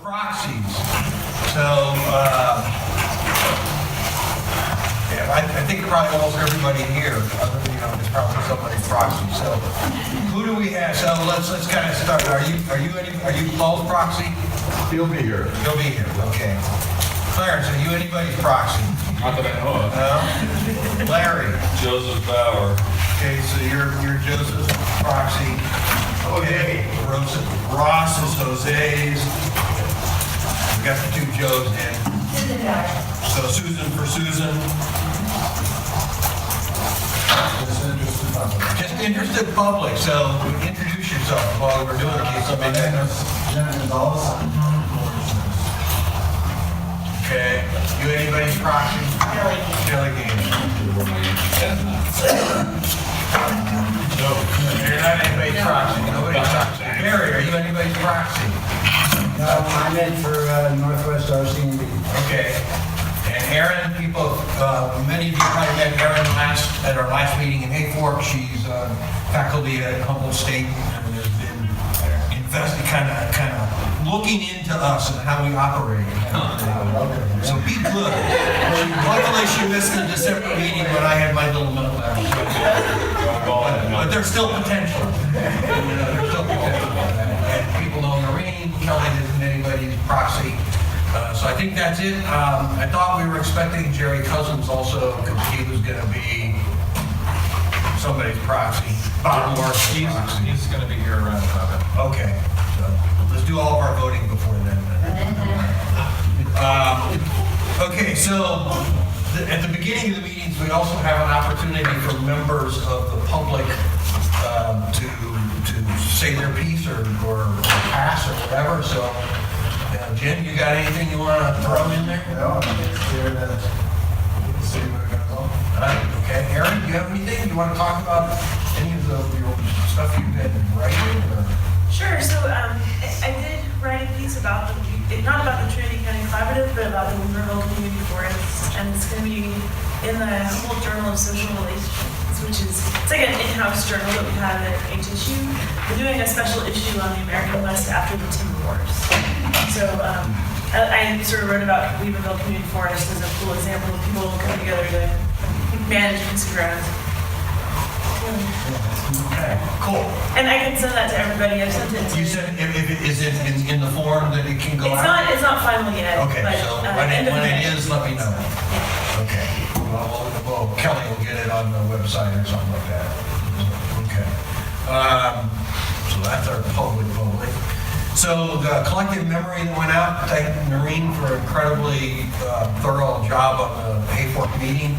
proxies. So, yeah, I think probably almost everybody here, is probably somebody's proxy. So, who do we have? So let's kind of start. Are you Paul's proxy? He'll be here. He'll be here. Okay. Clarence, are you anybody's proxy? Not that I know of. No. Larry. Joseph Bauer. Okay, so you're Joseph's proxy. Okay. Ross is Jose's. We got the two Joes in. So Susan for Susan. Just interested public. So introduce yourself while we're doing it in case somebody knows. Okay. You anybody's proxy? Kelly Gaines. No. You're not anybody's proxy. Nobody's proxy. Mary, are you anybody's proxy? I'm in for Northwest RC&D. Okay. And Erin, many of you probably met Erin at our last meeting in Hayfork. She's faculty at Humboldt State and has been invested, kind of looking into us and how we operate. So be good. Luckily, she missed the December meeting when I had my little meltdown. But there's still potential. There's still potential. And people know Noreen. Kelly isn't anybody's proxy. So I think that's it. I thought we were expecting Jerry Cousins also, because he was going to be somebody's proxy. Bob Morris. He's going to be here around 11. Okay. So let's do all of our voting before then. Okay, so at the beginning of the meetings, we also have an opportunity for members of the public to say their piece or pass or whatever. So, Jim, you got anything you want to throw in there? No, I'm just here to see where it goes. Okay, Aaron, do you have anything you want to talk about? Any of your stuff you've been writing? Or? Sure. So I did write a piece not about the Trinity County Collaborative, but about the Weaverville Community Forest, and it's going to be in the Humboldt Journal of Social Relations, which is like an in-house journal that we have at HSU. We're doing a special issue on the American West after the Timber Wars. So I sort of wrote about Weaverville Community Forest as a cool example of people coming together to manage a piece of ground. Okay, cool. And I can send that to everybody. I've sent it to. You said is it in the form that it can go out? It's not final yet. Okay, but, so when it is, let me know. Yeah. Okay. Well, Kelly will get it on the website or something like that. Okay. So that's our public. So the collective memory that went out, thank Noreen for an incredibly thorough job on the Hayfork meeting.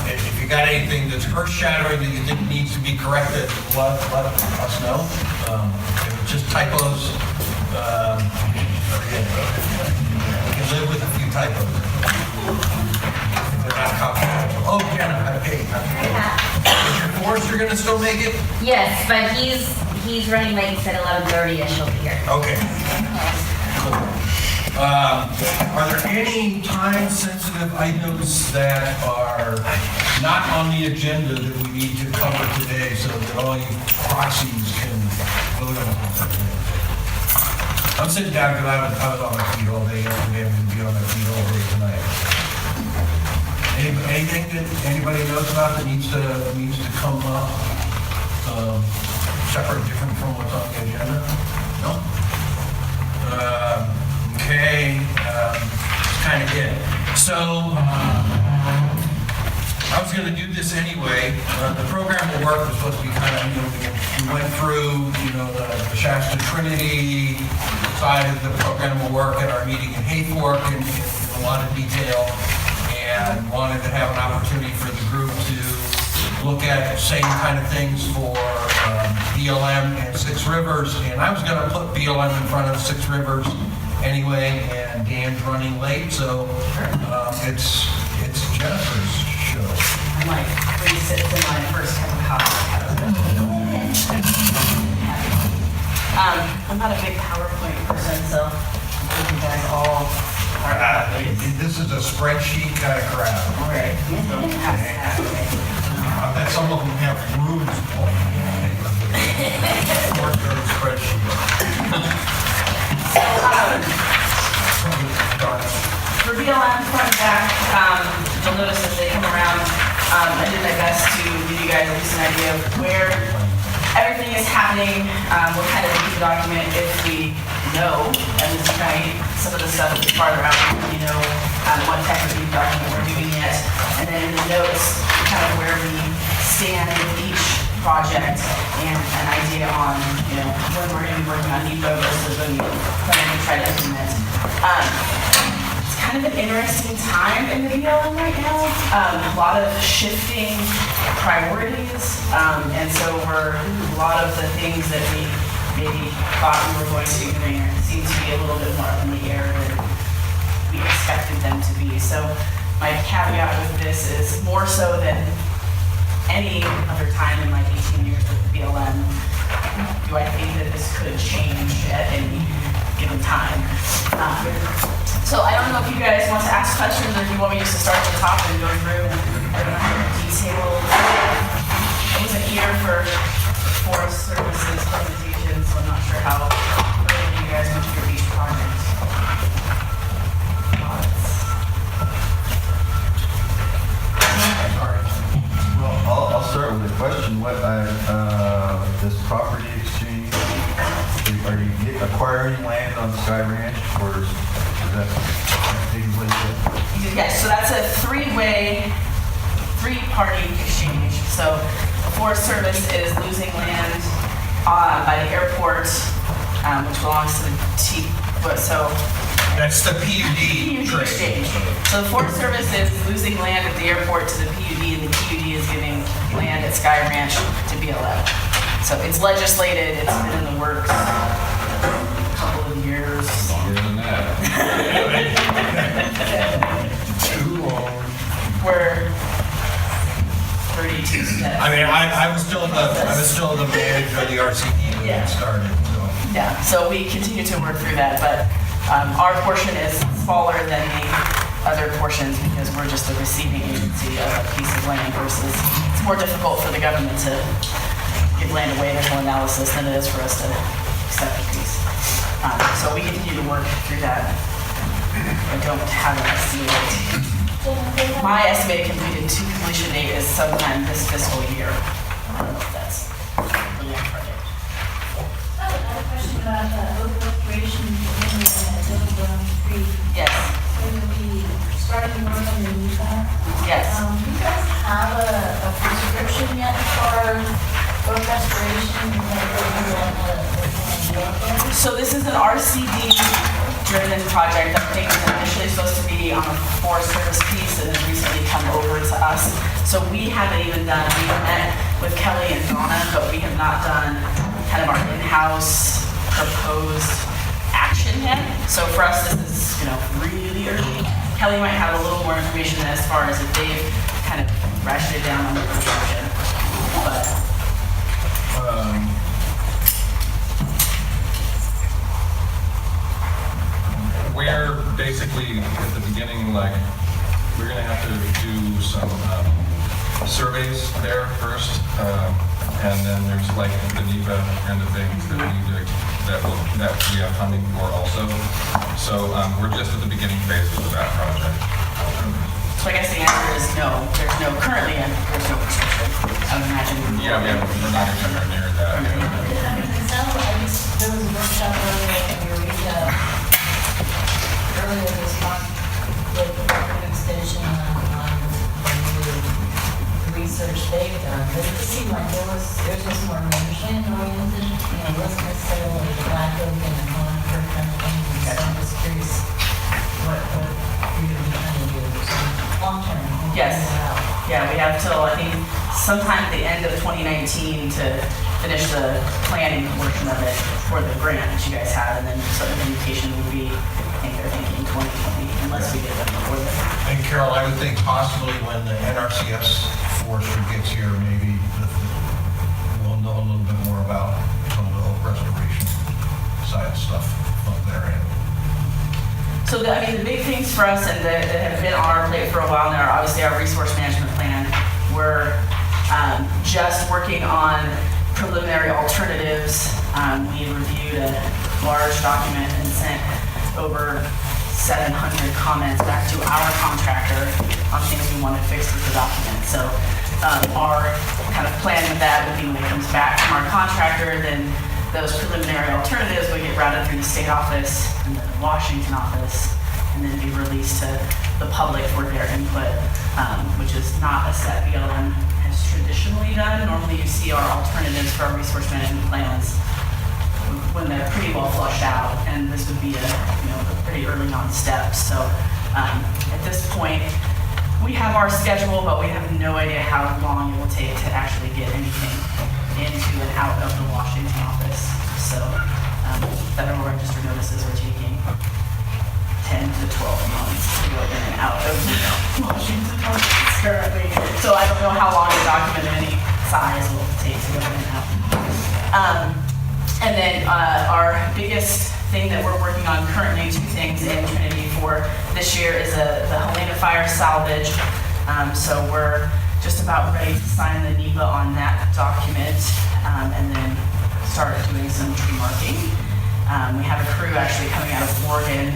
If you got anything that's earth-shattering that you think needs to be corrected, let us know. If it's just typos, you can live with a few typos. If they're not complicated. Oh, Jenna, okay. Is your Forrester going to still make it? Yes, but he's running late. He said 11:30ish. He'll be here. Okay. Cool. Are there any time-sensitive items that are not on the agenda that we need to cover today so that all you proxies can vote on something? I'm sitting down because I was on my feet all day yesterday. I'm going to be on my feet all day tonight. Anything that anybody knows about that needs to come up separate, different from what's on the agenda? No? Okay, that's kind of it. So, I was going to do this anyway. The program of work was supposed to be kind of, we went through, the Shasta Trinity side of the program of work at our meeting in Hayfork in a lot of detail, and wanted to have an opportunity for the group to look at the same kind of things for BLM and Six Rivers. And I was going to put BLM in front of Six Rivers anyway, and Dan's running late, so it's Jennifer's show. I'm like 3 sips in my first cup of coffee. I'm not a big PowerPoint person, so I think you guys all are. This is a spreadsheet kind of crap. All right. I bet some of them have rooms for them. Spreadsheet. So BLM front and back, you'll notice as they come around, I did my best to give you guys at least an idea of where everything is happening. We'll kind of read the document if we know, and this tonight, some of the stuff is farther out, you know, what type of deep document we're doing yet. And then in the notes, kind of where we stand with each project and an idea on, you know, when we're going to be working on NEPA versus when we plan to try to implement. It's kind of an interesting time in the BLM right now. A lot of shifting priorities, and so a lot of the things that we maybe thought we were going to be doing seem to be a little bit more up in the air than we expected them to be. So my caveat with this is more so than any other time in my 18 years with BLM, do I think that this could change at any given time. So I don't know if you guys want to ask questions or if you want me just to start at the top and go through. I don't know how detailed. I wasn't here for Forest Services presentation, so I'm not sure how early you guys went through each project. Well, I'll start with a question. What this property exchange? Are you acquiring land on Sky Ranch, or is that taking place yet? Yes, so that's a three-party exchange. So the Forest Service is losing land by the airport, which belongs to the so That's the PUD PUD exchange. So the Forest Service is losing land at the airport to the PUD, and the PUD is giving land at Sky Ranch to BLM. So it's legislated, it's been in the works a couple of years. Longer than that. Too long. We're 32 steps. I mean, I was still the manager of the RCD when Yeah. it started, so. Yeah, so we continue to work through that, but our portion is smaller than the other portions because we're just the receiving agency of a piece of land versus it's more difficult for the government to give land away. There's more analysis than it is for us to accept a piece. So we continue to work through that. I don't have an estimate. My estimated completion date is sometime this fiscal year. I don't know if that's really on target. I have a question about over-restoration in Weaverville Creek. Yes, So you'll be starting work on the new plant. yes. Do you guys have a prescription yet for restoration? So this is an RCD-driven project. I think it was initially supposed to be on a Forest Service piece and then recently come over to us. So we haven't even done, we met with Kelly and Donna, but we have not done kind of our in-house proposed action yet. So for us, this is, really early. Kelly might have a little more information as far as if they've kind of ratcheted down on the construction. But We're basically at the beginning, we're gonna have to do some surveys there first, and then there's the NEPA kind of things that we have funding for also. So we're just at the beginning phases of that project. So I guess the answer is no. There's no prescription. I would imagine. Yeah, we're not even near that yet. It sounds like there was a workshop earlier in Eureka earlier this month with an extension on the research they've done. But it seemed like there's just more understanding oriented, it wasn't necessarily the black oak and the Concord kind of thing. So I'm just curious what you're going to be trying to do. So long term. Yes. Yeah, we have till, I think, sometime at the end of 2019 to finish the planning portion of it for the grant that you guys have, and then sort of indication would be, I think they're thinking 2020, unless we get them before then. And Carol, I would think possibly when the NRCS forester gets here, maybe we'll know a little bit more about some of the oak restoration side stuff up there. So the big things for us and that have been on our plate for a while now are obviously our resource management plan. We're just working on preliminary alternatives. We reviewed a large document and sent over 700 comments back to our contractor on things we want to fix with the document. So our kind of plan with that would be when it comes back from our contractor, then those preliminary alternatives would get routed through the state office and the Washington office, and then be released to the public for their input, which is not a set BLM has traditionally done. Normally you see our alternatives for our resource management plans when they're pretty well flushed out, and this would be a pretty early on step. So at this point, we have our schedule, but we have no idea how long it will take to actually get anything into and out of the Washington office. So federal register notices are taking 10 to 12 months to go in and out of the Washington office currently. So I don't know how long a document of any size will take to go in and out. And then our biggest thing that we're working on currently, 2 things in Trinity for this year, is the Helena Fire salvage. So we're just about ready to sign the NEPA on that document, and then start doing some tree marking. We have a crew actually coming out of Oregon.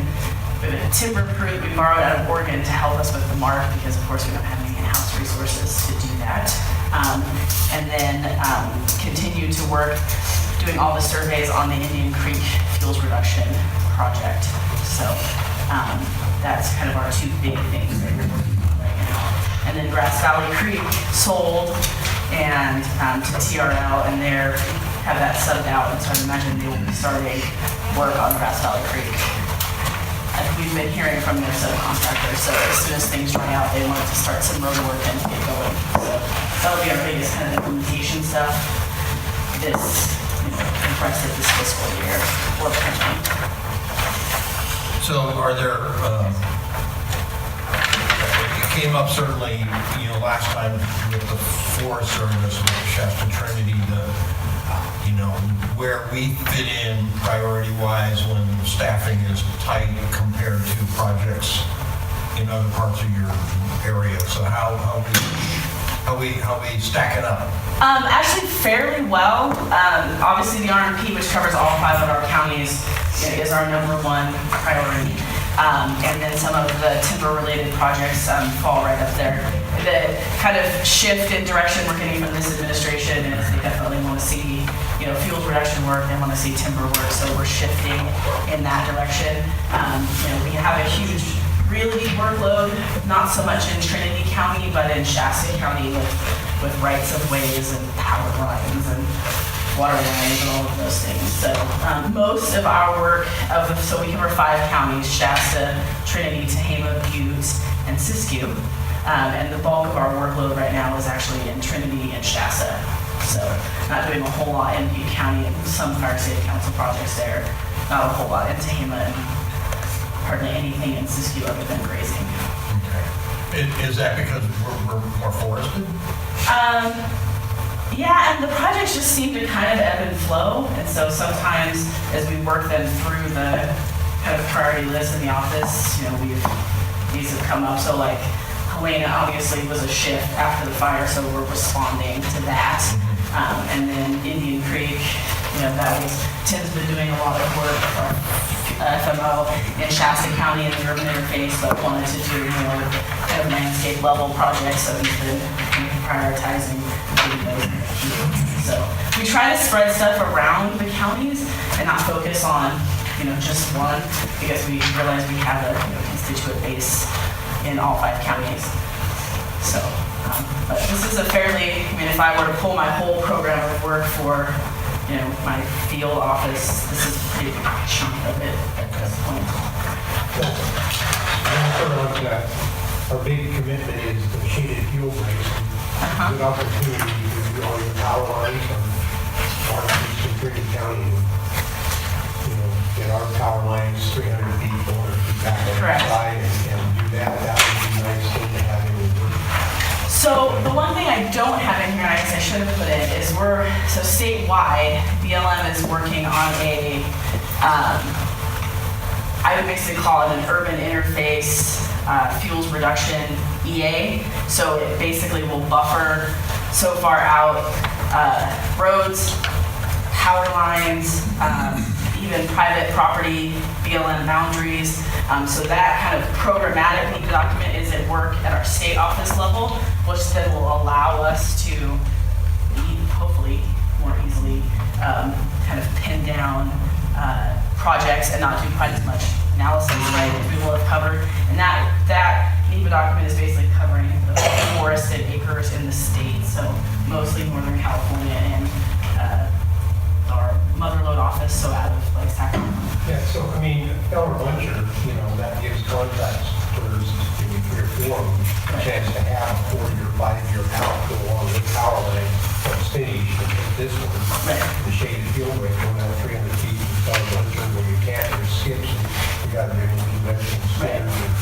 We have a timber crew that we borrowed out of Oregon to help us with the mark, because of course we don't have any in-house resources to do that. And then continue to work doing all the surveys on the Indian Creek fuels reduction project. So that's kind of our 2 big things that we're working on right now. And then Grass Valley Creek sold and to TRL, and they have that subbed out, and so I imagine they will be starting work on Grass Valley Creek. We've been hearing from their subcontractors, so as soon as things dry out, they wanted to start some road work and get going. So that'll be our biggest kind of implementation stuff rest of this fiscal year, or potentially. So are there, it came up certainly, last time with the Forest Service, with Shasta Trinity, where we fit in priority-wise when staffing is tight compared to projects in other parts of your area. So how we stacking up? Actually, fairly well. Obviously, the RMP, which covers all 5 of our counties, is our #1 priority. And then some of the timber-related projects fall right up there. The kind of shift in direction we're getting from this administration is they definitely want to see, fuels reduction work. They want to see timber work, so we're shifting in that direction. We have a huge really workload, not so much in Trinity County, but in Shasta County with rights of ways and power lines and water lines and all of those things. So most of our work, so we cover 5 counties: Shasta, Trinity, Tehama, Butte, and Siskiyou. And the bulk of our workload right now is actually in Trinity and Shasta. So not doing a whole lot in Butte County and some fire safety council projects there. Not a whole lot in Tehama and hardly anything in Siskiyou other than grazing. Okay. Is that because we're more forested? Yeah, and the projects just seem to kind of ebb and flow. And so sometimes as we work them through the kind of priority list in the office, these have come up. So like Helena obviously was a shift after the fire, so we're responding to that. And then Indian Creek, Tim's been doing a lot of work for FMO in Shasta County in the urban interface, but wanted to do more kind of landscape level projects, so he's been prioritizing doing those. So we try to spread stuff around the counties and not focus on just one, because we realize we have a constituent base in all 5 counties. So, but this is a fairly, if I were to pull my whole program of work for my field office, this is a pretty big chunk of it at this point. Our big commitment is the shaded fuel breaks. Good opportunity to do all your power lines on our eastern Trinity County. Get our power lines 300 feet, 400 feet back on the side and do that. That would be a nice thing to have in the work. So the one thing I don't have in here, and I guess I should have put it, is so statewide, BLM is working on I would basically call it an urban interface fuels reduction EA. So it basically will buffer so far out roads, power lines, even private property. BLM boundaries. So that kind of programmatic NEPA document is at work at our state office level, which then will allow us to hopefully more easily kind of pin down projects and not do quite as much analysis, right, that we will have covered. And that NEPA document is basically covering the forested acres in the state, so mostly Northern California and our mother lode office, so out of like Sacramento. Yeah, so, I mean, Elder Buncher, that gives contractors, maybe 3 or 4 of them, a chance to have a 4-year, 5-year out go along with power line that's finished. And this one, Right. the shaded field rate, going out 300 feet from Elder Buncher, where you can't, there's skips, and you got to bring in conventional stairs, and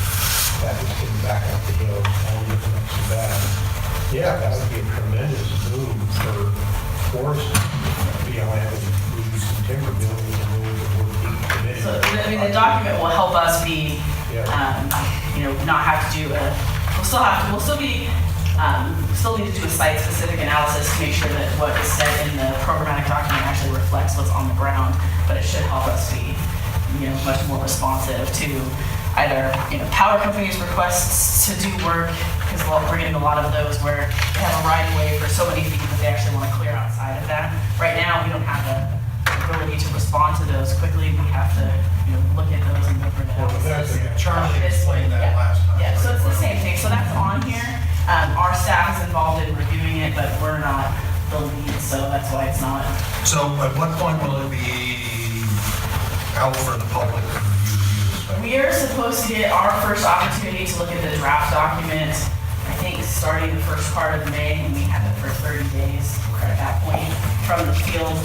that is getting back up the hill, all different ups and downs. Yeah, that would be a tremendous boom for forest BLM and maybe some timber buildings and those that would be committed. So, I mean, the document will help us be, not have to do still need to do a site-specific analysis to make sure that what is said in the programmatic document actually reflects what's on the ground, but it should help us be, much more responsive to either, power companies' requests to do work, because we're getting a lot of those where they have a right-of-way for so many feet that they actually want to clear outside of that. Right now, we don't have the ability to respond to those quickly. We have to, look at those and go for analysis. Charlie explained that last time. Yeah, so it's the same thing. So that's on here. Our staff is involved in reviewing it, but we're not the lead, so that's why it's not. So at what point will it be out for the public to review? We are supposed to get our first opportunity to look at the draft document, I think, starting the first part of May, and we have it for 30 days at that point from the field,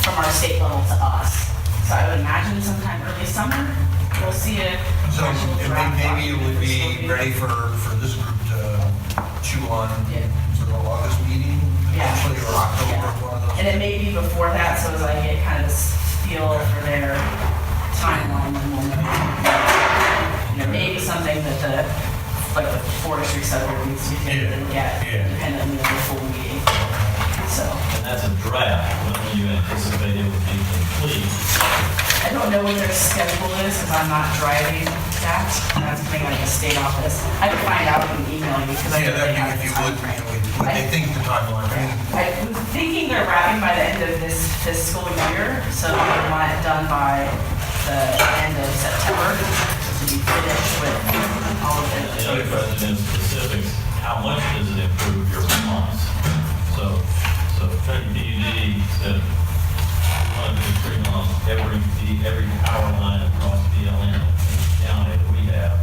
from our state level to us. So I would imagine sometime early summer, we'll see it. So maybe it would be ready for this group to chew on for the August meeting, potentially, or October, one of those. And it may be before that, so as I get kind of this feel for their timeline, then we'll know. Maybe something that the forestry subgroup needs to take a look at, independently of the full meeting. So. And that's a draft. When do you anticipate it would be complete? I don't know what their schedule is because I'm not driving that. That's coming out of the state office. I can find out and email you because I don't really have if you the would, timeline. what they think the timeline. I'm thinking they're wrapping by the end of this fiscal year, so they want it done by the end of September to be finished with all of it. The other question is specifics. How much does it improve your response? So Trinity PUD said, we want to bring on every power line across BLM in the county that we have.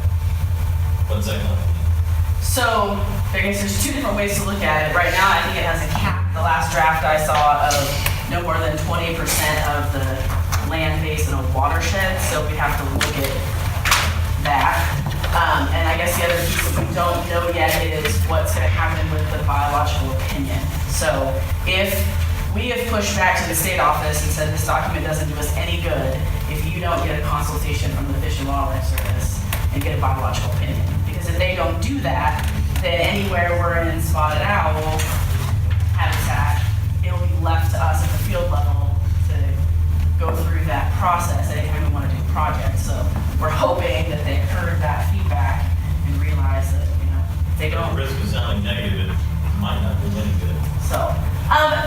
What's that going to mean? So, I guess there's 2 different ways to look at it. Right now, I think it has a cap. The last draft I saw of no more than 20% of the land base in a watershed, so we have to look at that. And I guess the other piece that we don't know yet is what's going to happen with the biological opinion. So, if we have pushed back to the state office and said this document doesn't do us any good if you don't get a consultation from the Fish and Wildlife Service and get a biological opinion. Because if they don't do that, then anywhere we're in spotted owl habitat, it'll be left to us at the field level to go through that process anytime we want to do projects. So we're hoping that they heard that feedback and realize that, if they don't. The risk of sounding negative, it might not do any good. So,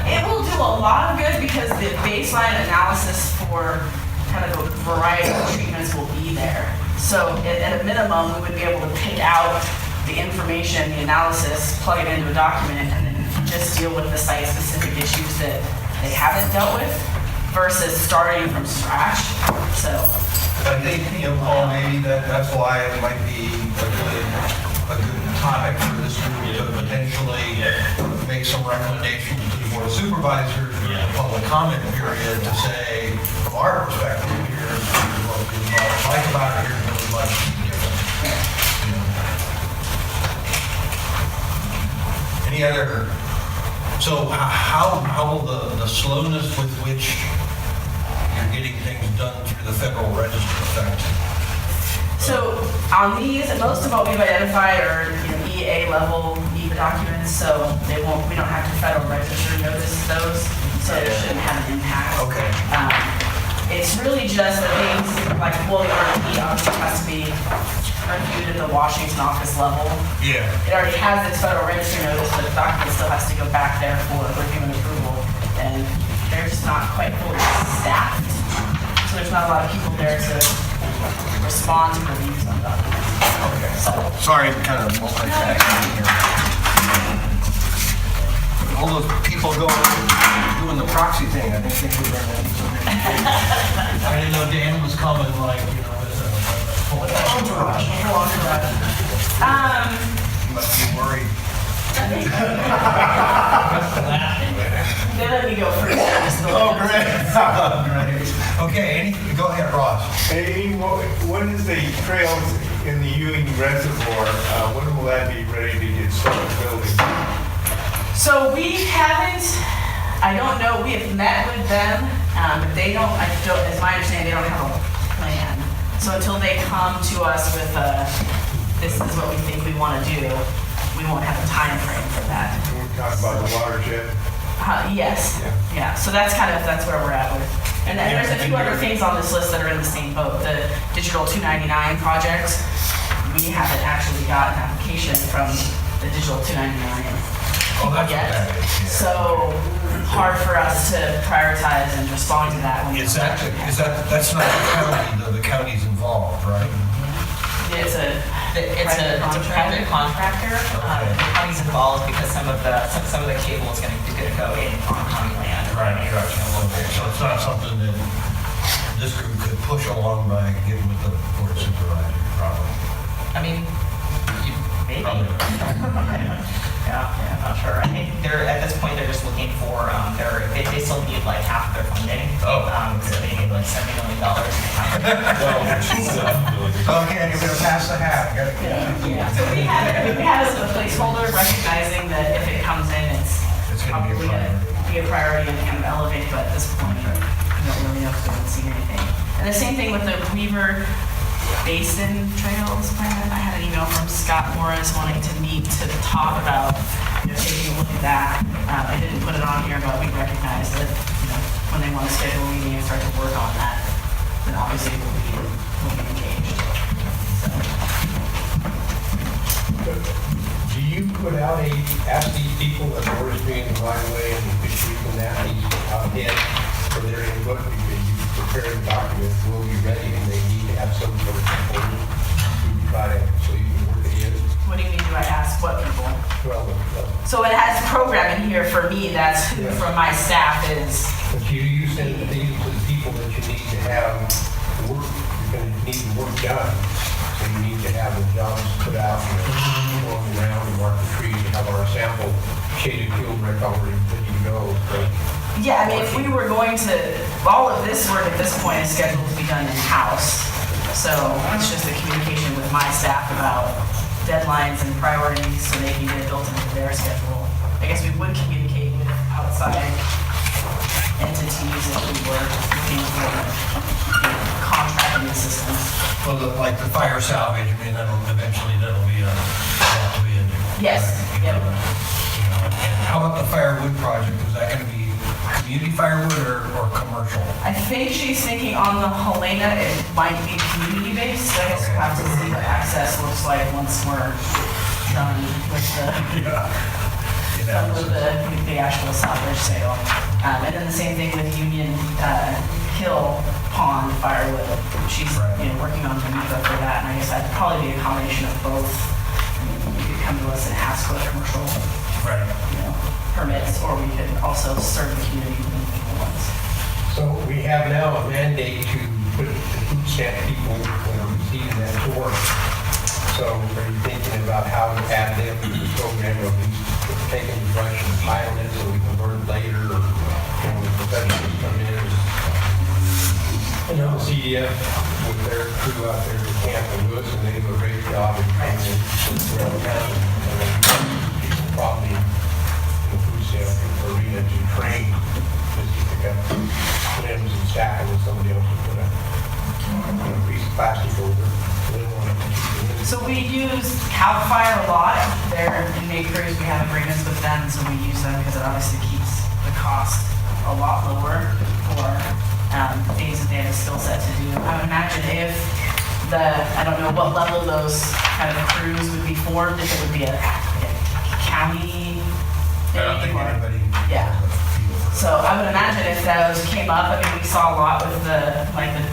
it will do a lot of good because the baseline analysis for kind of a variety of treatments will be there. So at a minimum, we would be able to pick out the information, the analysis, plug it into a document, and then just deal with the site-specific issues that they haven't dealt with versus starting from scratch. So I think, Paul, maybe that's why it might be a good topic for this group to potentially make some recommendations to the board of supervisors or the public comment period to say, from our perspective, here's what we like about it, here's what we like different. Any other? So how will the slowness with which you're getting things done through the Federal Register affect? So on these, most of what we've identified are EA level NEPA documents, so we don't have to Federal Register notice those, so it shouldn't have an impact. Okay. It's really just the things, like, well, the RFP obviously has to be reviewed at the Washington office level. Yeah. It already has its federal register notice, but the document still has to go back there for review and approval. And they're just not quite fully staffed. So there's not a lot of people there to respond to reviews on documents. So, Sorry, I'm kind of multitasking here. All those people doing the proxy thing, I think they should run that. I didn't know Dan was coming like, you know, as a full entourage. You must be worried. they let me go first. Oh, great. Okay, go ahead, Ross. Hey, what is the trails in the Ewing Reservoir? When will that be ready to get started building? So we haven't, I don't know, we have met with them, but they don't, as my understanding, they don't have a plan. So until they come to us with this is what we think we want to do, we won't have a time frame for that. We're talking about the watershed. Yes, yeah, so that's where we're at with. And then there's a few other things on this list that are in the same boat. The Digital 299 projects, we haven't actually got an application from the Digital 299 Oh, that's what yet. that is. Yeah. So hard for us to prioritize and respond to that. When That's not the county, though, the county's involved, right? It's a private contractor. The county's involved because some of the cable is going to go in on county land. Right, gotcha. Okay, so it's not something that this group could push along by getting with the board supervisor, probably. I mean, maybe. Probably. Yeah, I'm not sure. I think at this point they're just looking for they still need like half of their funding. Oh. So they need like $70 million. Okay, you're gonna pass the hat. Yeah, so we have it as a placeholder, recognizing that if it comes in, it's gonna be a probably going to be a priority and kind of elevate, but at this point, we don't really know if we haven't seen anything. And the same thing with the Weaver Basin Trails plan. I had an email from Scott Morris wanting to meet to talk about, taking a look at that. I didn't put it on here, but we recognize that, when they want to schedule a meeting and start to work on that, then obviously we'll be engaged. Do you put out ask these people that Morris being the right way and the fisheries and that, these out ahead for their input, because you prepare the document, will be ready, and they need to have some sort of proposal to try to, so you can work it in? What do you mean, do I ask what people? Well, So it has program in here for me, that's who from my staff is. but you send these to the people that you need to have work, you're gonna need the work done. So you need to have the jobs put out, going around and mark the trees, and have our sample shaded field record ready to go. So Yeah, I mean, if we were going to, all of this work at this point is scheduled to be done in-house. So it's just a communication with my staff about deadlines and priorities so they can get it built into their schedule. I guess we would communicate with outside entities if we were looking for contracting assistance. Well, like the fire salvage, I mean, that'll be a Yes, yep. And how about the firewood project? Is that gonna be community firewood or commercial? I think she's thinking on the Helena, it might be community-based. I guess we'll have to see what access looks like once we're done with the actual salvage sale. And then the same thing with Union Hill Pond firewood. She's working on the NEPA for that, and I guess that'd probably be a combination of both. I mean, you could come to us and ask for commercial permits, or we could also serve the community with individual ones. So we have now a mandate to put the food stamp people when they're receiving that to work. So are you thinking about how to add them to the program, or at least taking the brush and piling it so we can learn later, or when the professionals come in? The CDF with their crew out there at Camp and Lewis, and they do a great job in training around town, and then people probably in the food stamp arena to train just to pick up limbs and stack them with somebody else to put a piece of plastic over. So they want to keep it in. So we use CAL FIRE a lot. They're inmate crews, we have agreements with them, so we use them because it obviously keeps the cost a lot lower for things that they have a skill set to do. I would imagine if I don't know what level those kind of crews would be formed, if it would be a county thing. I don't think or- anybody. Yeah. So I would imagine if those came up, I mean, we saw a lot with the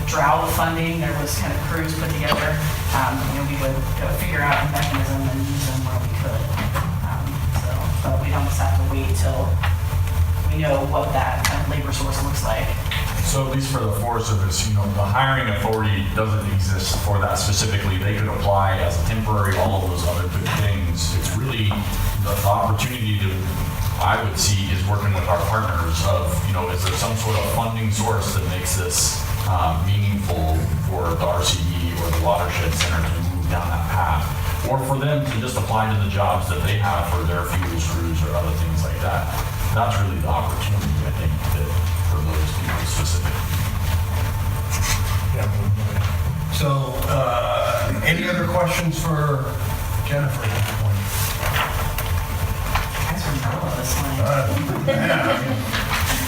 drought funding, there was kind of crews put together. We would figure out a mechanism and use them where we could. But we'd almost have to wait till we know what that kind of labor source looks like. So at least for the Forest Service, the hiring authority doesn't exist for that specifically. They could apply as a temporary, all of those other good things. It's really the opportunity to, I would see, is working with our partners of, is there some sort of funding source that makes this meaningful for the RCD or the Watershed Center to move down that path? Or for them to just apply to the jobs that they have for their fuels crews or other things like that. That's really the opportunity, I think, that for those people specifically. So, any other questions for Jennifer at this point? Thanks for knowing this one. Yeah.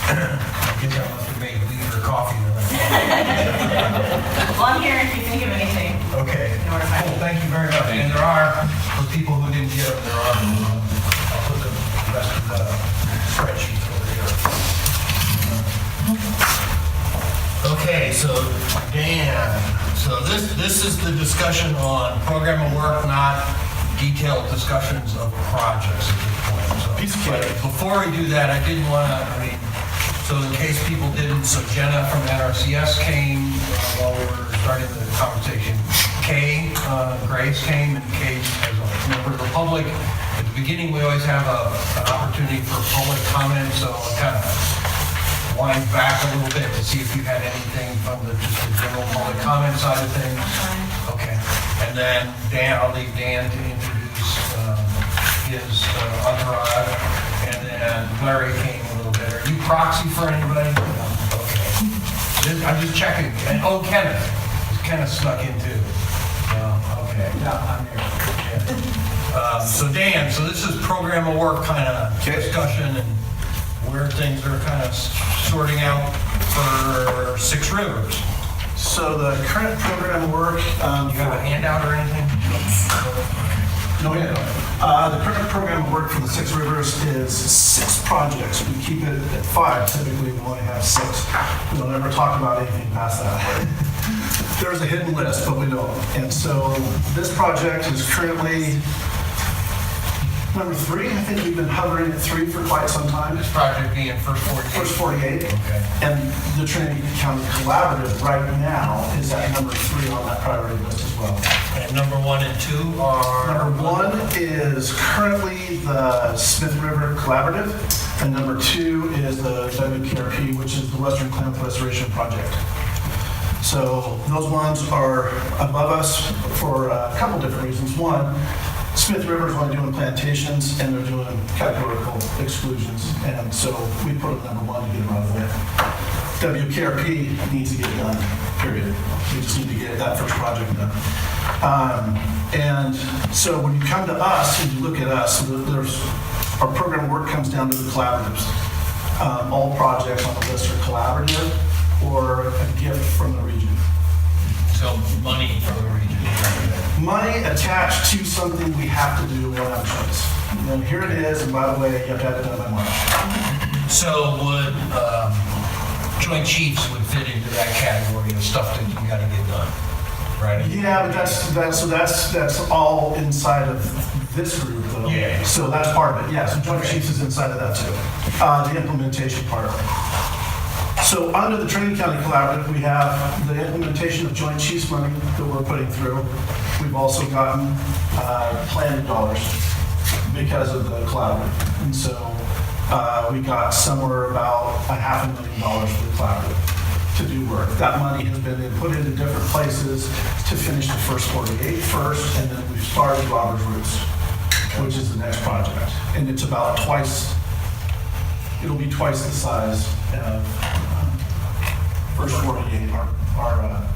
I guess I must have made Weaver coffee tonight. Well, I'm here if you think of anything. Okay. You know where to find me. Cool, thank you very much. And there are, for people who didn't get them, I'll put the rest of the spreadsheets over here. Okay, so Dan, so this is the discussion on program of work, not detailed discussions of projects at this point. So, but before we do that, I didn't want to, so in case people didn't, so Jenna from NRCS came while we were starting the conversation. Grace came, and Kay as a member of the public. At the beginning, we always have an opportunity for public comment, so I kind of wind back a little bit to see if you had anything from just the general public comment side of things. Okay. And then Dan, I'll leave Dan to introduce his entourage. And then Larry came a little bit. Are you proxy for anybody? Okay. I'm just checking. And Kenneth. Kenneth snuck in too. Okay. Yeah, I'm here. Yeah. So Dan, so this is program of work kind of discussion and where things are kind of sorting out for Six Rivers. So the current program of work. You have a handout or anything? No handout. The current program of work for the Six Rivers is 6 projects. We keep it at 5. Typically, we only have 6. We don't ever talk about anything past that. There's a hidden list, but we don't. And so this project is currently number 3. I think we've been hovering at 3 for quite some time. This project being first 48? First 48. Okay. And the Trinity County Collaborative right now is at number 3 on that priority list as well. And number 1 and 2 are? Number 1 is currently the Smith River Collaborative, and number 2 is the WKRP, which is the Western Klamath Restoration Project. So those ones are above us for a couple different reasons. One, Smith River is only doing plantations and they're doing categorical exclusions, and so we put them number 1 to get them out of the way. WKRP needs to get it done, period. We just need to get that first project done. And so when you come to us and you look at us, our program work comes down to the collaboratives. All projects on the list are collaborative or a gift from the region. So money from the region. Money attached to something we have to do, we don't have a choice. And here it is, and by the way, you have to have it done by March. So would Joint Chiefs would fit into that category of stuff that you got to get done, right? Yeah, but that's all inside of this group, though. Yeah. So that's part of it. Yeah, so Joint Chiefs is inside of that too. The implementation part. So under the Trinity County Collaborative, we have the implementation of Joint Chiefs money that we're putting through. We've also gotten planning dollars because of the collaborative. And so we got somewhere about $500,000 for the collaborative to do work. That money has been put into different places to finish the first 48 first, and then we've started Robert's Roots, which is the next project. And it's about it'll be twice the size of first 48, our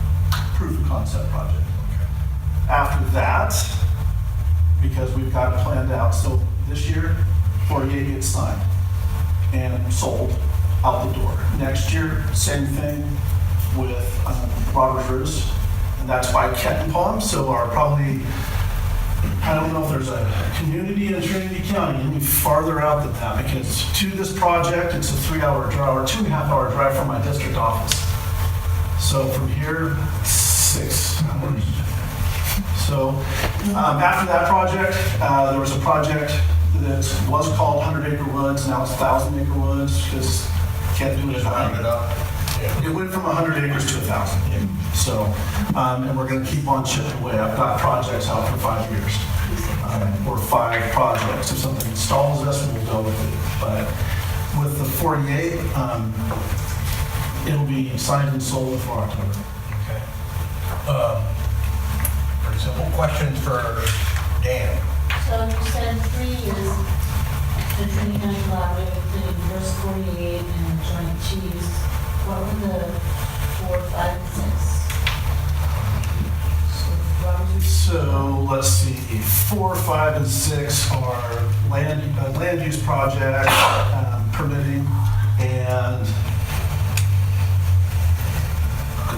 proof of concept project. After that, because we've got it planned out, so this year, 48 gets signed and sold. out the door. Next year, same thing with Robert Bruce, and that's by Kenton Palm. So our probably, I don't know if there's a community in Trinity County any farther out than that, because to this project, it's a 3-hour drive or 2.5-hour drive from my district office. So from here, 6 hours. So after that project, there was a project that was called 100 Acre Woods, now it's 1,000 Acre Woods, because can't do it at 100. It went from 100 acres to 1,000. So, and we're going to keep on chipping away. I've got projects out for 5 years, or 5 projects. If something stalls us, we'll go with it. But with the 48, it'll be signed and sold before October. Okay. Pretty simple questions for Dan. So you said 3 is the Trinity County Collaborative, including verse 48 and Joint Chiefs. What were the 4, 5, and 6? So let's see, 4, 5, and 6 are land use project, permitting, and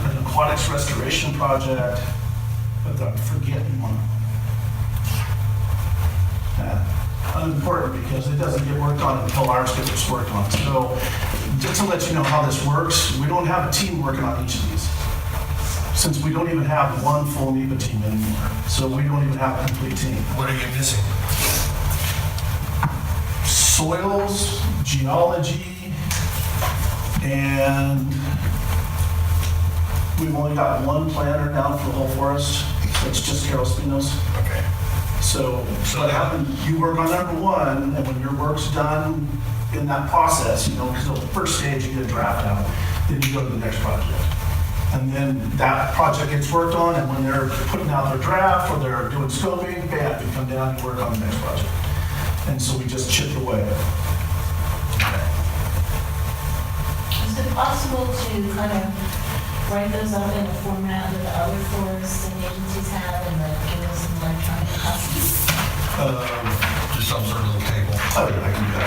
an aquatics restoration project, but I'm forgetting one. Unimportant because it doesn't get worked on until ours gets worked on. So just to let you know how this works, we don't have a team working on each of these, since we don't even have one full NEPA team anymore. So we don't even have a complete team. What are you missing? Soils, geology, and we've only got one planner down for the whole forest. It's just Carol Spinos. Okay. So what happened, you work on number 1, and when your work's done in that process, because the first stage you get a draft out, then you go to the next project. And then that project gets worked on, and when they're putting out their draft or they're doing scoping, bam, you come down and work on the next project. And so we just chip away. Is it possible to kind of write those up in a format that the other forests and agencies have and give us an electronic copy? Just some sort of little table. Oh, yeah, I can do that.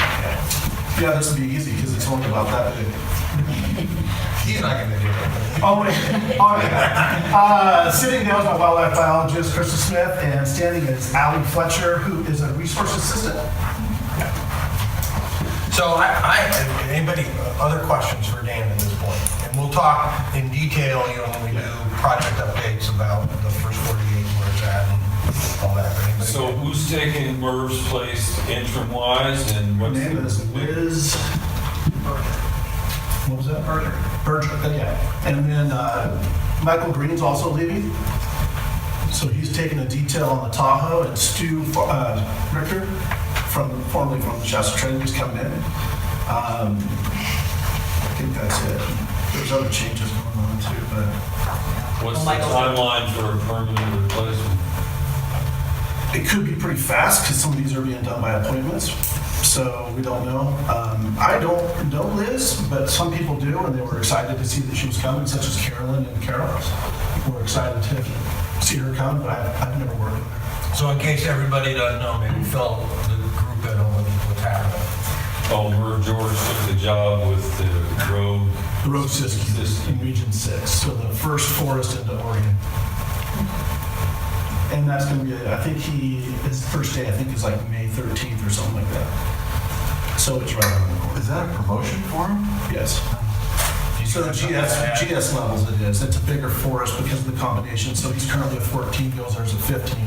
Yeah, this would be easy because it's only about that big. He's not going to do it. Oh, wait. Oh, yeah. Sitting down is my wildlife biologist, Krista Smith, and standing is Allie Fletcher, who is a resource assistant. So anybody, other questions for Dan at this point? And we'll talk in detail, when we do project updates about the first 48, where it's at, and all that. But anybody- So who's taking Merv's place interim-wise, and Her what's name is Liz. What was that? Berger. Yeah. And then Michael Green's also leaving. So he's taking a detail on the Tahoe, and Stu Richter, formerly from Shasta Trinity, is coming in. I think that's it. There's other changes going on too, but what's the timeline for a permanent replacement? it could be pretty fast because some of these are being done by appointments. So we don't know. I don't know Liz, but some people do, and they were excited to see that she was coming, such as Carolyn and Carol. We're excited to see her come, but I've never worked with her. So in case everybody doesn't know, maybe fill the group in on what's happening. Oh, Merv George took the job with the road. The road system in Region 6, so the first forest into Oregon. And that's going to be, I think his first day, I think is like May 13th or something like that. So it's right around the corner. Is that a promotion for him? Yes. So GS levels it is. It's a bigger forest because of the combination. So he's currently a 14, goes there's a 15,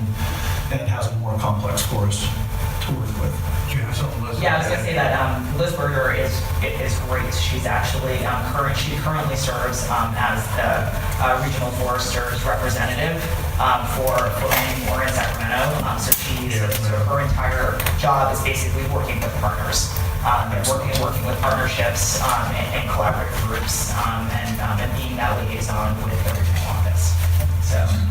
and has a more complex forest to work with. Do you have something, Liz? Yeah, I was gonna say that Liz Berger is great. She's actually she currently serves as the regional foresters representative for Landing Moore in Sacramento. So her entire job is basically working with partners, working with partnerships and collaborative groups, and being that liaison with the regional office.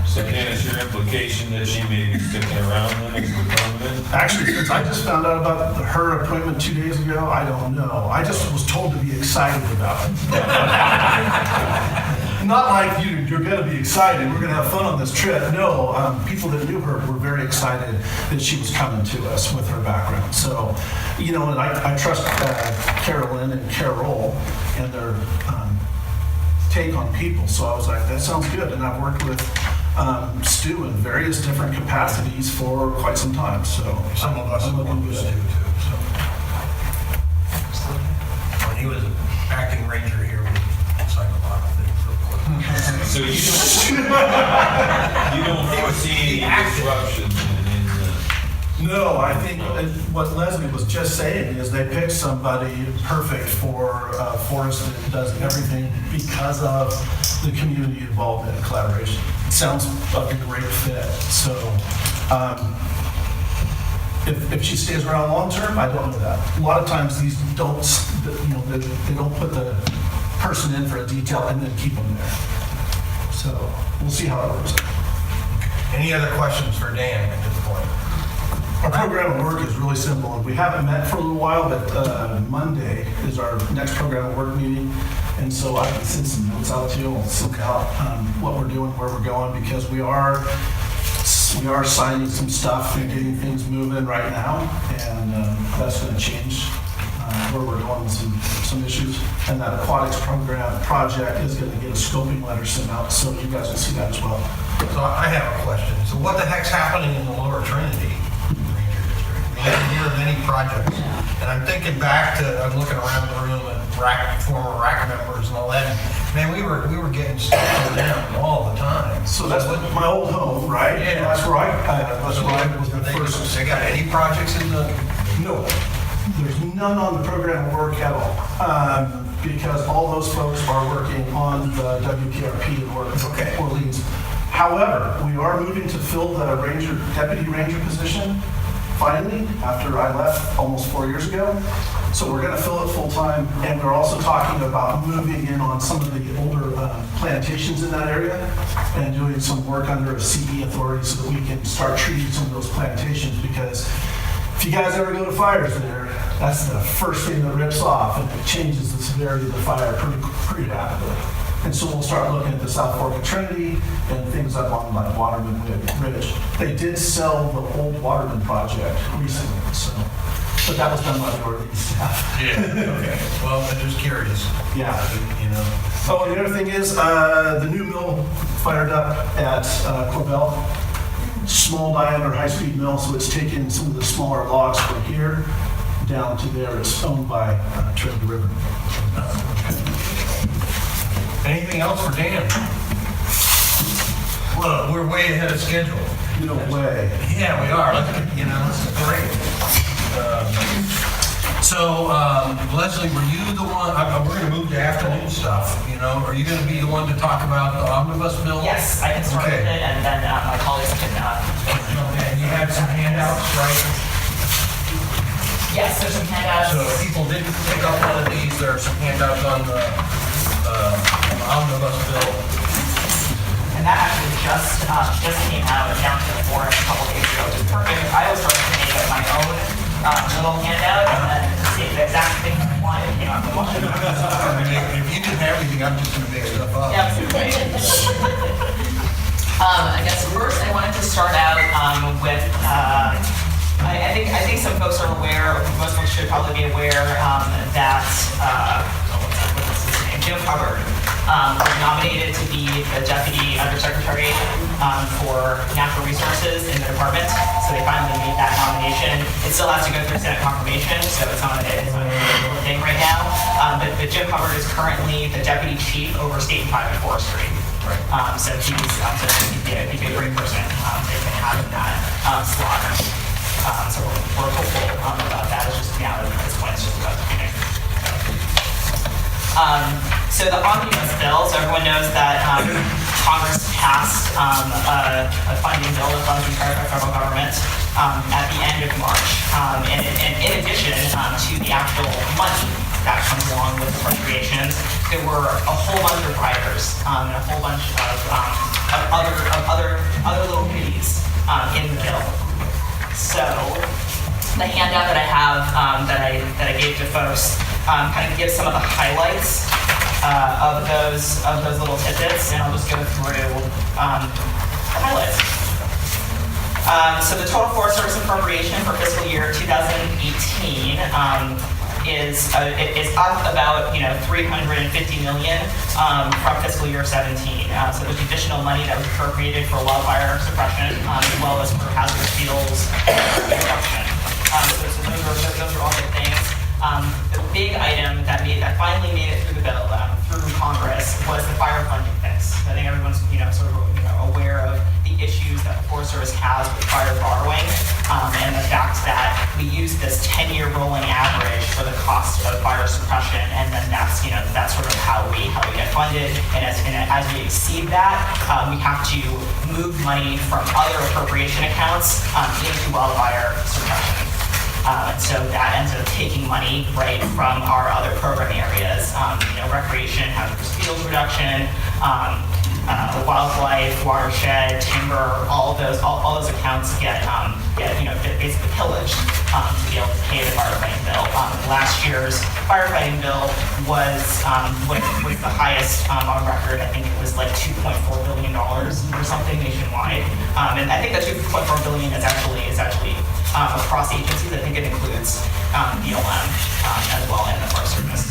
So Dan, is your implication that she may be sticking around then as the permanent? Actually, since I just found out about her appointment 2 days ago, I don't know. I just was told to be excited about it. not like you're going to be excited, we're going to have fun on this trip. No, people that knew her were very excited that she was coming to us with her background. So, and I trust Carolyn and Carol and their take on people. So I was like, that sounds good. And I've worked with Stu in various different capacities for quite some time. So Some of us have worked with Stu too, so. When he was acting ranger here, we signed a lot of things real quick. So you don't foresee any disruptions in the... No, I think what Leslie was just saying is they picked somebody perfect for Forrest that does everything because of the community involvement and collaboration. It sounds like a great fit. So if she stays around long term, I don't know that. A lot of times these don't, they don't put the person in for a detail and then keep them there. So we'll see how it works. Any other questions for Dan at this point? Our program of work is really simple, and we haven't met for a little while, but Monday is our next program of work meeting, and so I can send some notes out to you. I'll send out what we're doing, where we're going, because we are signing some stuff and getting things moving right now, and that's going to change where we're going with some issues. And that aquatics project is going to get a scoping letter sent out, so you guys will see that as well. So I have a question. So what the heck's happening in the Lower Trinity Ranger District? I didn't hear of any projects. And I'm thinking back to, I'm looking around the room at former RAC members and all that. Man, we were getting stuff from them all the time. So that's my old home, right? Yeah. That's where I was the first. They got any projects in the... No, there's none on the program of work at all, because all those folks are working on the WPRP or Orleans. However, we are moving to fill the deputy ranger position finally after I left almost 4 years ago. So we're going to fill it full time, and we're also talking about moving in on some of the older plantations in that area and doing some work under a CE authority so that we can start treating some of those plantations, because if you guys ever go to fires there, that's the first thing that rips off, and it changes the severity of the fire pretty rapidly. And so we'll start looking at the South Fork of Trinity and things up on like Waterman Ridge. They did sell the old Waterman project recently, but that was done by the Orleans staff. Yeah, okay. Well, I'm just curious. Yeah. Oh, and the other thing is the new mill fired up at Corbell. Small diameter, high-speed mill, so it's taking some of the smaller logs from here down to there. It's owned by Trinity River. Anything else for Dan? Well, we're way ahead of schedule. No way. Yeah, we are. This is great. Leslie, were you the one, we're going to move to afternoon stuff, are you going to be the one to talk about the omnibus bill? Yes, I can start with it, and then my colleagues can. And you had some handouts, right? Yes, there's some handouts. So if people didn't pick up one of these, there are some handouts on the omnibus bill. And that actually just came out down to the floor a couple days ago, which is perfect. I was starting to make up my own little handout, and then to see the exact thing I wanted came out the one. If you didn't have anything, I'm just going to make stuff up. Yeah, I guess first I wanted to start out with, I think some folks are aware, most folks should probably be aware that Jim Hubbard was nominated to be the Deputy Undersecretary for Natural Resources in the department. So they finally made that nomination. It still has to go through Senate confirmation, so it's not a thing right now. But Jim Hubbard is currently the Deputy Chief over State and Private Forestry. So he'd be a great person to have in that slot. So we're hopeful about that. It's just now at this point, it's just about the beginning. So the omnibus bill, so everyone knows that Congress passed a funding bill that funds retired by federal government at the end of March. And in addition to the actual money that comes along with appropriations, there were a whole bunch of riders and a whole bunch of other little goodies in the bill. So the handout that I have that I gave to folks kind of gives some of the highlights of those little tidbits, and I'll just go through the highlights. So the total Forest Service appropriation for fiscal year 2018 is up about 350 million from fiscal year 17. So there's additional money that was appropriated for wildfire suppression as well as for hazardous fuels reduction. So those are all good things. The big item that finally made it through the bill through Congress was the fire funding fix. I think everyone's sort of aware of the issues that the Forest Service has with fire borrowing, and the fact that we use this 10-year rolling average for the cost of fire suppression, and then that's sort of how we get funded. And as we exceed that, we have to move money from other appropriation accounts into wildfire suppression. So that ends up taking money right from our other program areas, recreation, hazardous fuels reduction, wildlife, watershed, timber, all those accounts get basically pillaged to be able to pay the firefighting bill. Last year's firefighting bill was the highest on record. I think it was like $2.4 billion or something nationwide, and I think that $2.4 billion is actually across agencies. I think it includes BLM as well, and the Forest Service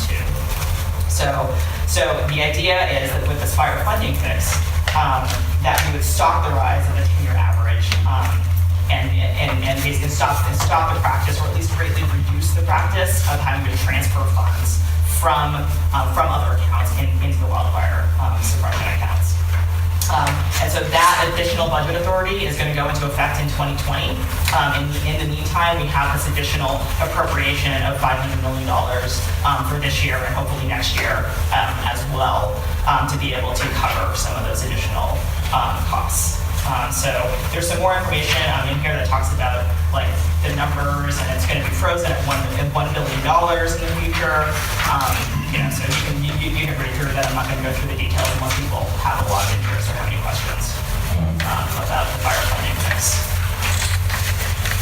too. So the idea is that with this fire funding fix, that we would stop the rise of the 10-year average, and basically stop the practice, or at least greatly reduce the practice of having to transfer funds from other accounts into the wildfire suppression accounts. And so that additional budget authority is going to go into effect in 2020. In the meantime, we have this additional appropriation of $500 million for this year and hopefully next year as well, to be able to cover some of those additional costs. So there's some more information in here that talks about like the numbers, and it's going to be frozen at $1 billion in the future. So you can read through that. I'm not going to go through the details unless people have a lot of interest or have any questions about the fire funding fix.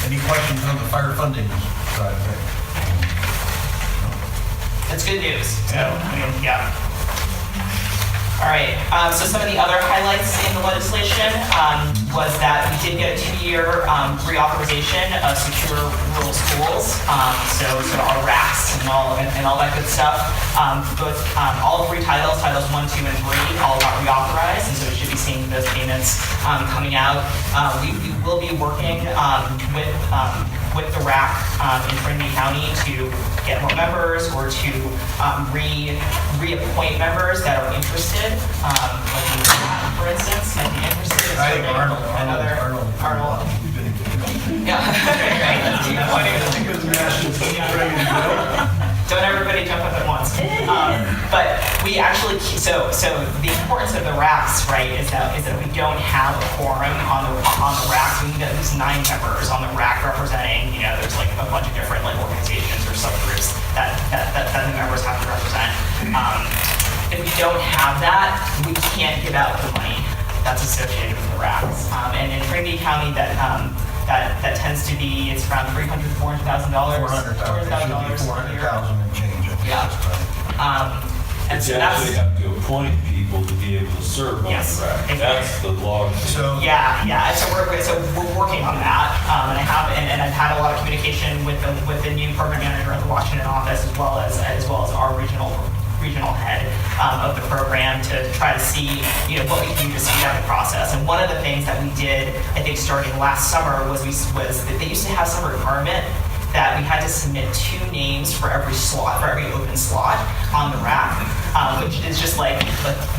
Any questions on the fire funding side of it? That's good news. So, yeah. All right, so some of the other highlights in the legislation was that we did get a 2-year reauthorization of secure rural schools. So our RACs and all that good stuff. All 3 titles, titles 1, 2, and 3, all got reauthorized, and so we should be seeing those payments coming out. We will be working with the RAC in Trinity County to get more members, or to reappoint members that are interested. Like for instance, might be interested in serving Arnold. Yeah. Don't everybody jump up at once. But we actually, so the importance of the RACs, right, is that we don't have a quorum on the RACs. We need at least 9 members on the RAC representing, there's like a bunch of different like organizations or subgroups that the members have to represent. If we don't have that, we can't give out the money that's associated with the RACs. And in Trinity County, that tends to be, it's around $300,000 to $400,000. $400,000 a year. And change. Yeah. And But you so that's, actually have to appoint people to be able to serve on Yes, the RAC. exactly. That's the law. So, yeah. So we're working on that, and I've had a lot of communication with the new program manager at the Washington office, as well as our regional head of the program, to try to see what we can do to speed up the process. And one of the things that we did, I think, starting last summer was that they used to have some requirement that we had to submit 2 names for every open slot on the RAC, which is just like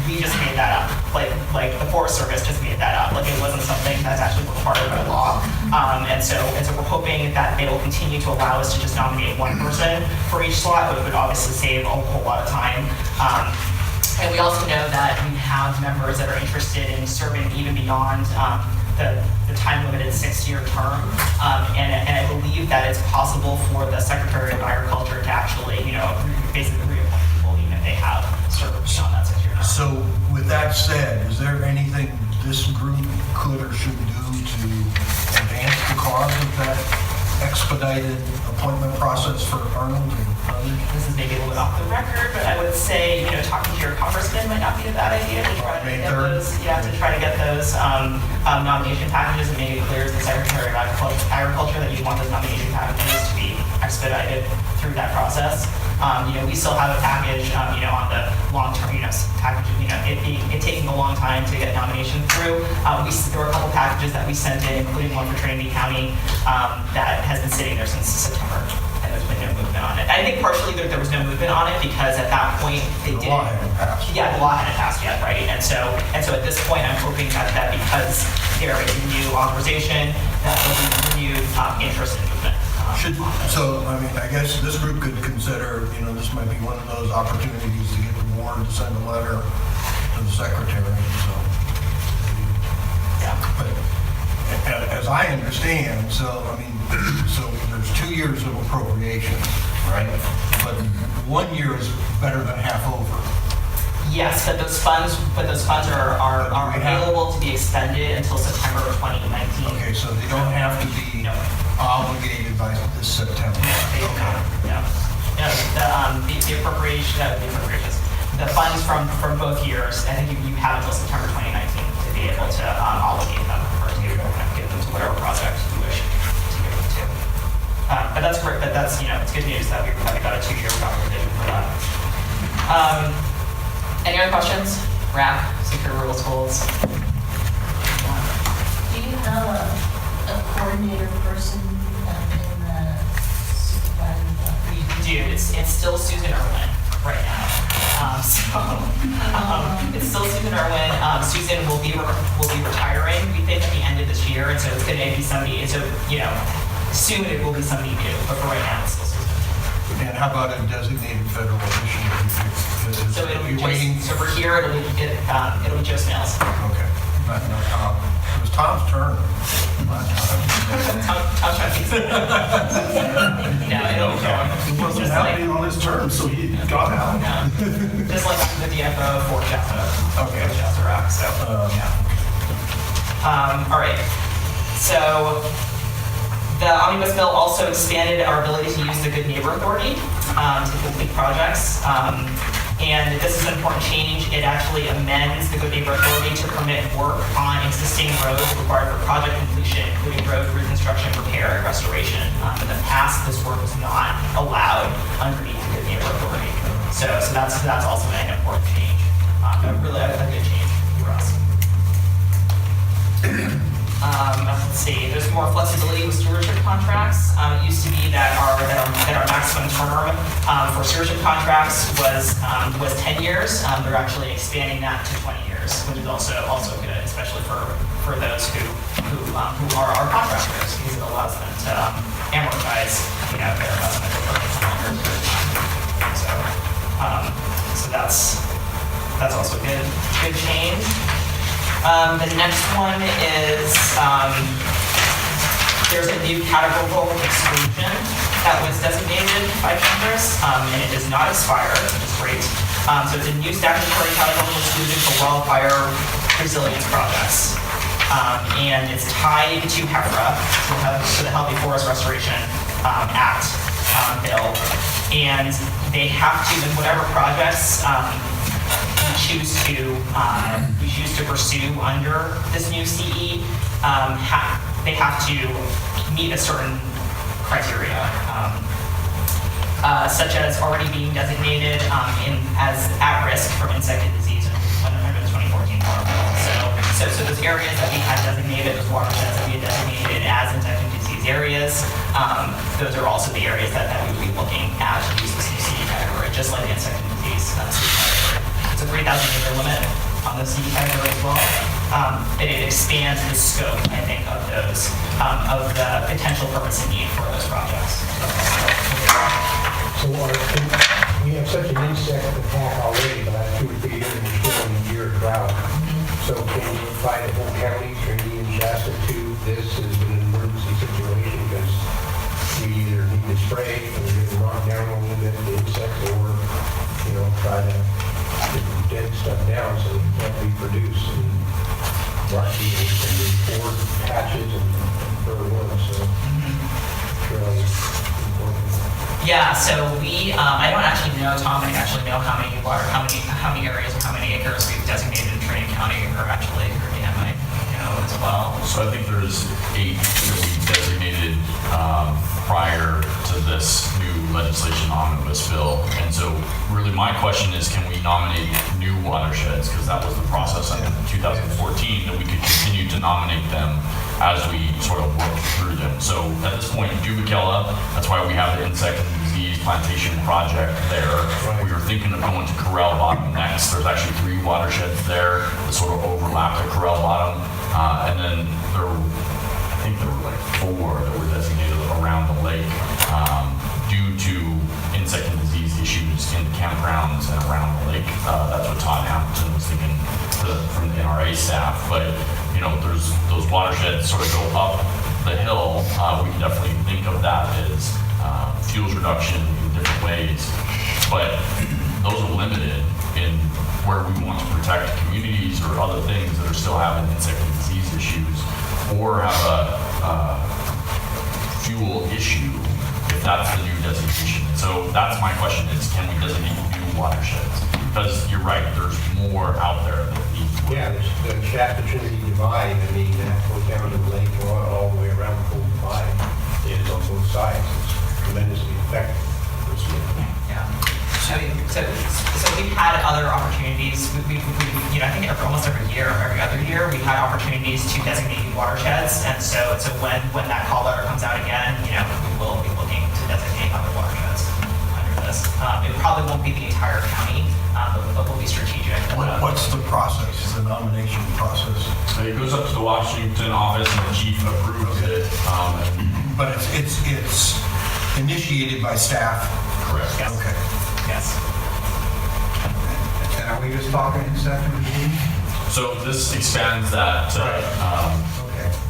we just made that up. Like the Forest Service just made that up. Like it wasn't something that's actually required by law. And so we're hoping that they will continue to allow us to just nominate 1 person for each slot, which would obviously save a whole lot of time. And we also know that we have members that are interested in serving even beyond the time-limited 6-year term, and I believe that it's possible for the Secretary of Agriculture to actually, basically reappoint people even if they have served beyond that 6-year term. So with that said, is there anything this group could or should do to advance the cause of that expedited appointment process for Arnold and others? This is maybe a little bit off the record, but I would say, talking to your congressman might not be a bad idea to try to May get 3rd? those, to try to get those nomination packages and make it clear as the Secretary of Agriculture that you want those nomination packages to be expedited through that process. We still have a package, on the long-term, package, it taking a long time to get nomination through. There were a couple packages that we sent in, including one for Trinity County, that has been sitting there since September, and there's been no movement on it. I think partially there was no movement on it because at that point they The didn't. law hadn't passed. Yeah, the law hadn't passed yet, right? And so at this point, I'm hoping that because there is a new authorization, that there'll be renewed interest in movement. I guess this group could consider, this might be one of those opportunities to get the board to send a letter to the secretary, so. Yeah. But as I understand, so there's 2 years of appropriations, right? But 1 year is better than half over. Yes, but those funds are available to be expended until September of 2019. Okay, so they don't have to be obligated by this September. No. The appropriations, the funds from both years, I think you have until September 2019 to be able to obligate them or to give them to whatever project you wish to give them to. But that's great. But that's it's good news that we got a 2-year authorization for that. Any other questions? RAC, secure rural schools. Do you have a coordinator person in the supervisor? We do. It's still Susan Irwin right now. It's still Susan Irwin. Susan will be retiring. We think at the end of this year, and so it's going to be somebody. And so soon it will be somebody new. But for right now, it's still Susan. And how about a designated federal official? So it'll be waiting. so for here, it'll be Joe Snails. Okay. No, Tom. It was Tom's turn last time. Tom Chucky's. No, it'll be Joe. He wasn't happening on his term, so he got out. Yeah. Just like the DFO for Shasta. Okay. Shasta Rock. So all right. So the Omnibus Bill also expanded our ability to use the Good Neighbor Authority to complete projects. And this is an important change. It actually amends the Good Neighbor Authority to permit work on existing roads required for project completion, including road reconstruction, repair, and restoration. In the past, this work was not allowed underneath the Good Neighbor Authority. So that's also an important change. Really a good change for us. Let's see. There's more flexibility with stewardship contracts. It used to be that our maximum term for stewardship contracts was 10 years. They're actually expanding that to 20 years, which is also good, especially for those who are our contractors, because it allows them to amortize their investment over a longer period of time. So that's also a good change. The next one is there's a new categorical exclusion that was designated by Congress, and it does not expire, which is great. So it's a new statutory categorical exclusion for wildfire resilience projects. And it's tied to HEFRA, to the Healthy Forest Restoration Act bill. And they have to, in whatever projects we choose to pursue under this new CE, they have to meet a certain criteria, such as already being designated as at risk from insect and disease under the 2014 Farm Bill. So those areas that we had designated, those watersheds that we had designated as insect and disease areas, those are also the areas that we would be looking at to use this new CE category, just like the insect and disease category. It's a 3,000 acre limit on the CE category as well. It expands the scope, I think, of those, of the potential purpose and need for those projects. So we have such an insect attack already the last 2 or 3 years, and we're still in a year of drought. So can you apply the whole county, Trinity and Shasta, to this as an emergency situation? Because we either need to spray or get knocked down a little bit, the insects, or, try to get the dead stuff down so it can't reproduce. And rock beetles can do 4 patches and per one, so Yeah, so I don't actually know, Tom, I actually know how many areas or how many acres we've designated in Trinity County are actually, or Dan might know as well. So I think there's 8 that we designated prior to this new legislation omnibus bill. And so really my question is, can we nominate new watersheds? Because that was the process in 2014, that we could continue to nominate them as we sort of work through them. So at this point, Dubakella, that's why we have the insect and disease plantation project there. We were thinking of going to Corral Bottom next. There's actually 3 watersheds there that sort of overlap the Corral Bottom. And then I think there were like 4 that were designated around the lake due to insect and disease issues in the campgrounds and around the lake. That's what Todd Hamilton was thinking from the NRA staff. But you know, there's those watersheds sort of go up the hill. We can definitely think of that as fuels reduction in different ways. But those are limited in where we want to protect communities or other things that are still having insect and disease issues, or have a fuel issue, if that's the new designation. So that's my question is, can we designate new watersheds? Because you're right, there's more out there that need to work. Yeah, the Shasta Trinity Divide, I mean, that goes down to the lake all the way around the whole divide is on both sides. It's tremendously effective. Yeah. So we've had other opportunities. We I think almost every year, every other year, we've had opportunities to designate new watersheds. And so when that call letter comes out again, we will be looking to designate other watersheds under this. It probably won't be the entire county, but we'll be strategic. What's the process, the nomination process? It goes up to the Washington office and the chief approves it. But it's initiated by staff? Correct. Yes. Okay. Yes. And are we just talking insect and disease? So this expands that to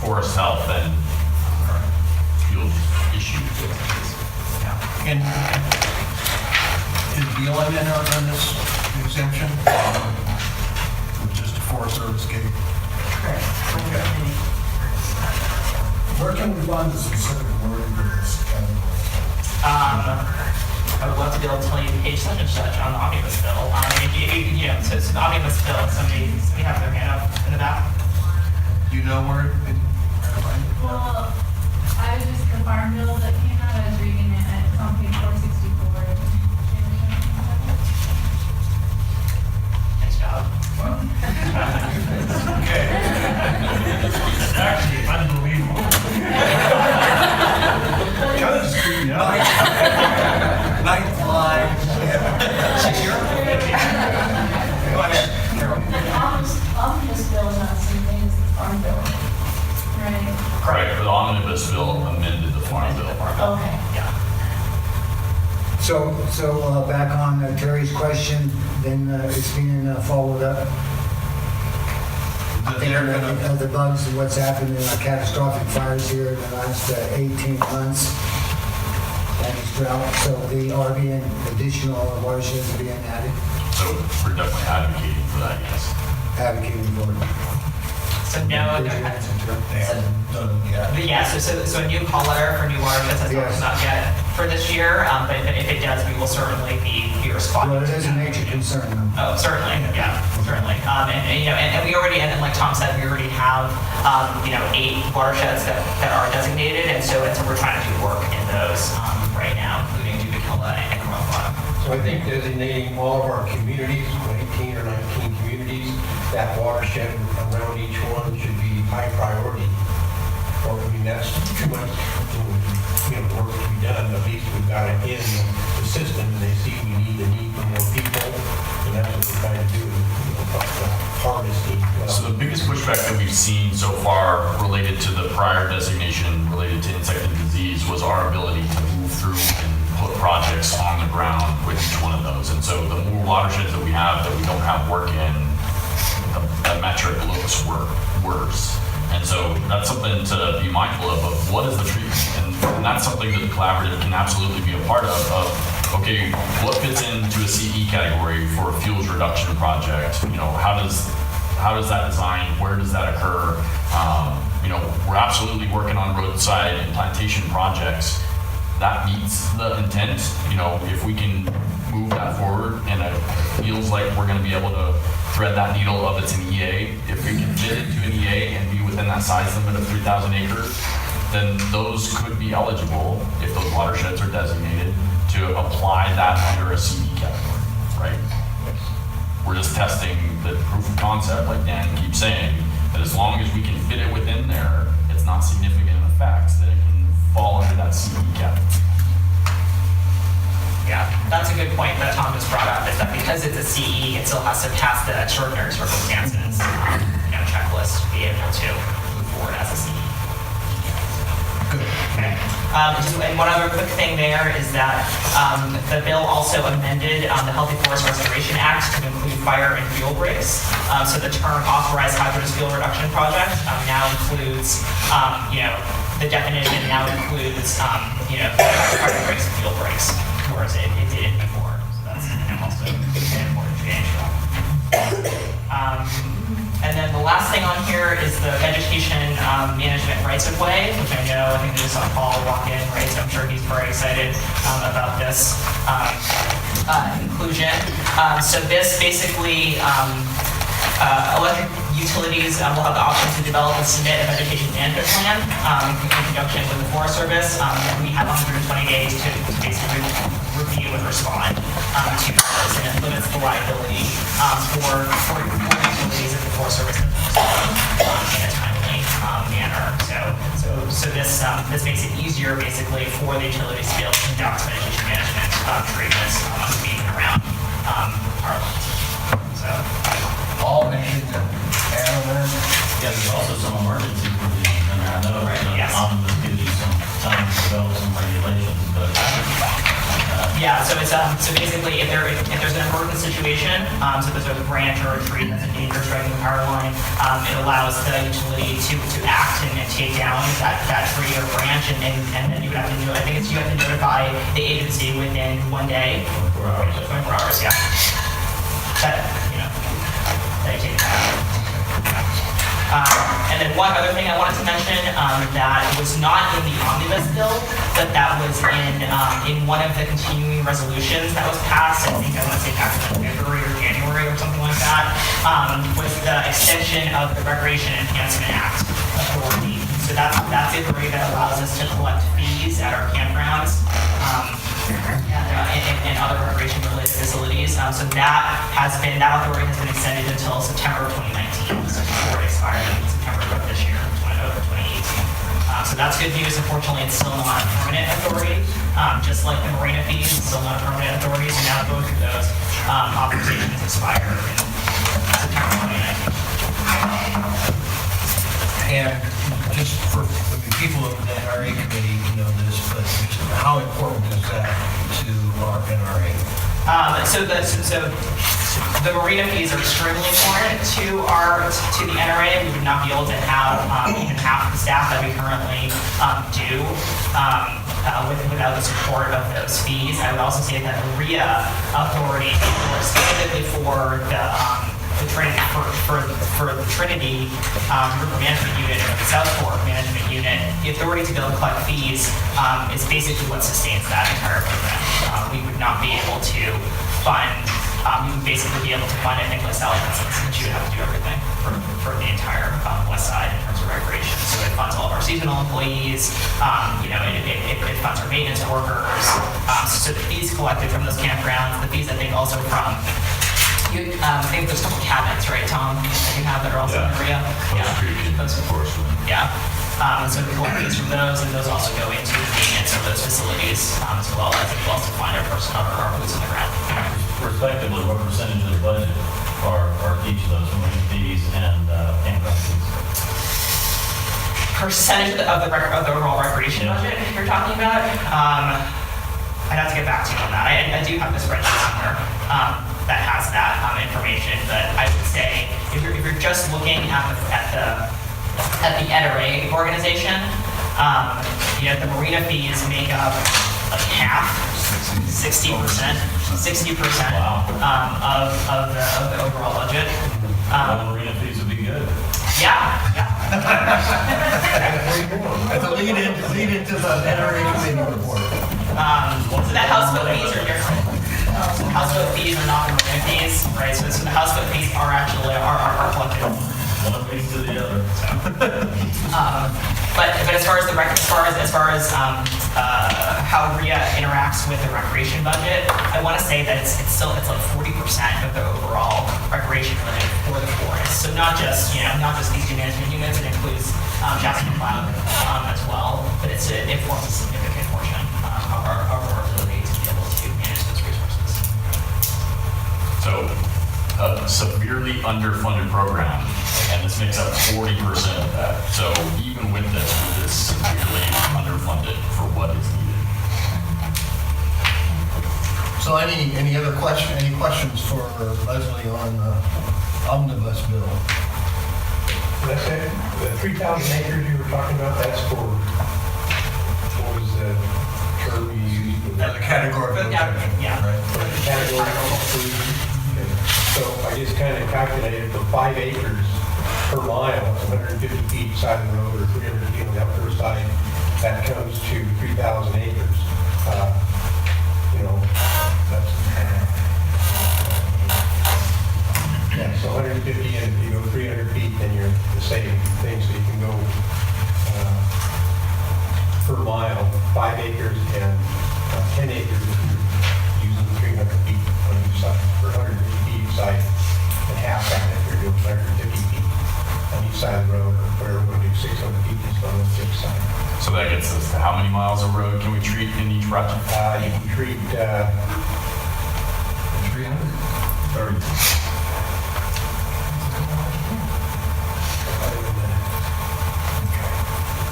forest health and fuel issues. And is BLM in on this exemption? Or just a Forest Service gig? Where can we find the specific wording for this category? I would love to be able to tell you page such and such on the omnibus bill. So it's an omnibus bill. Somebody have their hand up in the back. Do you know where? Well, I was just the farm bill that came out. I was reading it. It's on page 464. Nice job. Okay. Actually, unbelievable. Kind of just creeped me out. Ninth line. 6 year? Go ahead, Carol. The omnibus bill is not the same thing as the farm bill. Right. Correct, but the omnibus bill amended the farm bill. Okay. Yeah. So back on Terry's question, then it's being followed up. The bugs and what's happened in catastrophic fires here in the last 18 months. And it's drought, so they are being additional watersheds being added, So we're definitely advocating for that, yes. advocating for it. So no. They haven't done it yet. But yeah, so a new call letter for new watersheds has not come out yet for this year, but if it does, we will certainly be responding. Well, it to is a that. major concern. Oh, certainly, yeah, certainly. And we already, and like Tom said, we already have 8 watersheds that are designated, and so we're trying to do work in those right now, including Dubakella and Corral Bottom. So I think designating all of our communities, 18 or 19 communities, that watershed around each one should be high priority. Or, I mean, that's too much, work to be done. At least we've got it in the system, and they see we need a need for more people, and that's what we're trying to do, harvesting. So the biggest pushback that we've seen so far related to the prior designation related to insect and disease was our ability to move through and put projects on the ground with each one of those. And so the more watersheds that we have that we don't have work in, the metric looks worse. And so that's something to be mindful of what is the treatment? And that's something that the collaborative can absolutely be a part of, okay, what fits into a CE category for a fuels reduction project? How does that design, where does that occur? We're absolutely working on roadside and plantation projects. that meets the intent, if we can move that forward and it feels like we're going to be able to thread that needle of it's an EA, if we can fit it to an EA and be within that size limit of 3,000 acres, then those could be eligible, if those watersheds are designated, to apply that under a CE category, right? We're just testing the proof of concept, like Dan keeps saying, that as long as we can fit it within there, it's not significant in effects, then it can fall under that CE category. Yeah, that's a good point that Tom just brought up, is that because it's a CE, it still has to pass the extraordinary circumstances checklist to be able to move forward as a CE. Okay. And one other quick thing there is that the bill also amended the Healthy Forest Restoration Act to include fire and fuel breaks. So the term authorized hazardous fuel reduction project now includes, the definition now includes, fire breaks and fuel breaks, whereas it didn't before. So that's also an important change. And then the last thing on here is the vegetation management rights of way, which I think we just saw Paul walk in, right? So I'm sure he's very excited about this inclusion. So this basically, electric utilities will have the option to develop and submit a vegetation management plan in conjunction with the Forest Service. We have 120 days to basically review and respond to those, and it limits the liability for utilities if the Forest Service in a timely manner. So this makes it easier basically for the utilities to be able to conduct vegetation management treatments being around our land. So All anything to add on that? Yeah, there's also some emergency provisions in there. I know Yes. Omnibus gives you some time to develop some regulations, but yeah, so it's so basically if there's an emergency situation, so there's a branch or a tree that's in danger of striking the power line, it allows the utility to act and take down that tree or branch, and then you would have to do, I think you have to notify the agency within 1 day. 24 hours. 24 hours, yeah. That you take that. And then one other thing I wanted to mention that was not in the omnibus bill, but that was in one of the continuing resolutions that was passed. I think I want to say back in February or January or something like that, was the extension of the Recreation Enhancement Act authority. So that's the authority that allows us to collect fees at our campgrounds and other recreation-related facilities. So that authority has been extended until September of 2019. So before it expired in September of this year, 2018. So that's good news. Unfortunately, it's still not a permanent authority. Just like the marina fees, it's still not a permanent authority. So now both of those authorizations expire in September 2019. And just for people of the NRA committee know this, but just how important is that to our NRA? So the marina fees are extremely important to the NRA. We would not be able to have even half the staff that we currently do without the support of those fees. I would also say that the RIA authority, specifically for the Trinity Group Management Unit or the South Fork Management Unit, the authority to be able to collect fees is basically what sustains that entire program. We would not be able to fund, we would basically be able to fund anything with salary license, since you would have to do everything for the entire west side in terms of recreation. So it funds all of our seasonal employees, it funds our maintenance workers. So the fees collected from those campgrounds, the fees I think also from I think there's a couple cabins, right, Tom, that you have that are also in the area? Yeah. So we collect fees from those, and those also go into the maintenance of those facilities, as well as to find our personnel or our boots on the ground. respectively, what percentage of the budget are each of those marina fees and campground fees? Percentage of the overall recreation budget you're talking about? I'd have to get back to you on that. I do have the spreadsheet somewhere that has that information, but I would say if you're just looking at the NRA organization, the marina fees make up like half, 60% of the overall budget. Marina fees would be good. Yeah. That's a lead into the NRA committee report. So that house foot fees are different. So house foot fees are not equipment fees, right? So the house foot fees are actually are collected. One leads to the other. But as far as how RIA interacts with the recreation budget, I want to say that it's like 40% of the overall recreation budget for the forest. So not just these two management units, it includes Jasper Cloud as well. But it forms a significant portion of our ability to be able to manage those resources. So a severely underfunded program, and this makes up 40% of that. So even with this, it is severely underfunded for what is needed. So any other questions for Leslie on the omnibus bill? That's it, the 3,000 acres you were talking about, that's for, what was the term you used? The category of protection, yeah. Right? For the category of so I just kind of calculated for 5 acres per mile, it's 150 feet side of the road or 300 feet on the upper side, that comes to 3,000 acres. That's, yeah, so 150, and if you go 300 feet, then you're the same thing, so you can go per mile, 5 acres and 10 acres if you're using 300 feet on each side, or 150 feet each side, and half that if you're doing 150 feet on each side of the road, or whatever, we're going to do 600 feet just on the fixed side. So that gets us to how many miles of road can we treat in each project? You can treat 30.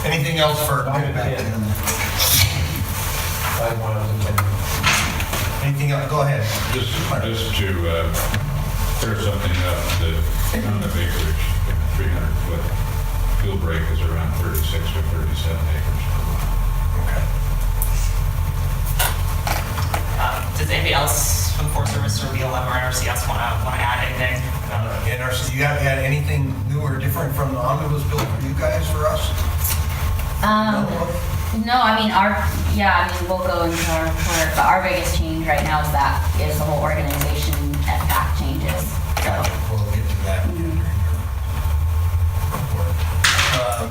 Anything else for? 5 miles and 10. Anything else? Go ahead. Just to clear something up, the amount of acreage in a 300-foot field break is around 36 or 37 acres. Okay. Does anybody else from the Forest Service or BLM or NRCS want to add anything? NRC, you got anything new or different from the omnibus bill for you guys, for us? No, I mean, we'll go into our report, but our biggest change right now is the whole organization FPAC changes. So, We'll get to that.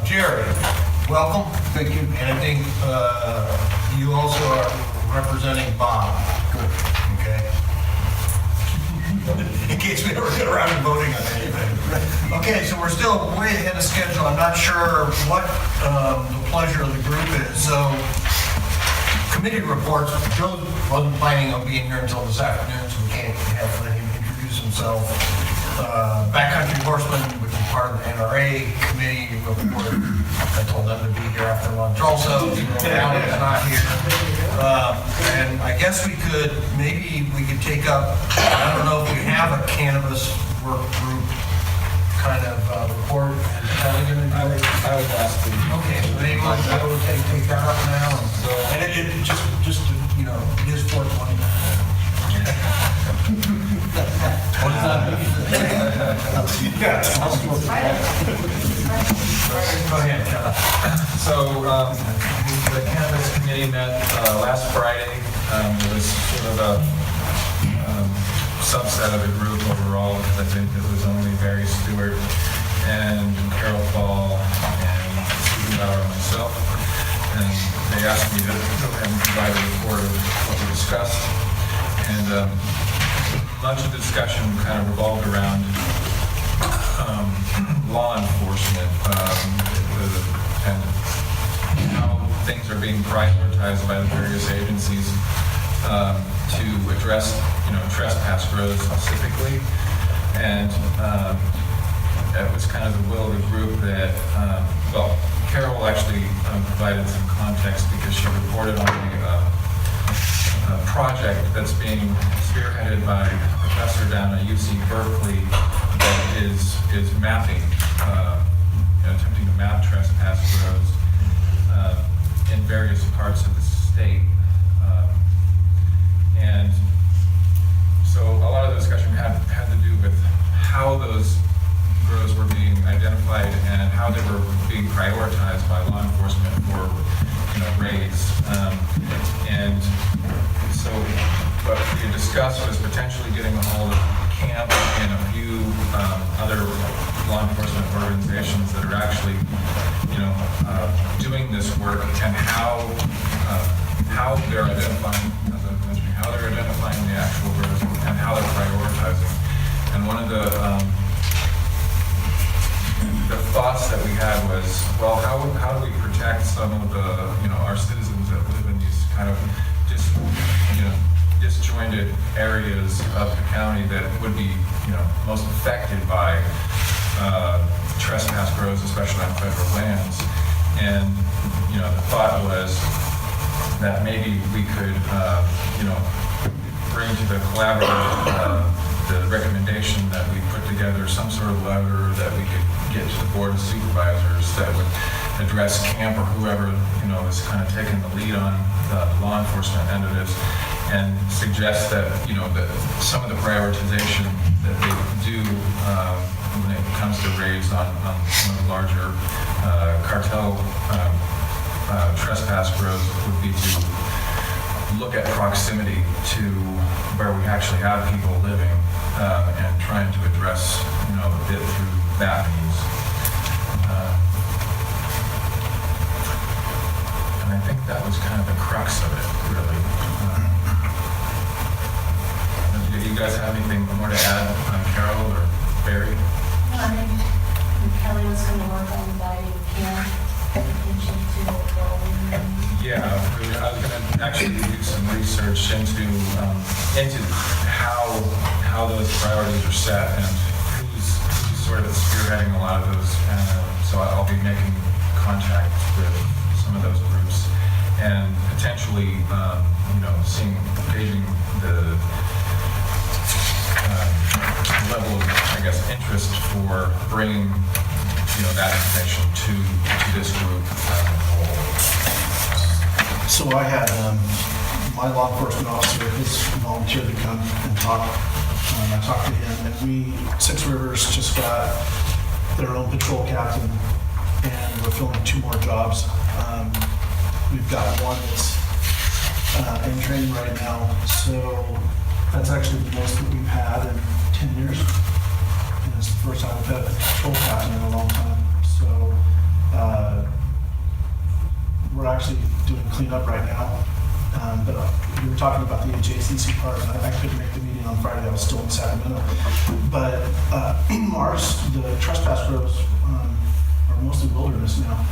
Jerry, welcome. Thank you. And I think you also are representing Bob. Good. Okay. In case we ever get around to voting on anything. Okay, so we're still way ahead of schedule. I'm not sure what the pleasure of the group is. So, committee reports. Joe wasn't planning on being here until this afternoon, so we can't let him introduce himself. Backcountry Horsemen, which is part of the NRA committee report. I told them to be here after lunch also. Alan is not here. And I guess maybe we could take up, I don't know if we have a cannabis work group kind of report. Is Kelly going to do it? I would ask the. Okay, so maybe we'll take that up now. And it just it is 420. What does that mean? Go ahead, Kelly. So the cannabis committee met last Friday. It was sort of a subset of the group overall, because I think it was only Barry Stewart and Carol Fall and Susan Bauer and myself. And they asked me to go ahead and provide a report of what we discussed. And much of the discussion kind of revolved around law enforcement and how things are being prioritized by the various agencies to address, trespass grows specifically. And it was kind of the will of the group that, Carol actually provided some context because she reported on a project that's being spearheaded by a professor down at UC Berkeley that is mapping, attempting to map trespass grows in various parts of the state. And so a lot of the discussion had to do with how those grows were being identified and how they were being prioritized by law enforcement for raids. And And so what we discussed was potentially getting a hold of camp and a few other law enforcement organizations that are actually, doing this work, and how they're identifying, as I mentioned, how they're identifying the actual roads and how they're prioritizing. And one of the thoughts that we had was, well, how do we protect some of the, our citizens that live in these kind of disjointed areas of the county that would be, most affected by trespass roads, especially on federal lands. And, the thought was that maybe we could, bring to the collaborative the recommendation that we put together some sort of letter that we could get to the board of supervisors that would address camp or whoever, is kind of taking the lead on the law enforcement end of this, and suggest that, that some of the prioritization that they do when it comes to raids on some of the larger cartel trespass roads would be to look at proximity to where we actually have people living and trying to address, it through that means. And I think that was kind of the crux of it, really. Do you guys have anything more to add, Carol or Barry? No, I think Kelly was going to work on guiding camp attention to the Yeah, I was going to actually do some research into how those priorities are set and who's sort of spearheading a lot of those. And so I'll be making contact with some of those groups and potentially, gauging the level of, interest for bringing, that information to this group as a whole. So I had my law enforcement officer has volunteered to come and talk. I talked to him, and Six Rivers just got their own patrol captain, and we're filling 2 more jobs. We've got one that's in training right now, so that's actually the most that we've had in 10 years. And it's the first time we've had a patrol captain in a long time. So we're actually doing cleanup right now. But we were talking about the adjacency part, and I couldn't make the meeting on Friday. I was still in Sacramento. But the trespass roads are mostly wilderness now.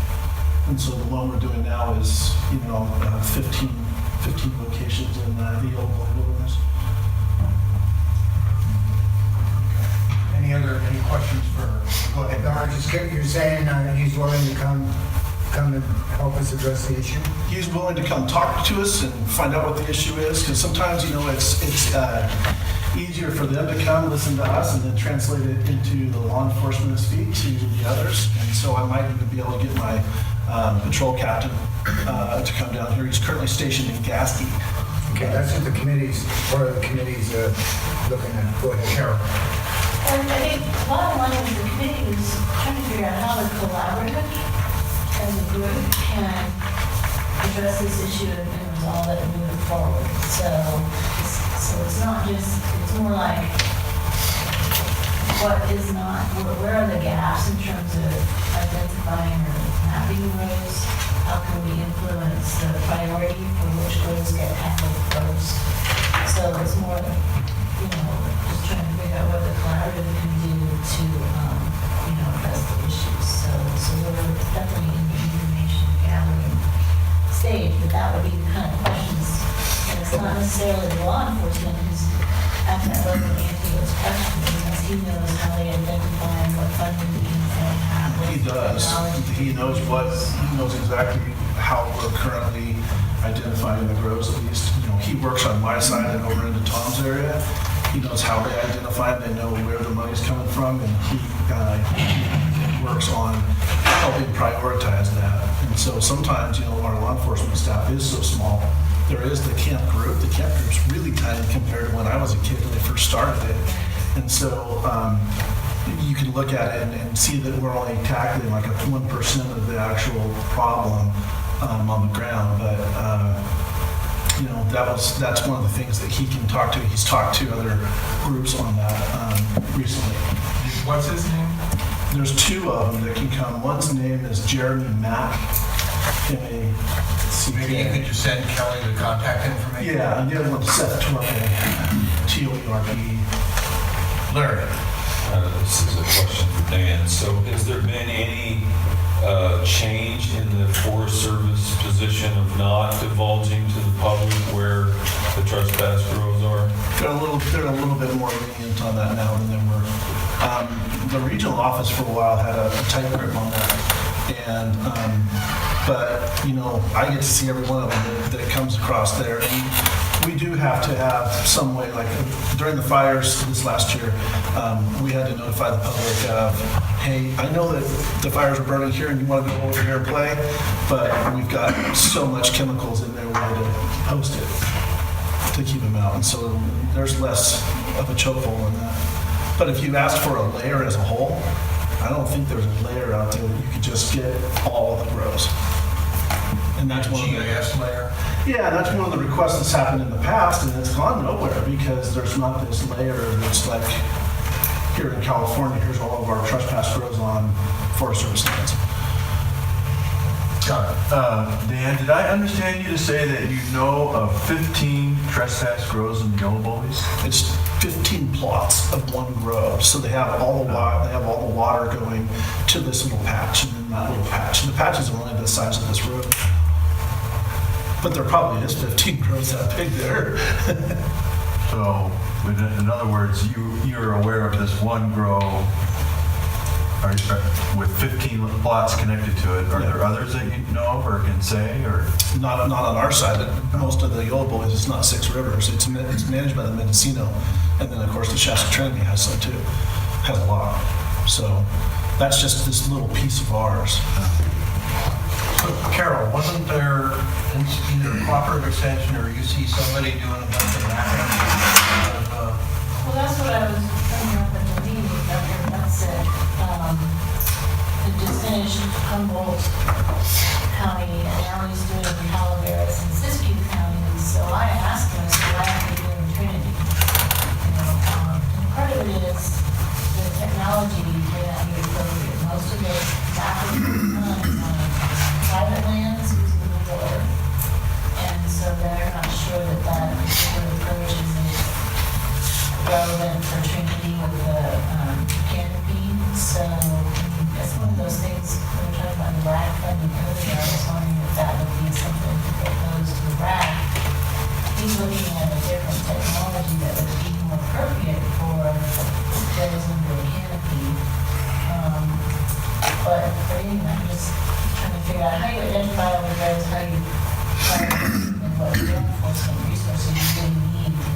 And so the one we're doing now is, 15 locations in the old wilderness. Any questions for, go ahead. No, I just get, you're saying he's willing to come and help us address the issue? He's willing to come talk to us and find out what the issue is, because sometimes, it's easier for them to come listen to us and then translate it into the law enforcement speak to the others. And so I might even be able to get my patrol captain to come down here. He's currently stationed in Gasky. Okay, that's what the committee's looking at. Go ahead, Carol. And I think bottom line is the committee is trying to figure out how the collaborative as a group can address this issue and resolve it and move it forward. So it's not just, it's more like where are the gaps in terms of identifying or mapping roads? How can we influence the priority for which roads get tackled first? So it's more, just trying to figure out what the collaborative can do to, address the issues. So we're definitely in the information gathering stage, but that would be the kind of questions, and it's not necessarily the law enforcement who's at that level to answer those questions, unless he knows how they identify and what funding they have. He does. He knows exactly how we're currently identifying the roads, at least. He works on my side and over into Tom's area. He knows how they identify it, they know where the money's coming from, and he works on helping prioritize that. And so sometimes, our law enforcement staff is so small. There is the camp group. The camp group's really tiny compared to when I was a kid when I first started it. And so you can look at it and see that we're only tackling like 1% of the actual problem on the ground. But that's one of the things that he can talk to. He's talked to other groups on that recently. What's his name? There's two of them that can come. One's name is Jeremy Mack. M-A-C-K. Maybe you could just send Kelly the contact information? Yeah, and the other one's Seth Torpe, T-O-E-R-P. Larry. This is a question for Dan. So has there been any change in the Forest Service position of not divulging to the public where the trespass grows are? They're a little bit more lenient on that now than they were. The regional office for a while had a tight grip on that, and but I get to see every one of them that comes across there, and we do have to have some way, like during the fires this last year, we had to notify the public of, hey, I know that the fires are burning here and you want to go over here and play, but we've got so much chemicals in there, we had to post it to keep them out. And so there's less of a chokehold in that. But if you ask for a layer as a whole, I don't think there's a layer out there that you could just get all of the grows. And that's one of the GIS layer? Yeah, that's one of the requests that's happened in the past, and it's gone nowhere because there's not this layer that's like here in California, here's all of our trespass grows on Forest Service lands. Dan, did I understand you to say that you know of 15 trespass grows in the yellow bullies? It's 15 plots of one grove, so they have all the water going to this little patch and then that little patch. And the patches are only the size of this road. But there probably is 15 grows that big there. So, in other words, you're aware of this one grow with 15 plots connected to it. Are there others that you know of or can say? Or not on our side. Most of the yellow bullies, it's not Six Rivers. It's managed by the Mendocino, and then of course the Shasta Trinity has some too. Has a lot. So that's just this little piece of ours. So, Carol, wasn't there either a cooperative extension or you see somebody doing a bunch of mapping? Well, that's what I was bringing up at the meeting, Dr. Nutt said, it just finished Humboldt County, and now he's doing Calaveras and Siskiyou County, and so I asked him, I said, why aren't you doing Trinity? And part of it is the technology may not be appropriate. Most of the mapping is done on private lands using the water, and so they're not sure that that particular approach is relevant for Trinity with the canopy. So that's one of those things we were talking about the RAC funding earlier. I was wondering if that would be something to propose to the RAC. He's looking at a different technology that would be more appropriate for those under the canopy. But anyway, I'm just trying to figure out how you identify all the roads, how you and what law enforcement resources you really need to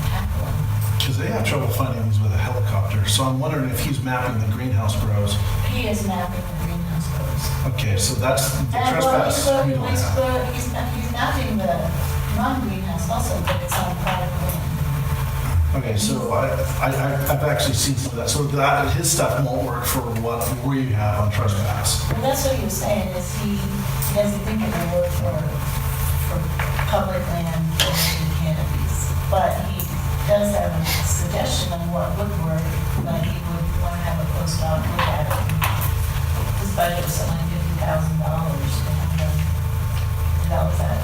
tackle them. Because they have trouble finding these with a helicopter. So I'm wondering if he's mapping the greenhouse grows. He is mapping the greenhouse grows. Okay, so that's the And trespass. well, we don't have. he's mapping the non-greenhouse also, but it's on private land. Okay, so I've actually seen some of that. So that his stuff won't work for what we have on trespass. Well, that's what he was saying, is he doesn't think it will work for public land or canopies. But he does have a suggestion on what would work, but he would want to have a postdoc look at it. His budget was something like $50,000 to develop that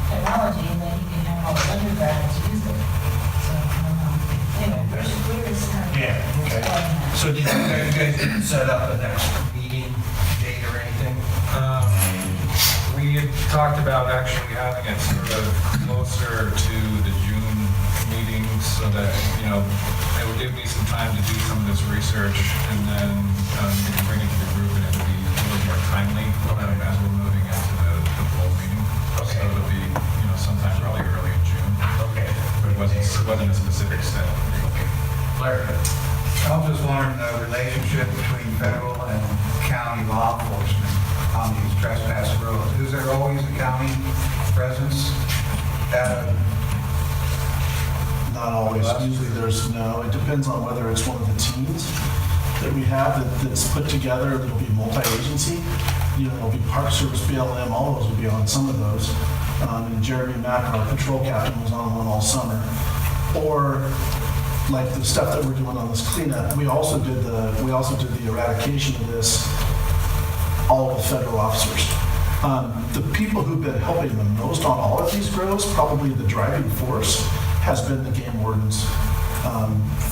technology, and then he can have all the undergrads use it. So, anyway, we're just kind of. Yeah, okay. So do you guys didn't set up a next meeting date or anything? We had talked about actually having it sort of closer to the June meetings so that, it would give me some time to do some of this research and then we can bring it to the group and it would be a little more timely as we're moving into the full meeting. So it'll be, sometime probably early in June. Okay. But it wasn't a specific set. Okay. Larry? I was just wondering the relationship between federal and county law enforcement on these trespass roads. Is there always a county presence? Not always. Usually there's no. It depends on whether it's one of the teams that we have that's put together. That'll be multi-agency. It'll be Park Service, BLM. All those will be on some of those. And Jeremy Mack, our patrol captain, was on one all summer. Or like the stuff that we're doing on this cleanup, we also did the eradication of this all with federal officers. The people who've been helping the most on all of these grows, probably the driving force, has been the game wardens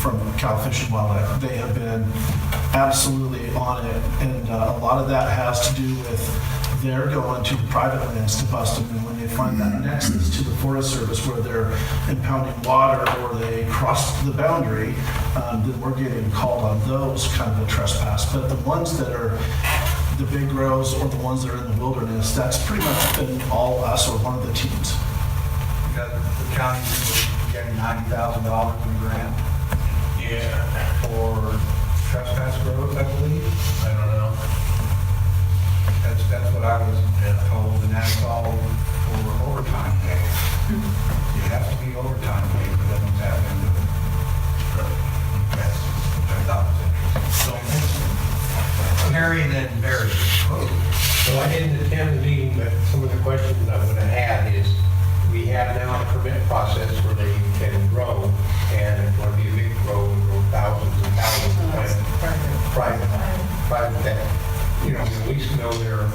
from Cal Fish and Wildlife. They have been absolutely on it, and a lot of that has to do with they're going to the private lands to bust them, and when they find that nexus to the Forest Service where they're impounding water or they cross the boundary, then we're getting called on those kind of a trespass. But the ones that are the big grows or the ones that are in the wilderness, that's pretty much been all us or one of the teams. The county is getting $90,000 in grant. Yeah. For trespass grows, I believe. I don't know. That's what I was told, and that's all for overtime pay. It has to be overtime pay for them to tap into it. That's what I thought was interesting. So, Harry and then Barry. So I didn't attend the meeting, but some of the questions I would have had is, we have now a permit process where they can grow, and it's going to be a big grow, thousands and thousands of plants. Private that, at least know their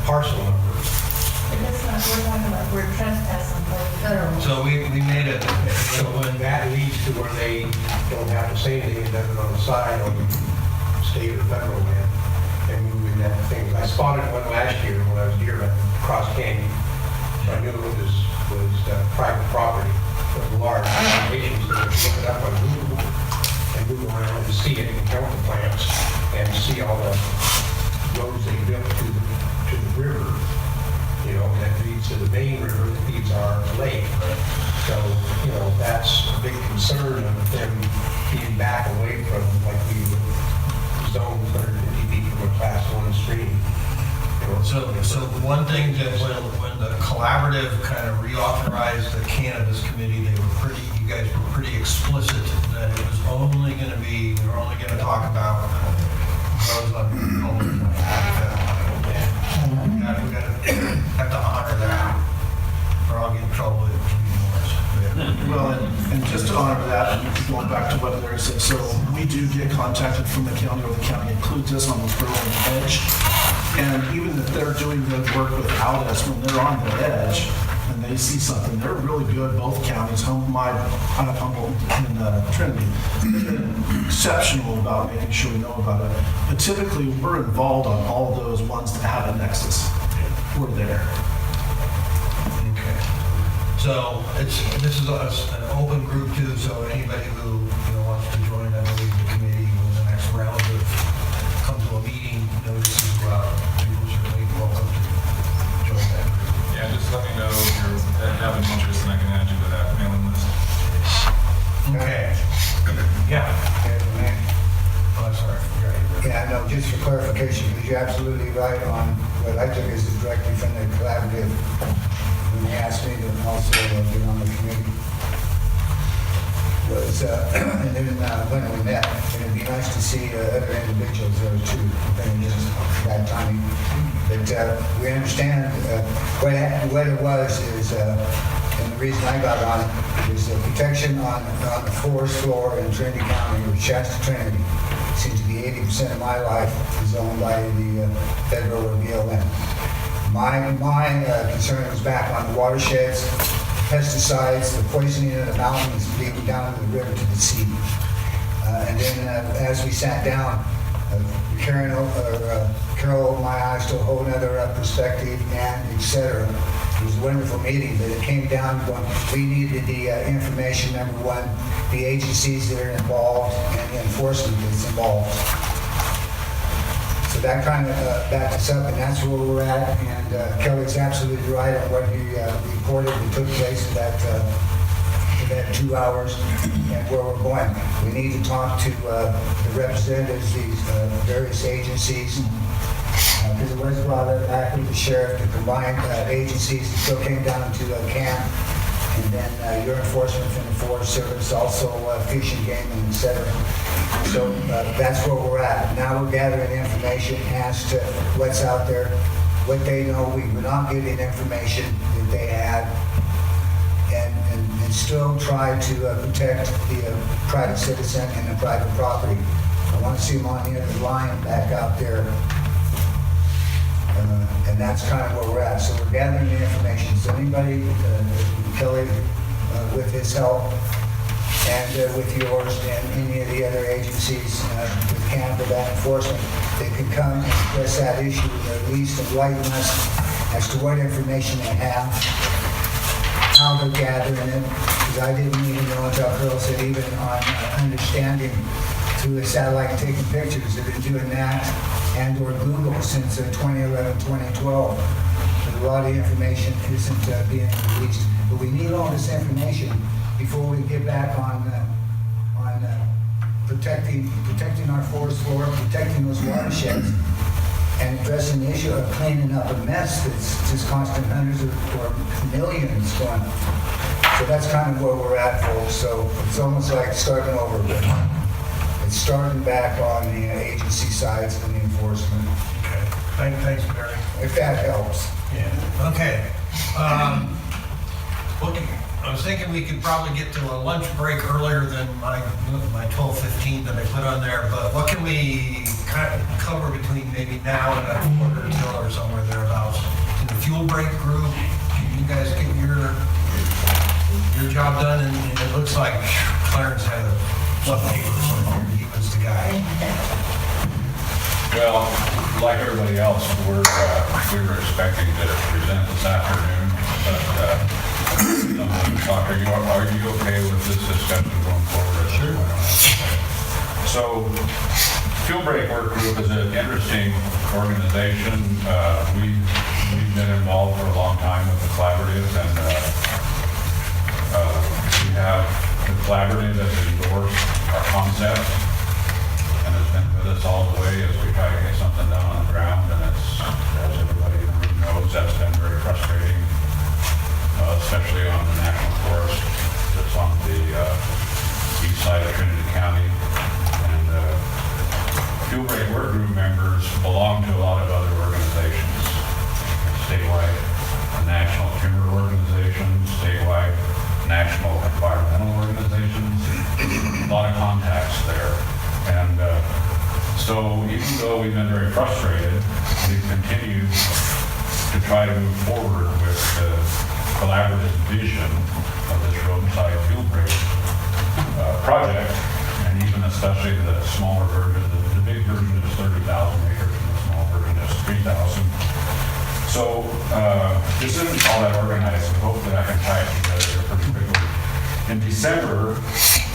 parcel number. But that's not, we're talking about, we're trespassing by federal. So we made it. So when that leads to where they don't have to say anything, it does it on the side on state or federal land, and moving that things. I spotted one last year when I was here at Cross Canyon. So I knew it was private property. It was large. Patients that would look it up on Google and move around to see it and count the plants and see all the roads they built to the river, that leads to the main river that feeds our lake. So, that's a big concern of them being back away from, like, we zone 150 feet from a class 1 stream. So one thing that when the collaborative kind of reauthorized the cannabis committee, you guys were pretty explicit that it was only going to be, we were only going to talk about grows on public land. We have to honor that, or I'll get in trouble with Well, and just to honor that, and going back to what Larry said, so we do get contacted from the county, or the county includes us on the growing edge. And even if they're doing good work without us, when they're on the edge and they see something, they're really good, both counties, Humboldt and Trinity. They've been exceptional about making sure we know about it. But typically, we're involved on all those ones that have a nexus. We're there. Okay. So this is an open group too, so anybody who wants to join, I believe, the committee in the next round of come to a meeting, notices go out. People are certainly welcome to join that group. Yeah, just let me know if you have an interest and I can add you to that mailing list. Okay. Yeah. Oh, sorry. Yeah, no, just for clarification, because you're absolutely right on what I took as directly from the collaborative when they asked me to also get on the committee. Was, and then when we met, and it'd be nice to see other individuals there too, and just that timing. But we understand what it was is, and the reason I got on it is the protection on the forest floor in Trinity County, or Shasta Trinity. Seems to be 80% of my life is owned by the federal or BLM. My concern was back on the watersheds, pesticides, the poisoning of the mountains leading down to the river to the sea. And then as we sat down, Carol opened my eyes to a whole other perspective, and et cetera. It was a wonderful meeting, but it came down to we needed the information, number one, the agencies that are involved and the enforcement that's involved. So that kind of backed us up, and that's where we're at. And Kelly's absolutely right on what he reported that took place in that 2 hours and where we're going. We need to talk to the representatives, these various agencies, because it was brought up back with the sheriff to combine agencies. It still came down to camp, and then your enforcement from the Forest Service, also fish and game, and et cetera. So that's where we're at. Now we're gathering information as to what's out there, what they know. We were not getting information that they had, and still try to protect the private citizen and the private property. I want to see them on the other line back out there. And that's kind of where we're at. So we're gathering the information. So anybody, Kelly, with his help, and with yours and any of the other agencies, with Canada, that enforcement, they can come and address that issue, or at least enlighten us as to what information they have, how they're gathering it, because I didn't even know until Earl said even on understanding through the satellite taking pictures. They've been doing that and or Google since 2011, 2012. But a lot of information isn't being released. But we need all this information before we get back on protecting our forest floor, protecting those watersheds, and addressing the issue of cleaning up a mess that's just costing hundreds or millions going. So that's kind of where we're at, folks. So it's almost like starting over. It's starting back on the agency sides and the enforcement. Okay. Thanks, Barry. If that helps. Yeah. Okay. I was thinking we could probably get to a lunch break earlier than my 12:15 that I put on there, but what can we cover between maybe now and a quarter till or somewhere thereabouts? In the fuel break group, can you guys get your job done? And it looks like Clarence had a lot of papers, so he was the guy. Well, like everybody else, we were expecting to present this afternoon, but are you okay with this discussion going forward? Sure. So, Fuel Break Work Group is an interesting organization. We've been involved for a long time with the Collaborative, and we have the Collaborative that endorsed our concept and has been with us all the way as we try to get something done on the ground, and it's, as everybody in the room knows, that's been very frustrating. Especially on the national forest that's on the east side of Trinity County. And Fuel Break Work Group members belong to a lot of other organizations, statewide national timber organizations, statewide national environmental organizations, a lot of contacts there. And so even though we've been very frustrated, we've continued to try to move forward with the collaborative vision of this roadside fuel break project, and even especially the smaller version. The big version is 30,000 acres, and the small version is 3,000. So this isn't all that organized, so hopefully I can tie it together here pretty quickly. In December,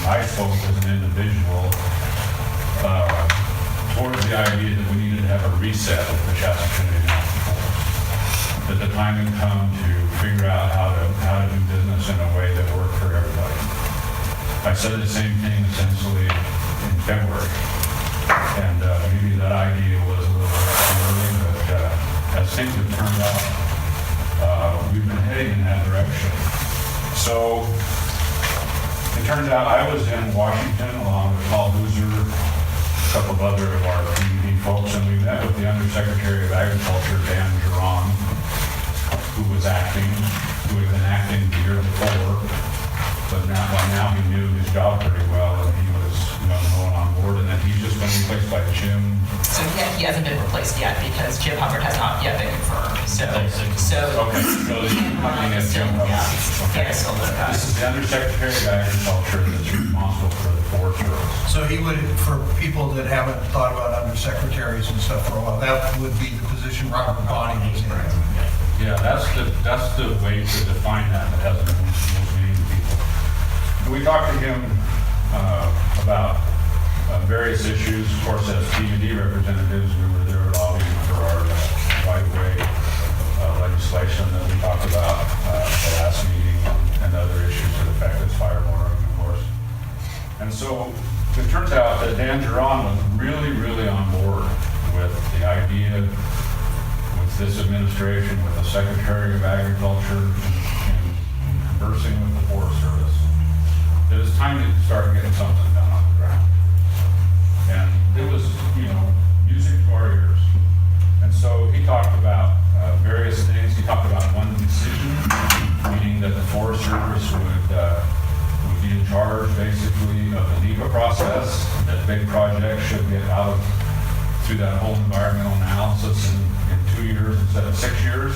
I spoke as an individual towards the idea that we needed to have a reset of the Shasta Trinity National Forest. That the time had come to figure out how to do business in a way that worked for everybody. I said the same thing essentially in February, and maybe that idea was a little bit too early, but as things have turned out, we've been heading in that direction. So it turns out I was in Washington along with Paul Hooser, a couple of other of our PUD folks, and we met with the Undersecretary of Agriculture, Dan Giron, who was acting, who had been acting the year before, but now he knew his job pretty well, and he was going on board, and then he's just been replaced by Jim. So he hasn't been replaced yet because Jim Hubbard has not yet been confirmed. So Okay, so looking at Jim Hubbard. Okay. This is the Undersecretary of Agriculture that's responsible for the Forest Service. So he would, for people that haven't thought about undersecretaries and stuff for a while, that would be the position Robert Bonnie was in. Yeah, that's the way to define that. It hasn't been most many people. We talked to him about various issues. Of course, as PUD representatives, we were there lobbying for our right-of-way legislation that we talked about at the last meeting, and other issues that affect us, fire watering, of course. And so it turns out that Dan Giron was really, really on board with the idea this administration, with the Secretary of Agriculture, and conversing with the Forest Service, that it's time to start getting something done on the ground. And it was, music to our ears. And so he talked about various things. He talked about one decision, meaning that the Forest Service would be in charge basically of the NEPA process, that big project should get out through that whole environmental analysis in 2 years instead of 6 years.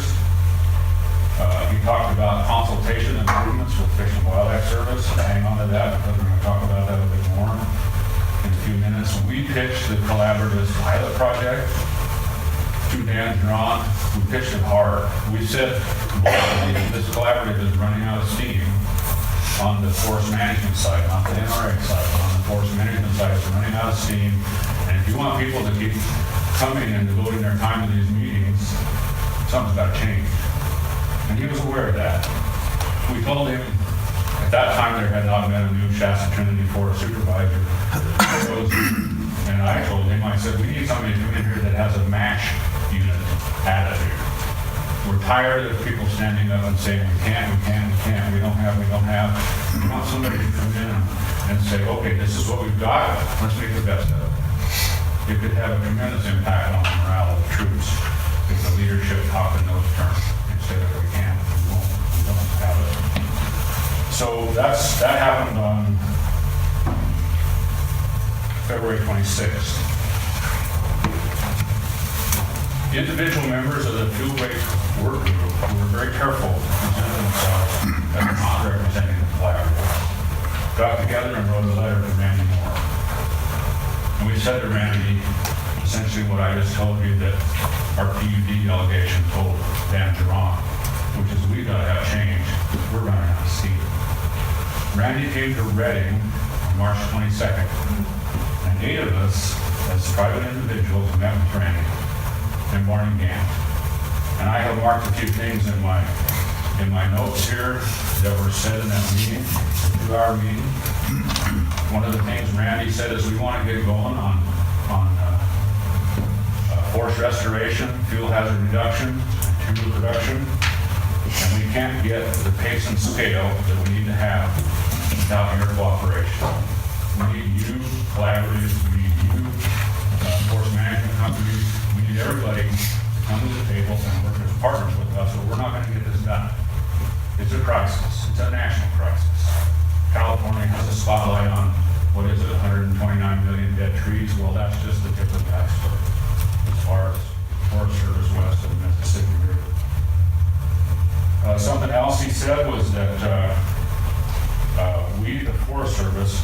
He talked about consultation improvements with Fish and Wildlife Service, and hang on to that because we're going to talk about that a bit more in a few minutes. We pitched the Collaborative's pilot project to Dan and Ron. We pitched it hard. We said, this collaborative is running out of steam on the forest management side, not the NRA side, but on the forest management side, it's running out of steam. And if you want people to keep coming and devoting their time to these meetings, something's got to change. And he was aware of that. We told him, at that time there had not been a new Shasta Trinity Forest supervisor. And I told him, I said, we need somebody to come in here that has a MASH unit attitude. We're tired of people standing up and saying, we can't, we don't have. We want somebody to come in and say, okay, this is what we've got, let's make the best of it. It could have a tremendous impact on the morale of the troops if the leadership talk in those terms instead of we can't, we don't have it. So that happened on February 26th. The individual members of the fuel rate work group who were very careful to present themselves as not representing the collaborative got together and wrote a letter to Randy Moore. And we said to Randy essentially what I just told you that our PUD delegation told Dan Geron, which is we gotta have change. We're running out of steam. Randy came to Reading on March 22nd, and 8 of us, as private individuals, met with Randy and Barney Gant. And I have marked a few things in my notes here that were said in that meeting, the 2-hour meeting. One of the things Randy said is we want to get going on forest restoration, fuel hazard reduction, and timber production. And we can't get the pace and scale that we need to have without your cooperation. We need you, collaboratives, we need you, forest management companies, we need everybody to come to the table and work as partners with us, or we're not going to get this done. It's a crisis. It's a national crisis. California has a spotlight on, what is it, 129 million dead trees? Well, that's just the tip of the iceberg as far as Forest Service west of the Mississippi River. Something else he said was that we, the Forest Service,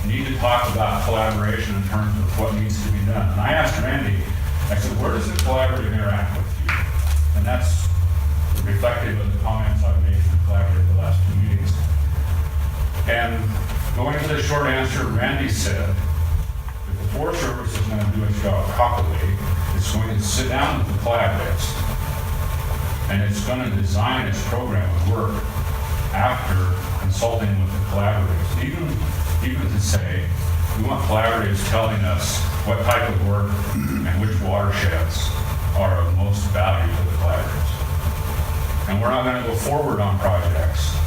need to talk about collaboration in terms of what needs to be done. And I asked Randy, I said, where does the collaborative interact with you? And that's reflective of the comments I've made in the collaborative the last 2 meetings. And going to the short answer, Randy said, if the Forest Service is going to do its job properly, it's going to sit down with the collaboratives, and it's going to design its program of work after consulting with the collaboratives. Even to say, we want collaboratives telling us what type of work and which watersheds are of most value to the collaboratives. And we're not going to go forward on projects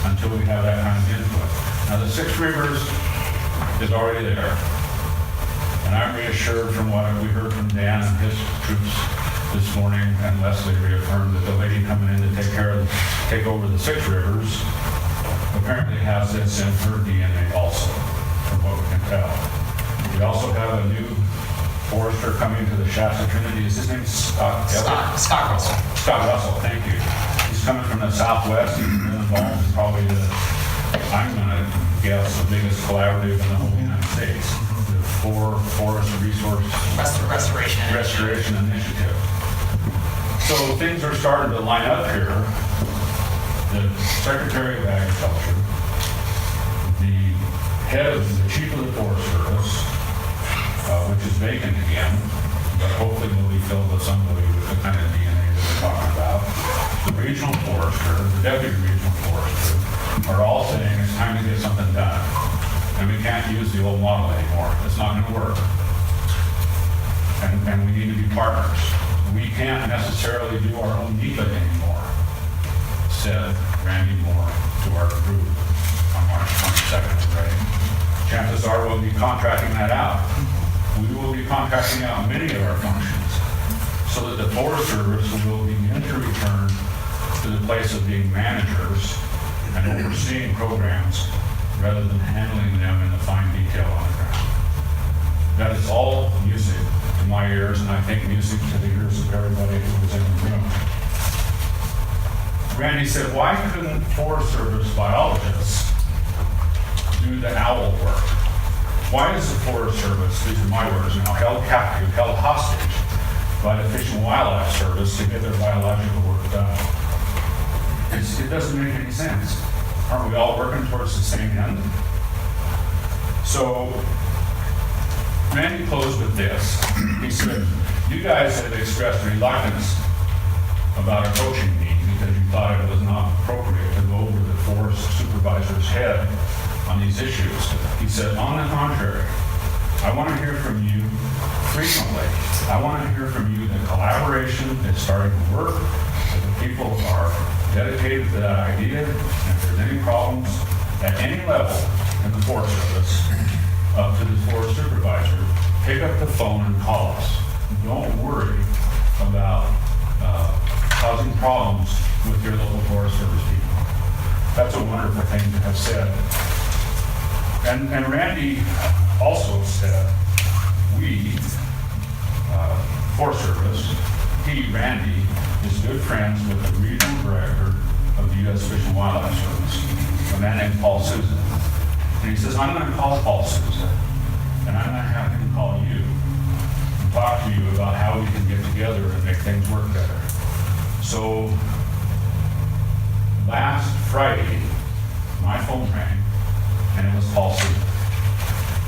until we have that kind of input. Now, the 6 Rivers is already there. And I'm reassured from what we heard from Dan and his troops this morning, and Leslie reaffirmed that the lady coming in to take over the 6 Rivers apparently has this in her DNA also, from what we can tell. We also have a new forester coming to the Shasta Trinity. Is his name Scott Russell? Scott Russell, thank you. He's coming from the Southwest. He's been involved in probably I'm going to guess, the biggest collaborative in the whole United States. The Forest Resource Restoration Initiative. So things are starting to line up here. The Secretary of Agriculture, the chief of the Forest Service, which is vacant again, but hopefully will be filled with somebody with the kind of DNA that we're talking about. The regional forester, the deputy regional forester, are all saying it's time to get something done. And we can't use the old model anymore. It's not going to work. And we need to be partners. We can't necessarily do our own NEPA anymore, said Randy Moore to our group on March 22nd, right? Chances are we'll be contracting that out. we will be contracting out many of our functions so that the Forest Service will begin to return to the place of being managers and overseeing programs rather than handling them in the fine detail on the ground. That is all music to my ears, and I think music to the ears of everybody who was in the room. Randy said, why couldn't Forest Service biologists do the owl work? Why is the Forest Service, these are my words now, held captive, held hostage by the Fish and Wildlife Service to get their biological work done? It doesn't make any sense. Aren't we all working towards the same end? So Randy closed with this. He said, you guys have expressed reluctance about approaching me because you thought it was not appropriate to go over the forest supervisor's head on these issues. He said, on the contrary, I want to hear from you frequently. I want to hear from you that collaboration is starting to work, that the people are dedicated to that idea, and if there's any problems at any level in the Forest Service, up to the forest supervisor, pick up the phone and call us. Don't worry about causing problems with your local Forest Service people. That's a wonderful thing to have said. And Randy also said, we, Forest Service, he, Randy, is good friends with the regional director of the U.S. Fish and Wildlife Service, a man named Paul Sousa. And he says, I'm going to call Paul Sousa, and I'm going to have him call you and talk to you about how we can get together and make things work better. So last Friday, my phone rang, and it was Paul Sousa.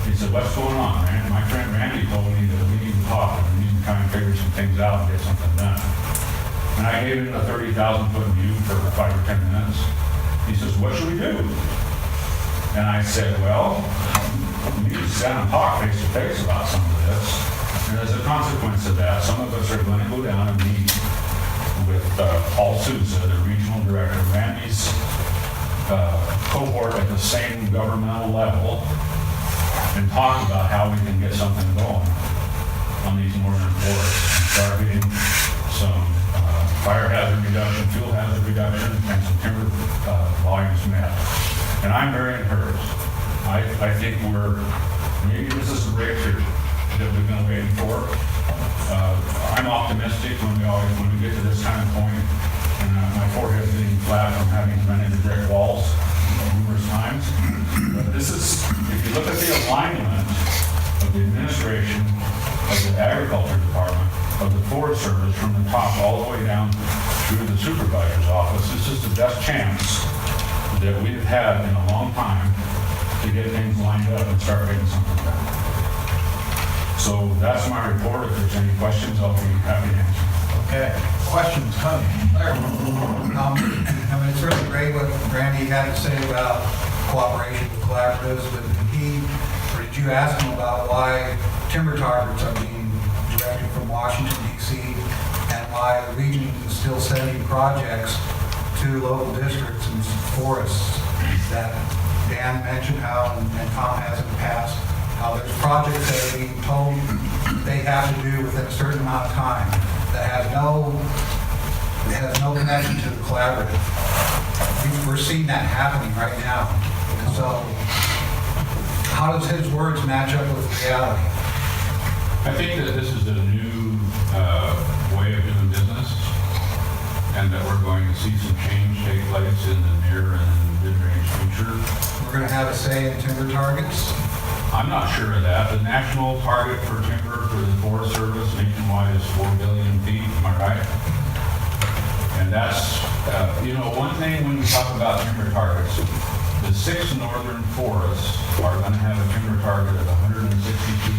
He said, what's going on, man? My friend Randy told me that we need to talk and we need to try and figure some things out and get something done. And I gave him a 30,000-foot view for 5 or 10 minutes. He says, what should we do? And I said, well, we need to sit down and talk face to face about some of this. And as a consequence of that, some of us are going to go down and meet with Paul Sousa, the regional director, Randy's cohort at the same governmental level, and talk about how we can get something going on these northern forests and start getting some fire hazard reduction, fuel hazard reduction, and some timber volumes met. And I'm very encouraged. I think maybe this is a breakthrough that we've been waiting for. I'm optimistic when we get to this kind of point, and my forehead's getting flat from having run into brick walls numerous times. But this is, if you look at the alignment of the administration, of the agriculture department, of the Forest Service from the top all the way down through the supervisor's office, this is the best chance that we've had in a long time to get things lined up and start getting something done. So that's my report. If there's any questions, I'll be happy to answer. Okay, questions, comments? I mean, it's really great what Randy had to say about cooperation with collaboratives, but did you ask him about why timber targets are being directed from Washington, D.C., and why the region is still sending projects to local districts and forests that Dan mentioned how, and Tom has in the past, how there's projects that are being told they have to do within a certain amount of time that has no connection to the collaborative. We're seeing that happening right now. And so how does his words match up with reality? I think that this is a new way of doing business, and that we're going to see some change take place in the near and mid-range future. We're going to have a say in timber targets? I'm not sure of that. The national target for timber for the Forest Service nationwide is 4 billion feet, am I right? And that's, one thing when we talk about timber targets, the 6 northern forests are going to have a timber target of 162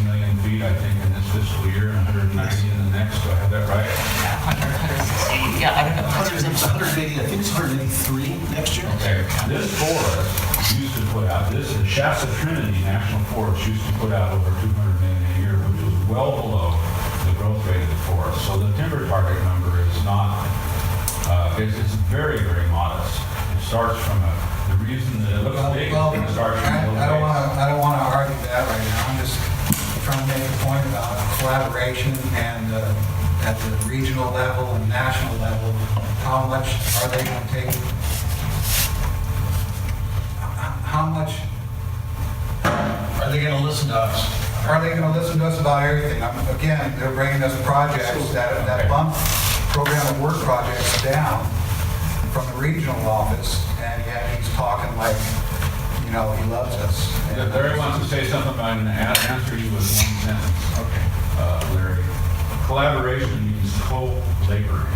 million feet, I think, in this fiscal year, and 190 in the next. Do I have that right? 160, yeah, I don't know. It's 180, I think it's 183 next year. Okay. This forest used to put out, Shasta Trinity National Forest used to put out over 200 million a year, which was well below the growth rate of the forest. So the timber target number is not, it's very, very modest. It starts from the reason that it looks big, it starts from I don't want to argue that right now. I'm just trying to make a point about collaboration and at the regional level and national level, how much are they going to take? How much Are they going to listen to us? are they going to listen to us about everything? Again, they're bringing us projects that bump program of work projects down from the regional office, and yet he's talking like, he loves us. Yeah, Larry wants to say something about an answer you with one sentence. Okay. Larry, collaboration means co-laboring.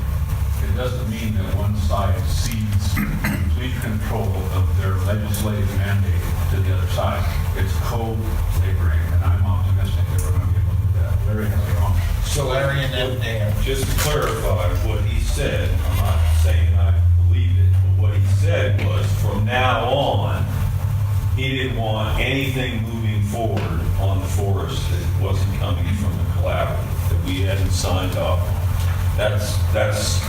It doesn't mean that one side cedes complete control of their legislative mandate to the other side. It's co-laboring, and I'm optimistic that we're going to be able to do that. Larry has a comment. So Larry and then Dan. Just to clarify what he said, I'm not saying I believe it, but what he said was from now on, he didn't want anything moving forward on the forest that wasn't coming from the collaborative, that we hadn't signed off on. That's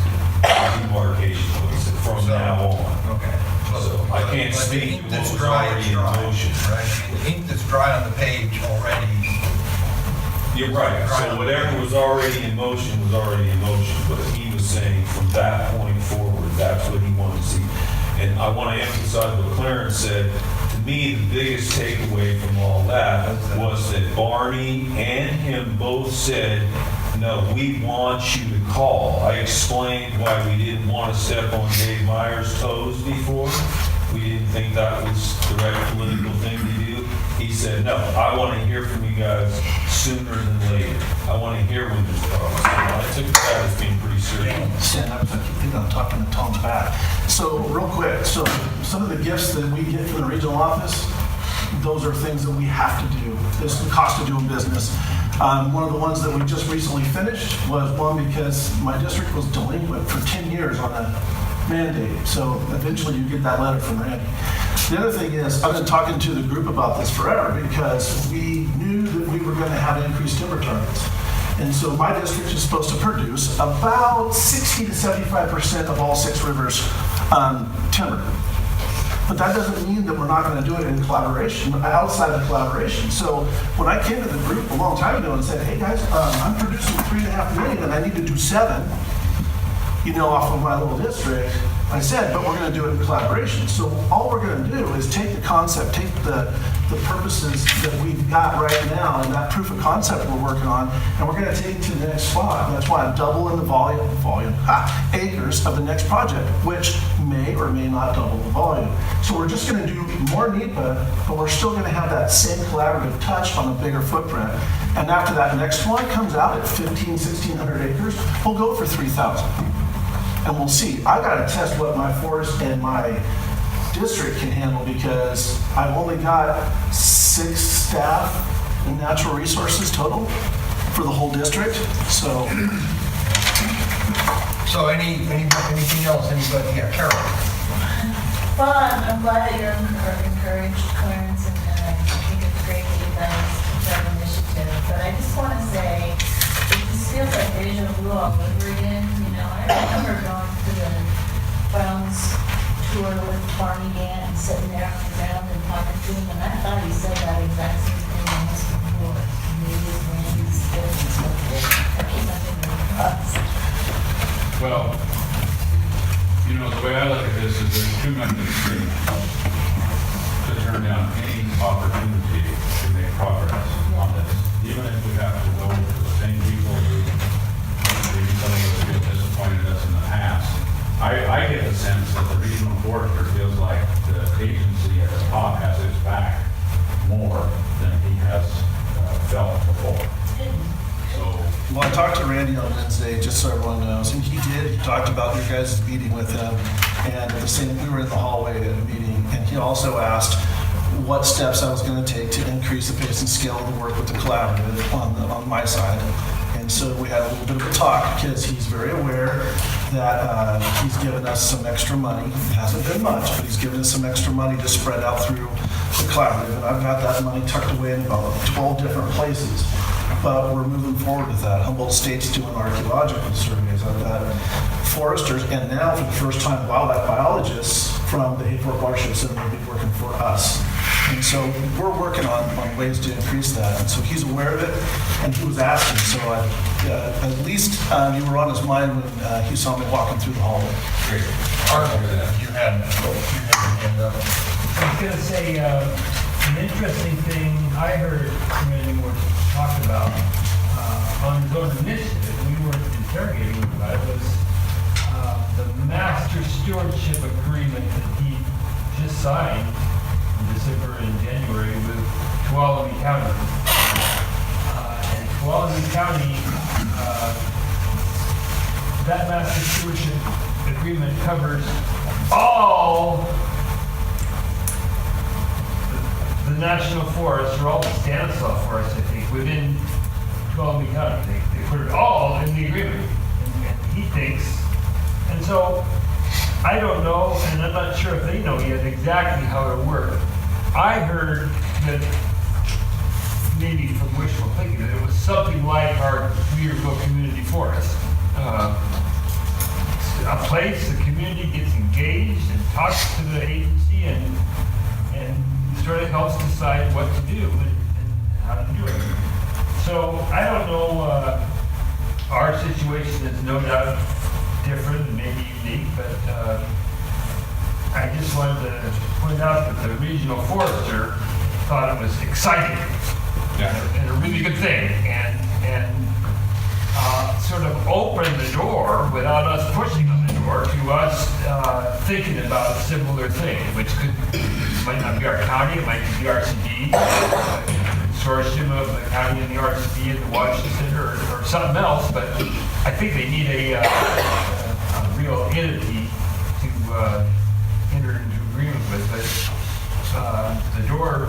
demarcation, what he said, from now on. Okay. So I can't But the speak ink to what that's was dry already is in dry, motion. right? The ink that's dry on the page already. You're right, so whatever was already in motion was already in motion, but he was saying from that point forward, that's what he wanted to see. And I want to emphasize what Clarence said. To me, the biggest takeaway from all that was that Barney and him both said, no, we want you to call. I explained why we didn't want to step on Dave Meyer's toes before. We didn't think that was the right political thing to do. He said, no, I want to hear from you guys sooner than later. I want to hear when there's problems. I took that as being pretty serious. Stand up, I keep thinking I'm talking to Tom's back. So real quick, so some of the gifts that we get from the regional office, those are things that we have to do. It's the cost of doing business. One of the ones that we just recently finished was one because my district was delinquent for 10 years on a mandate. So eventually you get that letter from Randy. The other thing is, I've been talking to the group about this forever because we knew that we were going to have increased timber targets. And so my district is supposed to produce about 60 to 75% of all 6 rivers timber. But that doesn't mean that we're not going to do it in collaboration, outside of collaboration. So when I came to the group a long time ago and said, hey guys, I'm producing 3.5 million and I need to do 7, off of my little district, I said, but we're going to do it in collaboration. So all we're going to do is take the concept, take the purposes that we've got right now and that proof of concept we're working on, and we're going to take it to the next spot. And that's why I'm doubling the acres of the next project, which may or may not double the volume. So we're just going to do more NEPA, but we're still going to have that same collaborative touch on a bigger footprint. And after that next one comes out at 1,600 acres, we'll go for 3,000. And we'll see. I got to test what my forest and my district can handle because I've only got 6 staff and natural resources total for the whole district. So anything else? Anybody? Yeah, Carol. Well, I'm glad that you're encouraged, Clarence, and I think it's great that you guys took that initiative. But I just want to say, it just feels like deja vu all over again. I remember going to the Browns tour with Barney Gant and sitting there on the ground and talking to him, and I thought he said that exact same thing once before. Maybe it's Randy's good and so forth. I can't remember what it was. Well, the way I look at this is there's too much at stake to turn down any opportunity to make progress on this. Even if we have to go to the same people who maybe some of us feel disappointed us in the past. I get the sense that the regional forester feels like the agency at the top has his back more than he has felt before. Well, I talked to Randy on Wednesday, just so everyone knows, and he talked about your guys' meeting with him, and we were in the hallway at a meeting, and he also asked what steps I was going to take to increase the pace and scale of the work with the collaborative on my side. And so we had a little bit of a talk because he's very aware that he's given us some extra money. It hasn't been much, but he's given us some extra money to spread out through the collaborative, and I've got that money tucked away in about 12 different places. But we're moving forward with that. Humboldt State's doing archaeological surveys. I've got foresters, and now for the first time, wildlife biologists from the Hayfork Watershed Center will be working for us. And so we're working on ways to increase that. And so he's aware of it, and he was asking. So at least you were on his mind when he saw me walking through the hallway. Great. Arthur, you had your hand up. I was going to say, an interesting thing I heard Randy Moore talk about on his own initiative, we weren't interrogating him about it, was the master stewardship agreement that he just signed in December and January with Tuolumne County. And Tuolumne County, that master stewardship agreement covers all the national forests, or all the Stanislaus forests, I think, within Tuolumne County. They put it all in the agreement, and he thinks. And so, I don't know, and I'm not sure if they know yet exactly how it worked. I heard that, maybe from wishful thinking, that it was something like our Weaverville Community Forest. A place the community gets engaged and talks to the agency and sort of helps decide what to do and how to do it. So I don't know, our situation is no doubt different and maybe unique, but I just wanted to point out that the regional forester thought it was exciting and a really good thing, and sort of opened the door without us pushing on the door to us thinking about a similar thing, which might not be our county, it might be the RCD, consortium of the county and the RCD and the Washington Center, or something else, but I think they need a real entity to enter into agreement with. But the door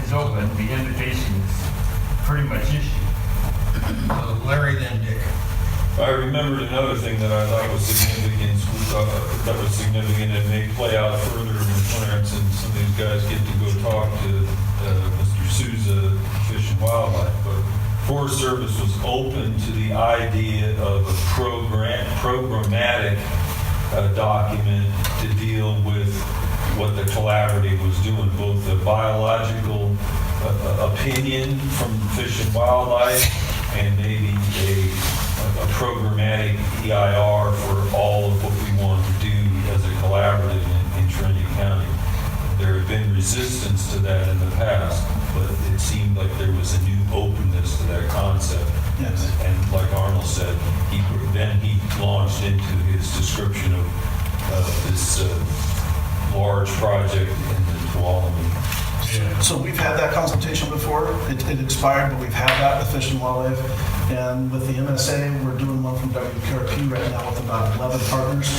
is open, the invitation is pretty much issued. Larry, then Dick. I remembered another thing that I thought was significant, and may play out further when Clarence and some of these guys get to go talk to Mr. Souza, Fish and Wildlife. But Forest Service was open to the idea of a programmatic document to deal with what the collaborative was doing, both the biological opinion from Fish and Wildlife and maybe a programmatic EIR for all of what we want to do as a collaborative in Trinity County. There had been resistance to that in the past, but it seemed like there was a new openness to that concept. Yes. And like Arnold said, he launched into his description of this large project in the Tuolumne. So we've had that consultation before. It expired, but we've had that with Fish and Wildlife. And with the MSA, we're doing one from WKRP right now with about 11 partners.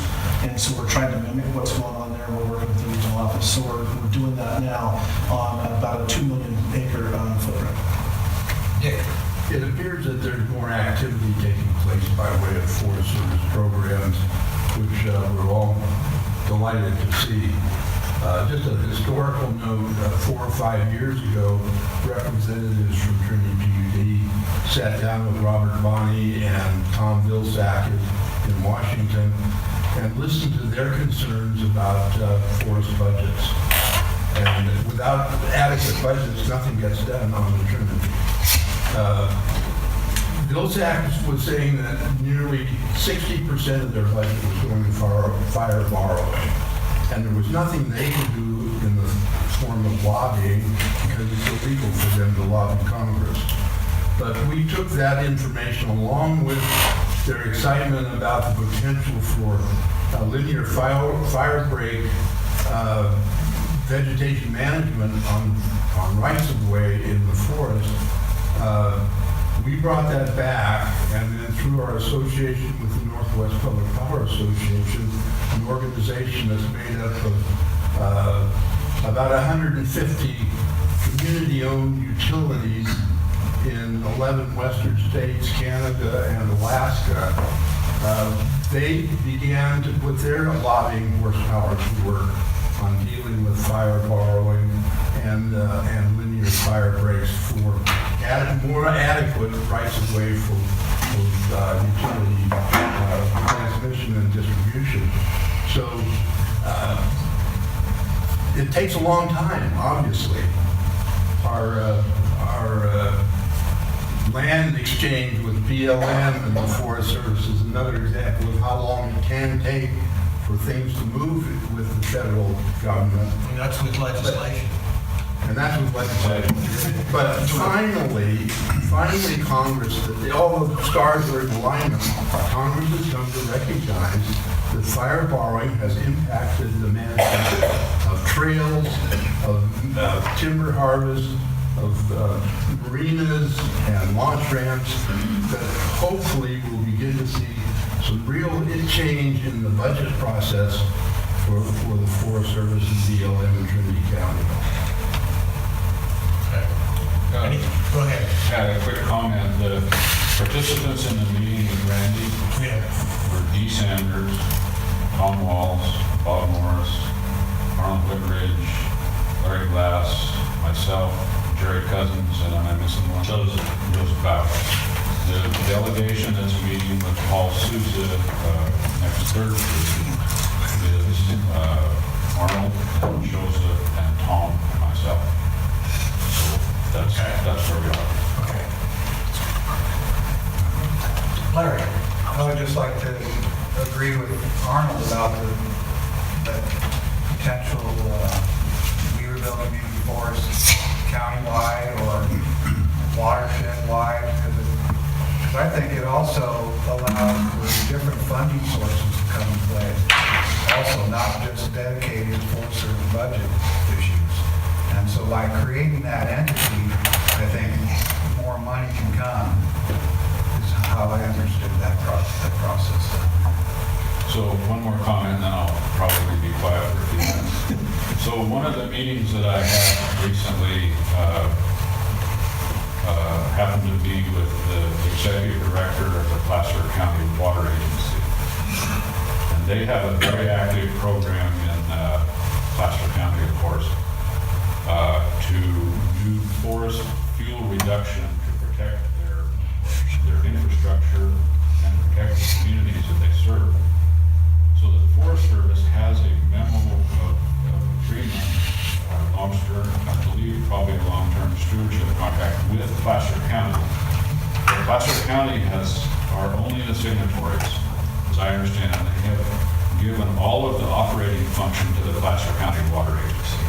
And so we're trying to mimic what's going on there. We're working with the regional office. So we're doing that now on about a 2 million acre footprint. Dick. It appears that there's more activity taking place by way of Forest Service programs, which we're all delighted to see. Just a historical note, 4 or 5 years ago, representatives from Trinity PUD sat down with Robert Bonney and Tom Vilsack in Washington and listened to their concerns about forest budgets. And without adequate budgets, nothing gets done on the Trinity. Vilsack was saying that nearly 60% of their budget was going to fire borrowing. And there was nothing they could do in the form of lobbying because it's illegal for them to lobby Congress. But we took that information along with their excitement about the potential for linear fire break vegetation management on rights of way in the forest. We brought that back, and then through our association with the Northwest Public Power Association, an organization that's made up of about 150 community-owned utilities in 11 western states, Canada, and Alaska, they began to put their lobbying horsepower to work on dealing with fire borrowing and linear fire breaks for more adequate rights of way for utility transmission and distribution. So it takes a long time, obviously. Our land exchange with BLM and the Forest Service is another example of how long it can take for things to move with the federal government. And that's with legislation. And that's with legislation. But finally, Congress, all the stars are in alignment. Congress has come to recognize that fire borrowing has impacted the management of trails, of timber harvest, of marinas and launch ramps, that hopefully we'll begin to see some real change in the budget process for the Forest Service and BLM in Trinity County. Go ahead. Had a quick comment. The participants in the meeting with Randy were Dee Sanders, Tom Walls, Bob Morris, Arnold Whitridge, Larry Glass, myself, Jerry Cousins, and am I missing one? Joseph Bauer. The delegation that's meeting with Paul Souza next Thursday is Arnold, and Joseph, and Tom, and myself. So that's where we are. Okay. Larry? I would just like to agree with Arnold about the potential Weaverville Community Forest countywide or watershed-wide, because I think it also allows for different funding sources to come into play. Also, not just dedicated to Forest Service budget issues. And so by creating that entity, I think more money can come, is how I understood that process. So one more comment, and then I'll probably be quiet for a few minutes. So one of the meetings that I had recently happened to be with the executive director of the Placer County Water Agency. And they have a very active program in Placer County, of course, to do forest fuel reduction to protect their infrastructure and protect the communities that they serve. So the Forest Service has a memo of agreement, long-term, I believe probably a long-term stewardship contract with Placer County. But Placer County are only the signatories, as I understand it. They have given all of the operating function to the Placer County Water Agency.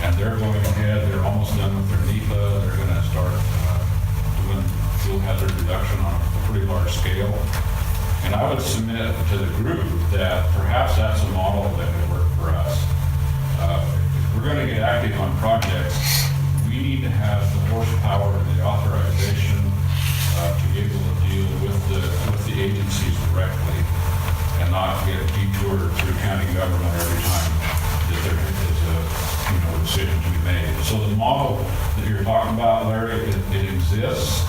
And they're going ahead, they're almost done with their NEPA, they're going to start doing fuel hazard reduction on a pretty large scale. And I would submit to the group that perhaps that's a model that would work for us. If we're going to get active on projects, we need to have the horsepower and the authorization to be able to deal with the agencies directly and not get detoured through county government every time that there is a decision to be made. So the model that you're talking about, Larry, it exists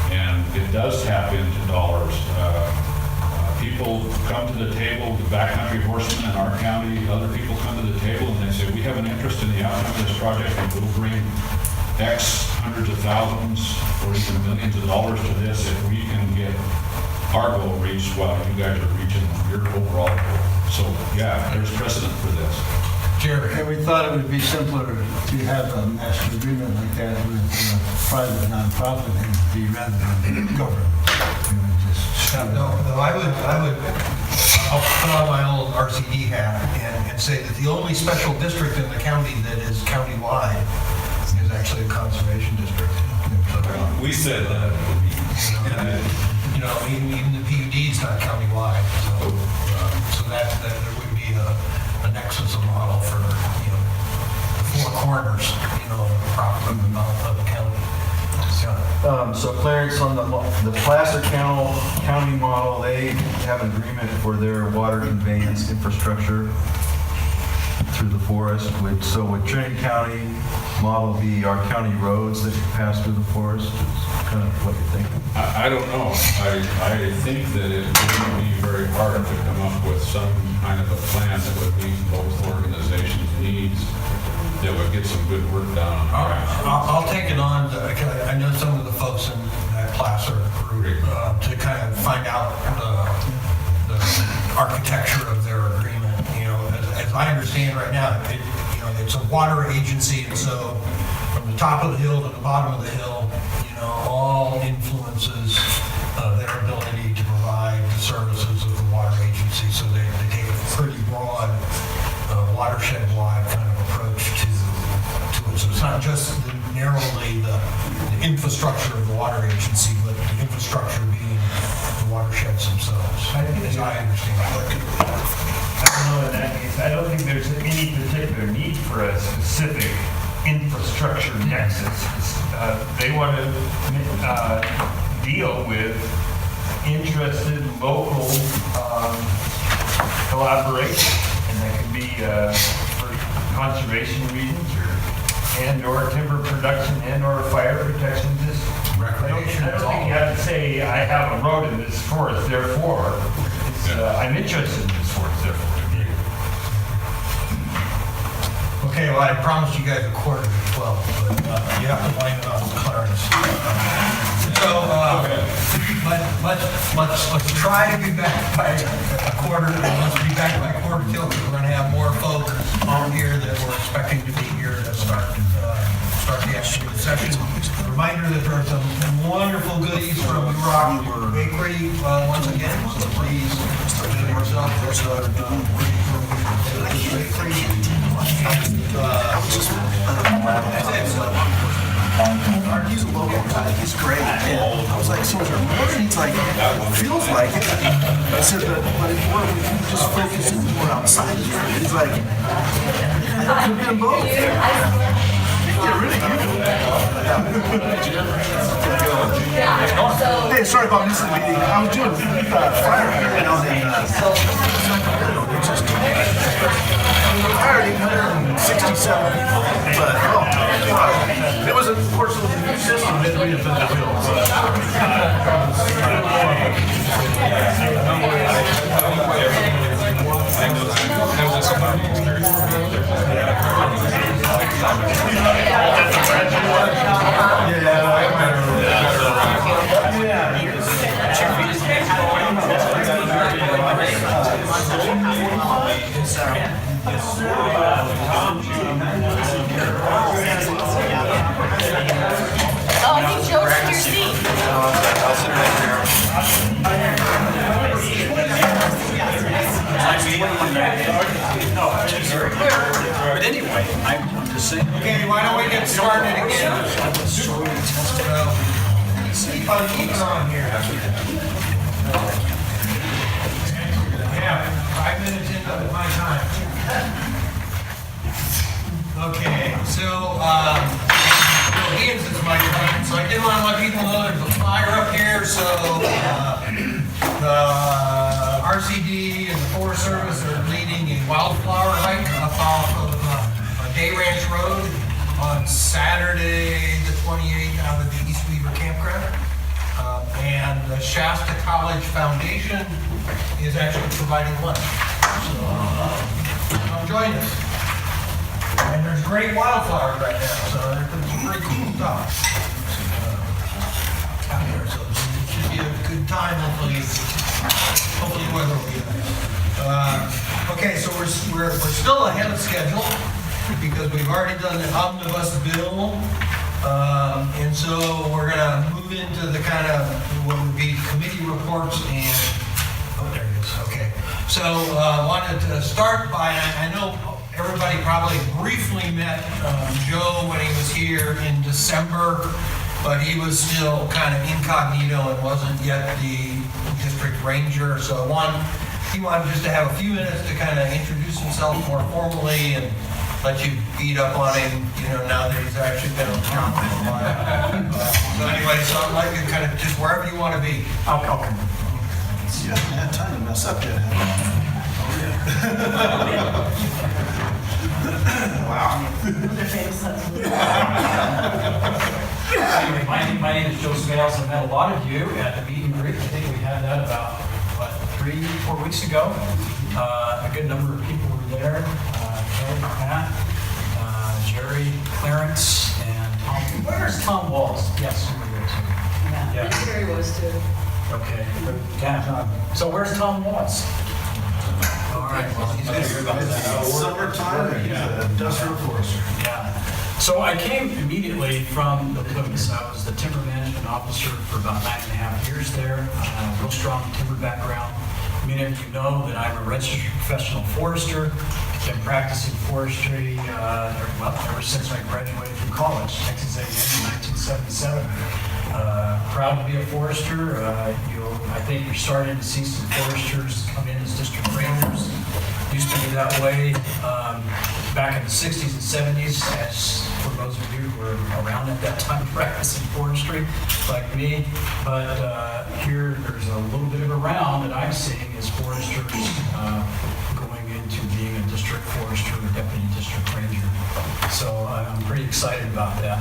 and it does tap into dollars. People come to the table, the backcountry horsemen in our county, other people come to the table and they say, we have an interest in the outcome of this project and we'll bring X hundreds of thousands or even millions of dollars to this if we can get our goal reached while you guys are reaching your overall goal. So yeah, there's precedent for this. Jerry? And we thought it would be simpler to have a master agreement like that with a private nonprofit entity rather than government. I'll put on my old RCD hat and say that the only special district in the county that is countywide is actually a conservation district. We said that. Even the PUD is not countywide, so that there would be a nexus, a model for, the four corners, of the county. So Clarence, on the Placer County model, they have an agreement for their water conveyance infrastructure through the forest. So would Trinity County model be our county roads that pass through the forest? Is kind of what you're thinking? I don't know. I think that it would be very hard to come up with some kind of a plan that would meet both organizations' needs, that would get some good work done on the ground. I'll take it on. I know some of the folks in that Placer group to kind of find out the architecture of their agreement. As I understand right now, it's a water agency, and so from the top of the hill to the bottom of the hill, all influences their ability to provide the services of the water agency. So they take a pretty broad watershed-wide kind of approach to it. So it's not just narrowly the infrastructure of the water agency, but the infrastructure being the watersheds themselves, as I understand it. I don't know in that case, I don't think there's any particular need for a specific infrastructure nexus. They want to deal with interested local collaboration, and that could be for conservation reasons or timber production or fire protection. Just recreation. I don't think you have to say I have a road in this forest, therefore I'm interested in this forest, therefore. Okay, well, I promised you guys a quarter to 12, but you have to blame it on Clarence. So, let's try to be back by a quarter, let's be back by quarter till, because we're going to have more folk on here that we're expecting to be here to start the actual session. Reminder that there are some wonderful goodies from Weaverville Bakery once again, so please visit yourself. There's he's a local guy, he's great. And I was like, so is there more? And he's like, feels like it. I said, but if you just focus in more outside of here. He's like, I could be in both. Yeah, really good. Hey, sorry about missing the meeting. I was doing fire here down in hired 867 people, but oh God, it was unfortunately the new system that reinvented the wheel. Oh, I think Joe's in your seat. I'll sit right there. But anyway, I'm just saying. Okay, why don't we get started again? Keep on here. Yeah, 5 minutes into my time. Okay, so, Ian's is my time, so I didn't want to let people know there's a fire up here, so, the RCD and the Forest Service are leading a wildflower hike up off of Day Ranch Road on Saturday, the 28th, out of the East Weaver Campground. And the Shasta College Foundation is actually providing lunch. So, come join us. And there's great wildflowers right now, so there's some pretty cool stuff out here. So it should be a good time, hopefully the weather will be nice. Okay, so we're still ahead of schedule because we've already done the omnibus bill. And so we're gonna move into the kind of what would be committee reports and, oh, there it is, okay. So wanted to start by, I know everybody probably briefly met Joe when he was here in December, but he was still kind of incognito and wasn't yet the district ranger. So he wanted just to have a few minutes to kind of introduce himself more formally and let you beat up on him, now that he's actually been on council for a while. So anyway, so I'd like to kind of just wherever you want to be. I'll come. See, I haven't had time to mess up yet. Wow. Anyway, my name is Joe Scales. I met a lot of you at the meet and greet. I think we had that about, 3-4 weeks ago. A good number of people were there. Joe, Pat, Jerry, Clarence, and Tom. Where's Tom Walls? Yes, you were there too. Yeah. Jerry was too. Okay. Yeah. So where's Tom Walls? All right, well, he's gonna hear about that. Silver timing, yeah, industrial forester. Yeah. So I came immediately from the Plymouth. I was the timber management officer for about 9.5 years there. Real strong timber background. Many of you know that I'm a registered professional forester. Been practicing forestry ever since I graduated from college, Texas A&M in 1977. Proud to be a forester. I think you're starting to see some foresters come in as district rangers. Used to be that way back in the 60s and 70s, as for those of you who were around at that time practicing forestry, like me. But here, there's a little bit of a round that I'm seeing as foresters going into being a district forester or deputy district ranger. So I'm pretty excited about that.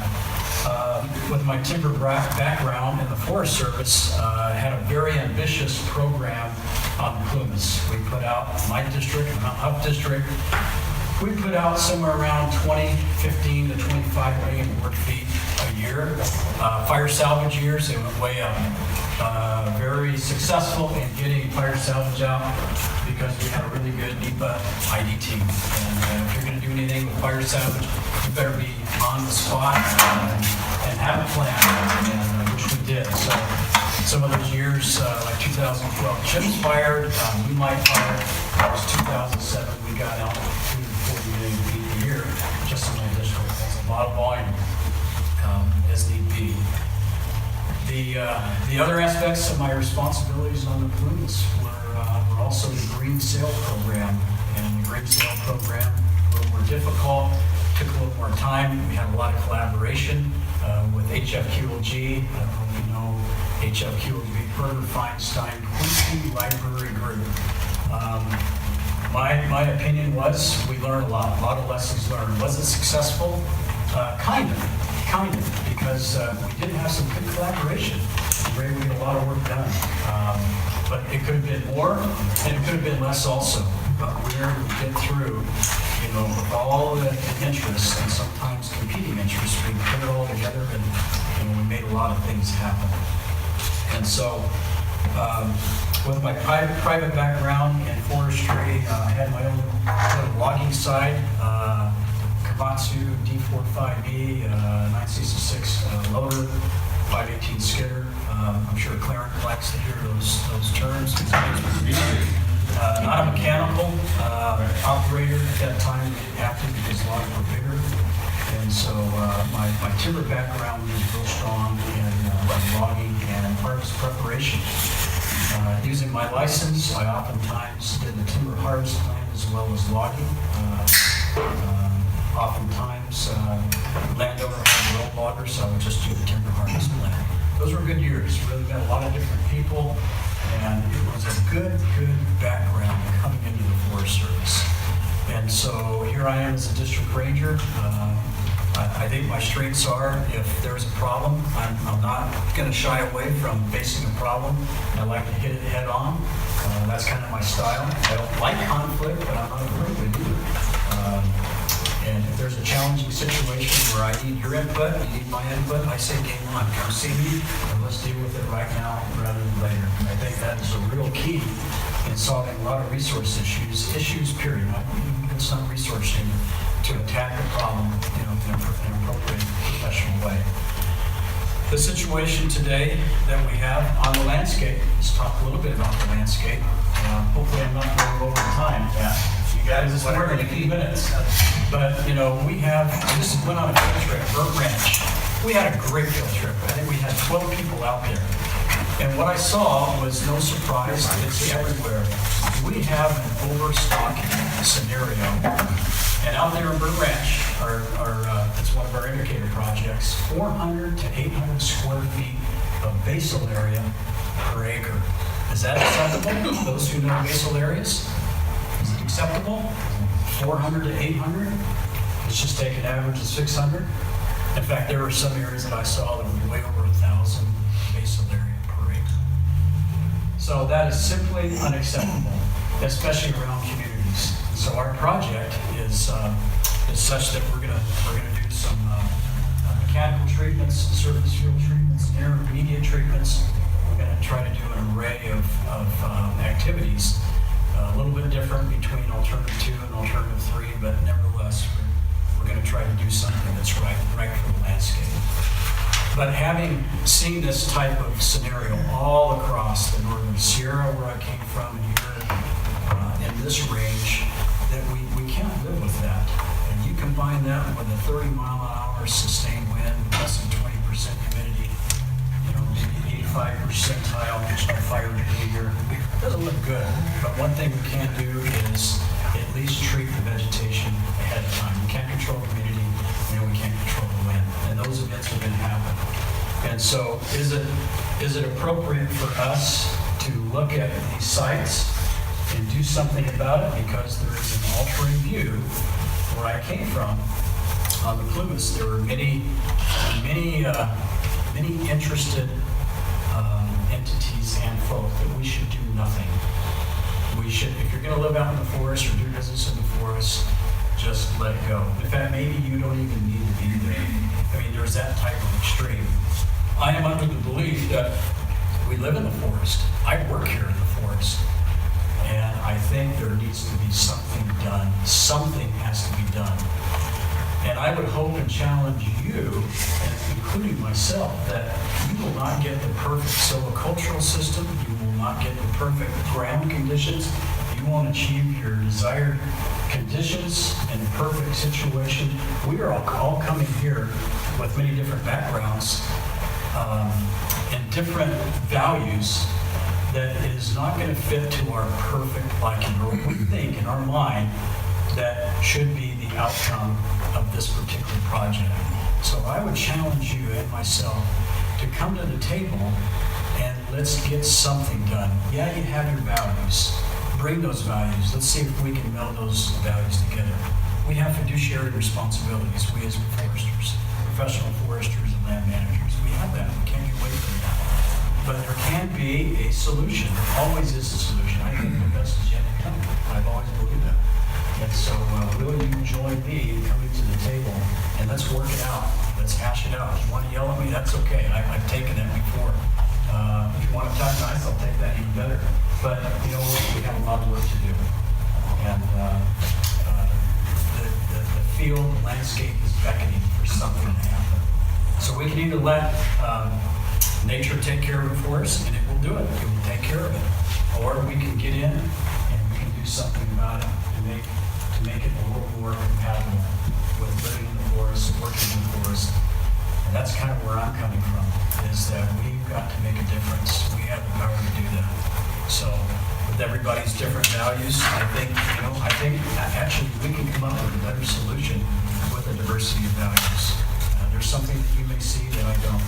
With my timber background in the Forest Service, I had a very ambitious program on plumes. We put out, my district, Mount Huff District, we put out somewhere around 15 to 25 million board feet a year. Fire salvage years, they went way up. Very successful in getting fire salvage out because we had a really good NEPA ID team. And if you're going to do anything with fire salvage, you better be on the spot and have a plan, and, which we did. So some of those years, like 2012, Chips fired, Moonlight fired. That was 2007. We got out 240 million feet a year just in my district. That's a lot of volume as need be. The other aspects of my responsibilities on the plumes were also the green sale program. And the green sale program, a little more difficult, took a little more time. We had a lot of collaboration with HFQLG. I don't know if you know HFQLG, Berger Feinstein Quincy Library Group. My opinion was we learned a lot of lessons learned. Was it successful? Kind of, because we did have some good collaboration. We were able to get a lot of work done. But it could have been more, and it could have been less also. But we were able to get through, with all the interests and sometimes competing interests, we put it all together and we made a lot of things happen. And so, with my private background in forestry, I had my own little logging side, Komatsu D45E, 966 loader, 518 skidder. I'm sure Clarence likes to hear those terms. Not a mechanical operator at that time. We didn't have to because logs were bigger. And so my timber background was real strong in logging and harvest preparation. Using my license, I oftentimes did the timber harvest plan as well as logging. Oftentimes, landowner had their own loggers, so I would just do the timber harvest plan. Those were good years. Really met a lot of different people, and it was a good background coming into the Forest Service. And so here I am as a district ranger. I think my strengths are, if there's a problem, I'm not going to shy away from facing a problem. I like to hit it head on. That's kind of my style. I don't like conflict, but I'm not afraid to do it. And if there's a challenging situation where I need your input, you need my input, I say game on. Come see me, and let's deal with it right now rather than later. And I think that is a real key in solving a lot of resource issues period. It's not resourcing to attack the problem, in an appropriate professional way. The situation today that we have on the landscape, let's talk a little bit about the landscape. Hopefully I'm not going over the time. You guys, it's more than a few minutes. But, I just went on a field trip, Burnt Ranch. We had a great field trip. I think we had 12 people out there. And what I saw was no surprise, it's everywhere. We have an overstocking scenario. And out there in Burnt Ranch, it's one of our indicator projects, 400 to 800 square feet of basal area per acre. Is that acceptable? Those who know basal areas? Is it acceptable? 400 to 800? Let's just take an average of 600. In fact, there were some areas that I saw that were way over 1,000 basal area per acre. So that is simply unacceptable, especially around communities. So our project is such that we're gonna do some mechanical treatments, surface field treatments, intermediate treatments. We're gonna try to do an array of activities a little bit different between alternative 2 and alternative 3, but nevertheless, we're going to try to do something that's right for the landscape. But having seen this type of scenario all across the northern Sierra, where I came from, and here in this range, that we can't live with that. And you combine that with a 30-mile-an-hour sustained wind, less than 20% humidity, maybe 85 percentile fire behavior. It doesn't look good. But one thing we can do is at least treat the vegetation ahead of time. We can't control the humidity, we can't control the wind. And those events are going to happen. And so is it appropriate for us to look at these sites and do something about it? Because there is an altering view where I came from on the Plumas. There were many interested entities and folk that we should do nothing. We should, if you're going to live out in the forest or do business in the forest, just let it go. In fact, maybe you don't even need to be there. I mean, there's that type of extreme. I am under the belief that we live in the forest. I work here in the forest. And I think there needs to be something done. Something has to be done. And I would hope and challenge you, and including myself, that you will not get the perfect silvicultural system. You will not get the perfect ground conditions. You won't achieve your desired conditions in a perfect situation. We are all coming here with many different backgrounds and different values that is not going to fit to our perfect liking, or what we think in our mind that should be the outcome of this particular project. So I would challenge you and myself to come to the table and let's get something done. Yeah, you have your values. Bring those values. Let's see if we can meld those values together. We have fiduciary responsibilities, we as foresters, professional foresters and land managers. We have that. We can't get away from that. But there can be a solution. There always is a solution. I think the best is yet to come. I've always believed that. And so will you join me in coming to the table and let's work it out. Let's hash it out. If you want to yell at me, that's okay. I've taken that before. If you want to talk nice, I'll take that even better. But you know what? We have a lot of work to do. And the field, the landscape is beckoning for something to happen. So we can either let nature take care of it for us, and it will do it. It will take care of it. Or we can get in and we can do something about it to make it a little more compatible with living in the forest, working in the forest. And that's kind of where I'm coming from, is that we've got to make a difference. We have the power to do that. So with everybody's different values, I think actually we can come up with a better solution with a diversity of values. There's something that you may see that I don't.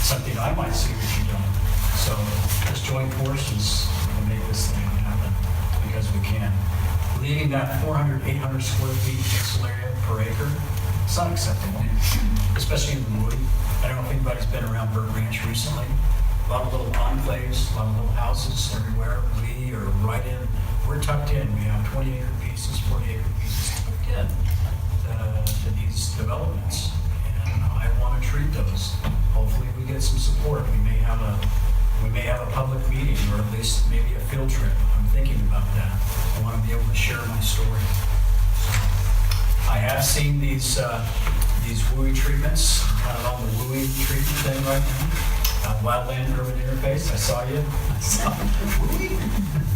Something I might see that you don't. So let's join forces and make this thing happen, because we can. Leaving that 400, 800 square feet pixel area per acre, it's not acceptable, especially in the wood. I don't know if anybody's been around Burke Ranch recently. A lot of little enclaves, a lot of little houses everywhere. We are right in, we're tucked in. We have 20-acre pieces, 40-acre pieces tucked in to these developments. And I want to treat those. Hopefully we get some support. We may have a public meeting, or at least maybe a field trip. I'm thinking about that. I want to be able to share my story. I have seen these WUI treatments. I'm kind of on the WUI treatment thing right now. Wildland Urban Interface. I saw you. WUI?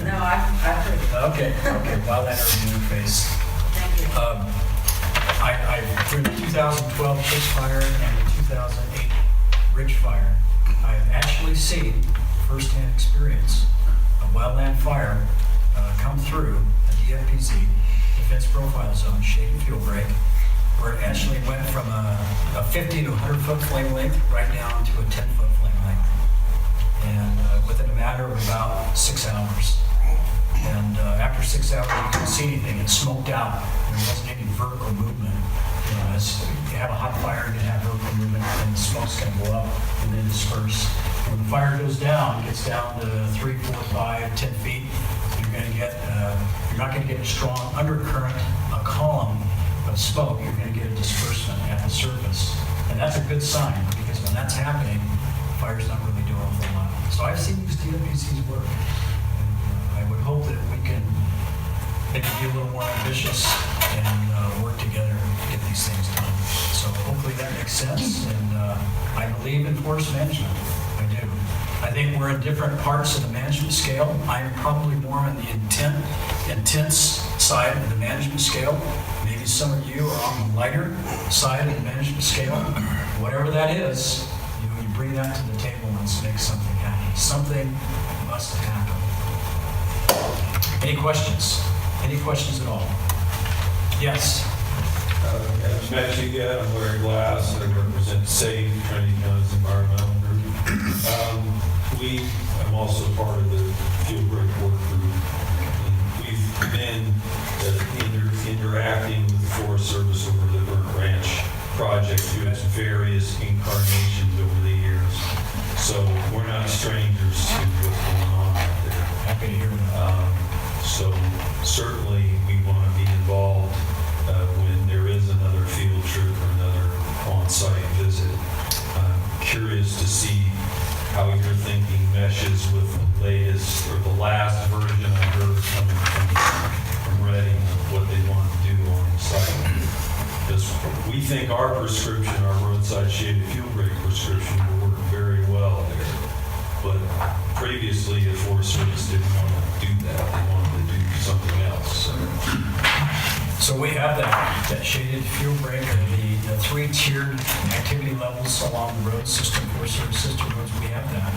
No, I've heard of it. Okay. Wildland Urban Interface. Thank you. Through the 2012 Pitch Fire and the 2008 Ridge Fire, I've actually seen firsthand experience a wildland fire come through a DFPZ, Defense Profile Zone, shaded fuel break, where it actually went from a 50 to 100 foot flame length right down to a 10 foot flame length. And within a matter of about 6 hours. And after 6 hours, you couldn't see anything. It smoked out. There wasn't any vertical movement. You know, as you have a hot fire, you have vertical movement, and the smoke's going to go up and then disperse. When the fire goes down, it gets down to 3, 4, 5, 10 feet. You're not going to get a strong undercurrent, a column of smoke. You're going to get a disbursement at the surface. And that's a good sign, because when that's happening, the fire's not really doing a whole lot. So I've seen these DFPCs work. And I would hope that we can more ambitious and work together to get these things done. So hopefully that makes sense, and I believe in forest management. I do. I think we're in different parts of the management scale. I'm probably more on the intense side of the management scale. Maybe some of you are on the lighter side of the management scale. Whatever that is, you bring that to the table and let's make something happen. Something must happen. Any questions? Any questions at all? Yes. I haven't met you yet. I'm Larry Glass. I represent SAFE, Trinity County's environmental group. I'm also part of the field break work group. And we've been interacting with the Forest Service over the Burnt Ranch project through its various incarnations over the years. So we're not strangers to what's going on out there. Happy to hear that. So certainly we want to be involved when there is another field trip or another on-site visit. I'm curious to see how your thinking meshes with the latest or the last version I heard coming from Reading of what they want to do on the site. Because we think our prescription, our roadside shaded fuel break prescription, will work very well there. But previously, the Forest Service didn't want to do that. They wanted to do something else. So we have that shaded fuel break, or the three-tiered activity levels along the road system, Forest Service system roads. We have that,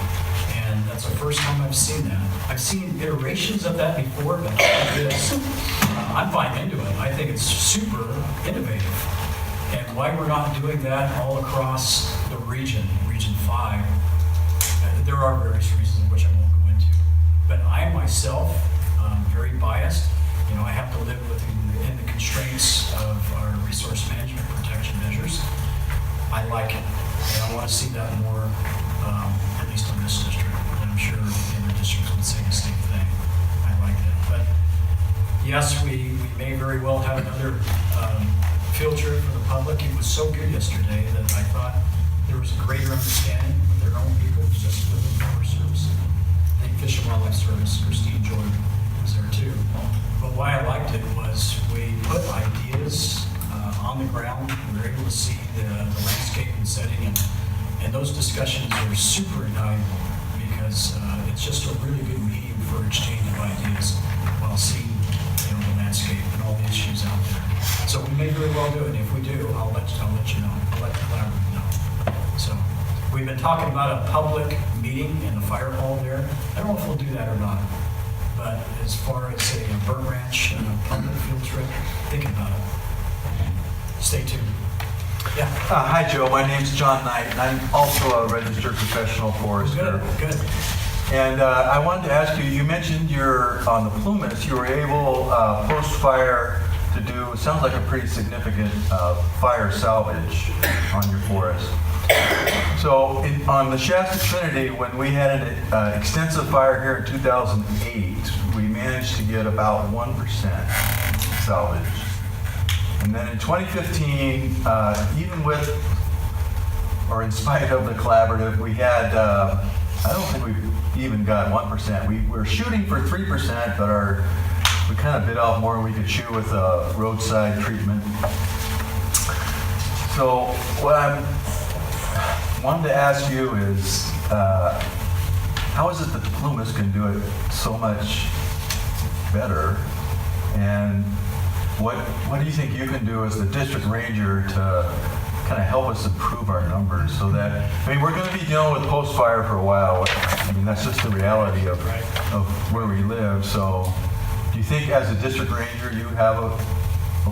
and that's the first time I've seen that. I've seen iterations of that before, but like this, I'm fine into it. I think it's super innovative, and why we're not doing that all across the region, Region 5. There are various reasons which I won't go into, but I myself, very biased. I have to live within the constraints of our resource management protection measures. I like it, and I want to see that more, at least in this district. And I'm sure the other districts would say the same thing. I like that. But yes, we may very well have another field trip for the public. It was so good yesterday that I thought there was a greater understanding with their own people, just with the Forest Service. I think Fish and Wildlife Service, Christine Jordan was there too. But why I liked it was we put ideas on the ground. We were able to see the landscape and setting, and those discussions are super invaluable because it's just a really good medium for exchange of ideas while seeing the landscape and all the issues out there. So we may very well do it. If we do, I'll let you know. I'll let the collaborative know. So we've been talking about a public meeting in the fire hall there. I don't know if we'll do that or not. But as far as a burnt ranch and a public field trip, thinking about it. Stay tuned. Yeah. Hi, Joe. My name's John Knight, and I'm also a registered professional forester. Good. And I wanted to ask you, you mentioned you're on the Plumas, you were able, post-fire, to do, sounds like a pretty significant fire salvage on your forest. So on the Shasta Trinity, when we had an extensive fire here in 2008, we managed to get about 1% salvage. And then in 2015, even with, or in spite of the collaborative, we had, I don't think we even got 1%. We were shooting for 3%, but we kind of bit off more than we could chew with roadside treatment. So what I wanted to ask you is, how is it that the Plumas can do it so much better? And what do you think you can do as the district ranger to kind of help us improve our numbers so that, we're going to be dealing with post-fire for a while. That's just the reality of where we live. So do you think as a district ranger you have a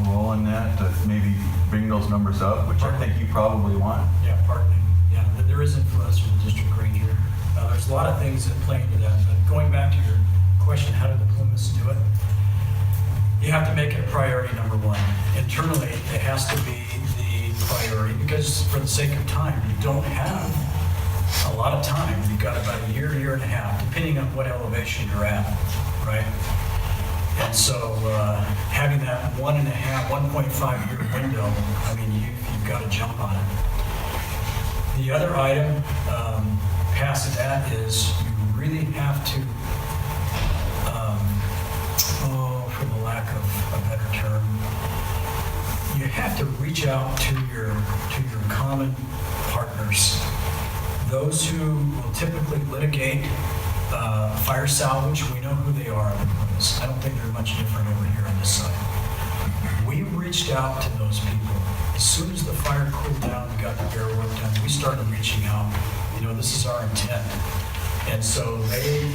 role in that to maybe bring those numbers up, which I think you probably want? Yeah, partly. Yeah, there is influence from the district ranger. There's a lot of things that play into that. But going back to your question, how do the Plumas do it? You have to make it a priority, number one. Internally, it has to be the priority because for the sake of time, you don't have a lot of time. You've got about a year and a half, depending on what elevation you're at, right? And so having that 1.5 year window, you've got to jump on it. The other item past that is you really have to, for the lack of a better term, you have to reach out to your common partners. Those who will typically litigate fire salvage, we know who they are. I don't think they're much different over here on this side. We reached out to those people. As soon as the fire cooled down, we got the repair work done, we started reaching out. This is our intent. And so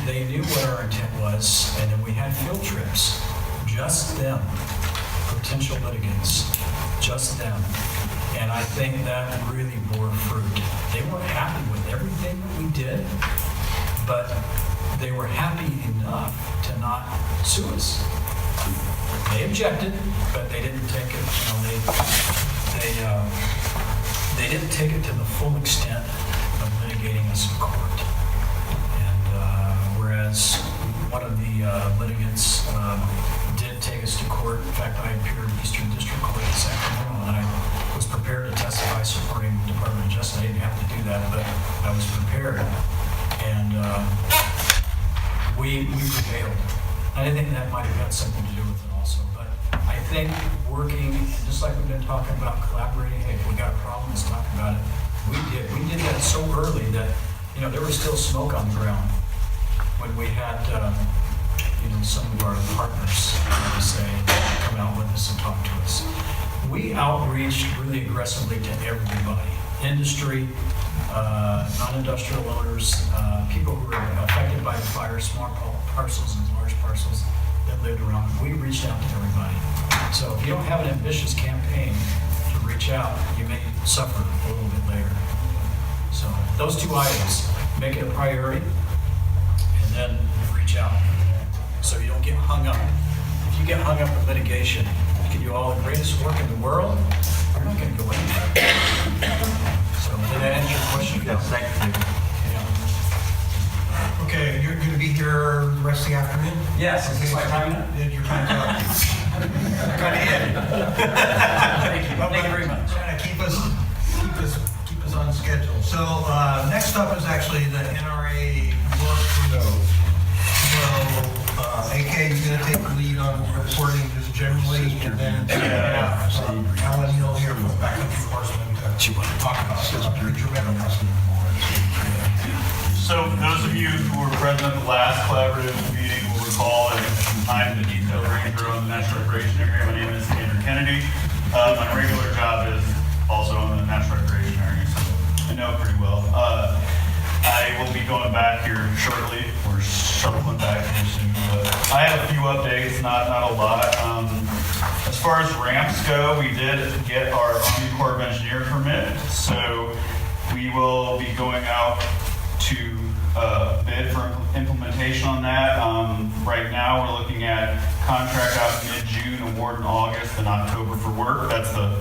they knew what our intent was, and then we had field trips. Just them, potential litigants, just them. And I think that really bore fruit. They weren't happy with everything that we did, but they were happy enough to not sue us. They objected, but they didn't take it, they didn't take it to the full extent of litigating us in court. And whereas one of the litigants did take us to court, in fact, I appeared in Eastern District Court this afternoon, and I was prepared to testify supporting the Department of Justice. I didn't have to do that, but I was prepared. And we prevailed. I think that might have had something to do with it also. But I think working, just like we've been talking about collaborating, hey, if we got a problem, let's talk about it. We did that so early that, there was still smoke on the ground when we had, some of our partners say, come out with us and talk to us. We outreached really aggressively to everybody, industry, non-industrial owners, people who were affected by the fire, small parcels and large parcels that lived around. We reached out to everybody. So if you don't have an ambitious campaign to reach out, you may suffer a little bit later. So those two items, make it a priority, and then reach out. So you don't get hung up. If you get hung up in litigation, you can do all the greatest work in the world, you're not going to go anywhere. So did that answer your question? Yes, thank you. Okay, you're going to be here the rest of the afternoon? Yes, is this my time now? Your time's up. Kind of in. Thank you very much. Trying to keep us on schedule. So next up is actually the NRA work group. So AK, you're going to take the lead on reporting just generally, and then Alan, you'll hear from backcountry horsemen to talk about future revenues. So those of you who were present at the last collaborative meeting will recall at the time the detailed ranger on the National Recreation Area. My name is Andrew Kennedy. My regular job is also in the National Recreation Area, so I know it pretty well. I will be going back here shortly. We're shuttling back here soon. But I have a few updates, not a lot. As far as ramps go, we did get our Army Corps of Engineer permit, so we will be going out to bid for implementation on that. Right now, we're looking at contract out mid-June, award in August, and October for work. That's the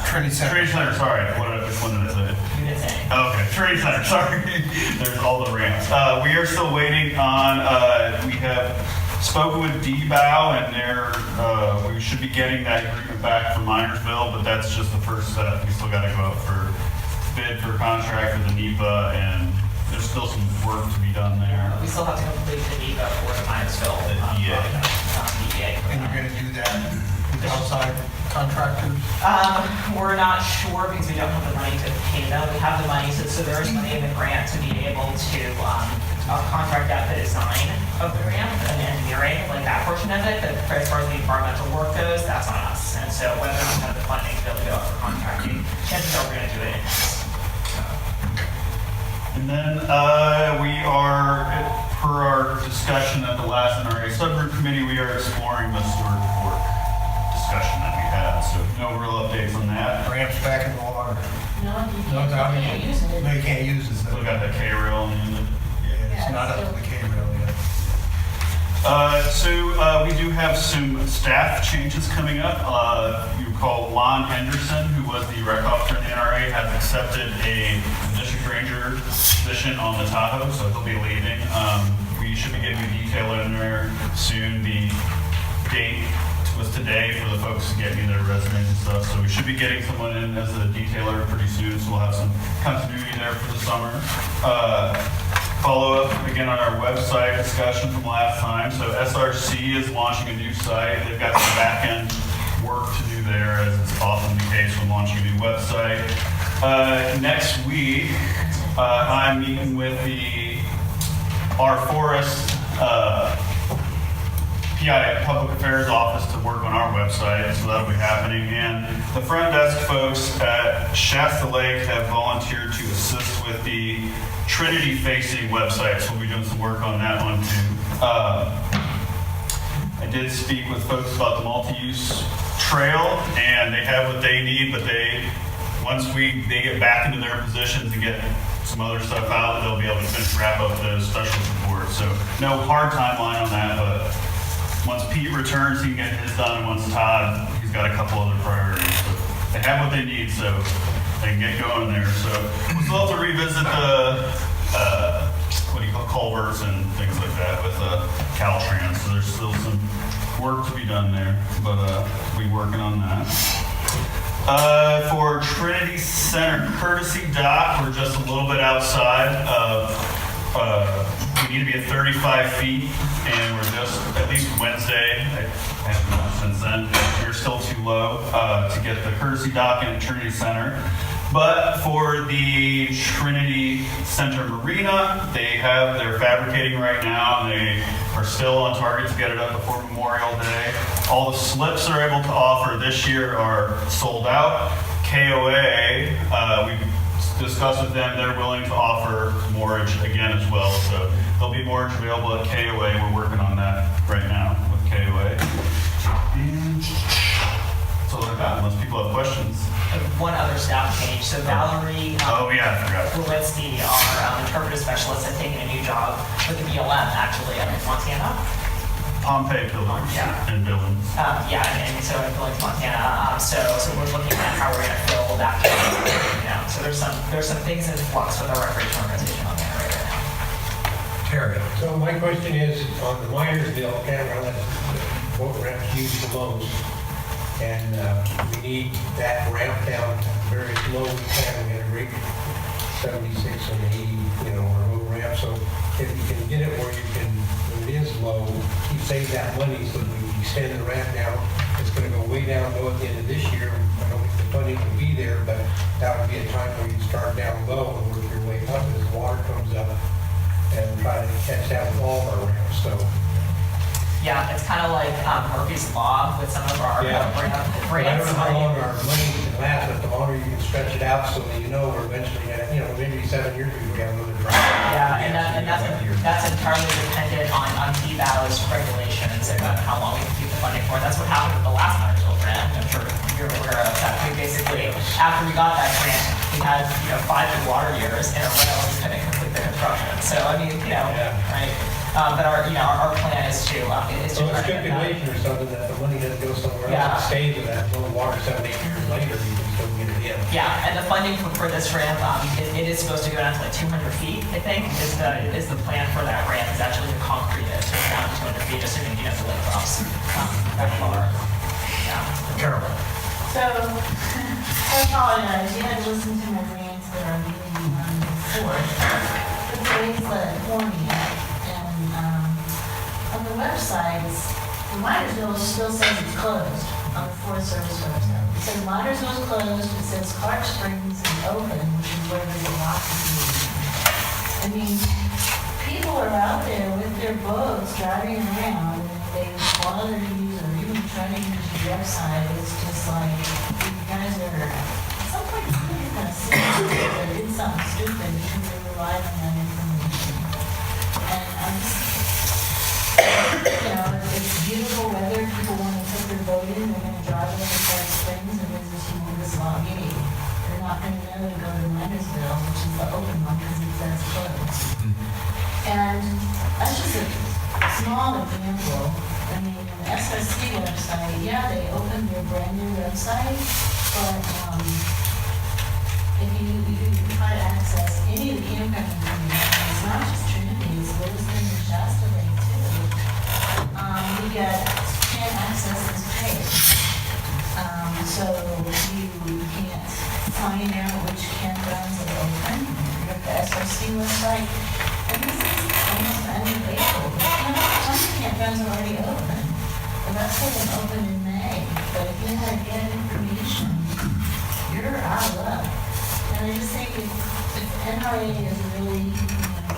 Trinity Center, sorry. Which one did I say? Okay, Trinity Center, sorry. There's all the ramps. We are still waiting on, we have spoken with DBOW, and we should be getting that agreement back from Minersville, but that's just the first step. We still got to go out for bid for contract with the NEPA, and there's still some work to be done there. We still have to complete the NEPA for the Minersville. EA. And you're going to do that with outside contractors? We're not sure because we don't have the money to pay them. We have the money, so there is money in the grant to be able to contract out the design of the ramp and engineering, like that portion of it. But as far as the environmental work goes, that's on us. And so whether we have the funding to be able to go out for contracting, chances are we're going to do it in-house. And then we are, per our discussion at the last NRA subgroup committee, we are exploring the Stewart Court discussion that we had. So no real updates on that. Ramps back in the water. No, you can't use it. No, you can't use it. Still got the K-rail in it. Yeah, it's not up to the K-rail yet. So we do have some staff changes coming up. You recall Lon Henderson, who was the rec officer in the NRA, has accepted a district ranger position on the Tahoe, so he'll be leaving. We should be getting a detailer in there soon. The date was today for the folks to get me their resumes and stuff, so we should be getting someone in as a detailer pretty soon, so we'll have some continuity there for the summer. follow up again on our website discussion from last time. So SRC is launching a new site. They've got some back-end work to do there, as is often the case when launching a new website. Next week, I'm meeting with our forest PI Public Affairs office to work on our website, so that'll be happening. And the front desk folks at Shasta Lake have volunteered to assist with the Trinity facing website, so we'll be doing some work on that one too. I did speak with folks about the multi-use trail, and they have what they need, but once they get back into their positions and get some other stuff out, they'll be able to wrap up the special support. So no hard timeline on that, but once Pete returns, he can get his done, and once Todd, he's got a couple other priorities. So they have what they need, so they can get going there. So we'll still have to revisit the culverts and things like that with Caltrans. So there's still some work to be done there, but we'll be working on that. For Trinity Center Courtesy Dock, we're just a little bit outside of, we need to be at 35 feet, and we're just, at least Wednesday, I haven't done it since then, we're still too low to get the courtesy dock in at Trinity Center. But for the Trinity Center Marina, they're fabricating right now, and they are still on target to get it up before Memorial Day. All the slips they're able to offer this year are sold out. KOA, we discussed with them, they're willing to offer moorage again as well. So there'll be moorage available at KOA. We're working on that right now with KOA. And that's all I've got, unless people have questions. One other staff change. So Valerie I forgot. Lewinsky, our interpretive specialist, has taken a new job with the BLM, actually, up in Montana. Pompeii Billings and Billings. And so in Billings, Montana. So we're looking at how we're going to fill that position. So there's some things in flux with our recreation organization on there right now. Terry. So my question is, on the Minersville campground, that's boat ramps used the most. And we need that ramp down very low. We can get a rig 76 and 80, or low ramp. So if you can get it where you can, when it is low, you save that money so that we extend the ramp down. It's going to go way down low at the end of this year. I don't think the funding will be there, but that would be a time where you start down low and work your way up as water comes up and try to catch that with all of our ramps. So. Yeah, it's kind of like Murphy's Law with some of our grants. I don't know how long our money can last, but the longer you can stretch it out so that we're eventually going to, maybe 7 years before we have another drought. Yeah, and that's entirely dependent on DVAL's regulations about how long we can keep the funding for. That's what happened with the last Minersville grant. I'm sure you're aware of that. We basically, after we got that grant, we had 5 good water years in a row and we couldn't complete the construction. So I mean, right. But our plan is to So a stipulation or something that the money doesn't go somewhere else, it stays with that little water 7, 8 years later, you can still get it in. Yeah, and the funding for this ramp, it is supposed to go down to like 200 feet, I think, is the plan for that ramp, is actually to concrete it, so down to 200 feet, assuming the lake drops that far. Yeah. Terrible. So, I apologize, you had to listen to my rants that are being forth. The things that warn me, on the websites, the Minersville still says it's closed on the Forest Service website. It says Minersville is closed, it says Clark Springs is open, which is where there's a lot to do. I mean, people are out there with their boats driving around, and if they bother to use or even try to use the website, it's just like, you guys are, at some point, you're kind of silly, they did something stupid because they relied on that information. And I'm just, it's beautiful weather. People want to take their boat in. They're going to drive over to Clark Springs and visit humongous log gate. They're not going to know to go to Minersville, which is the open one because it says closed. And that's just a small example. I mean, the SRC website, they opened their brand new website, but if you try to access any of the campground information, it's not just Trinity, it's Lewiston and Shasta Lake. You can't access this page. So you can't find out which campgrounds are open. You go to the SRC website. And this is almost end of April. Some campgrounds are already open. The rest of them open in May. But if you had to get information, you're out of luck. And I just think if NRA is really,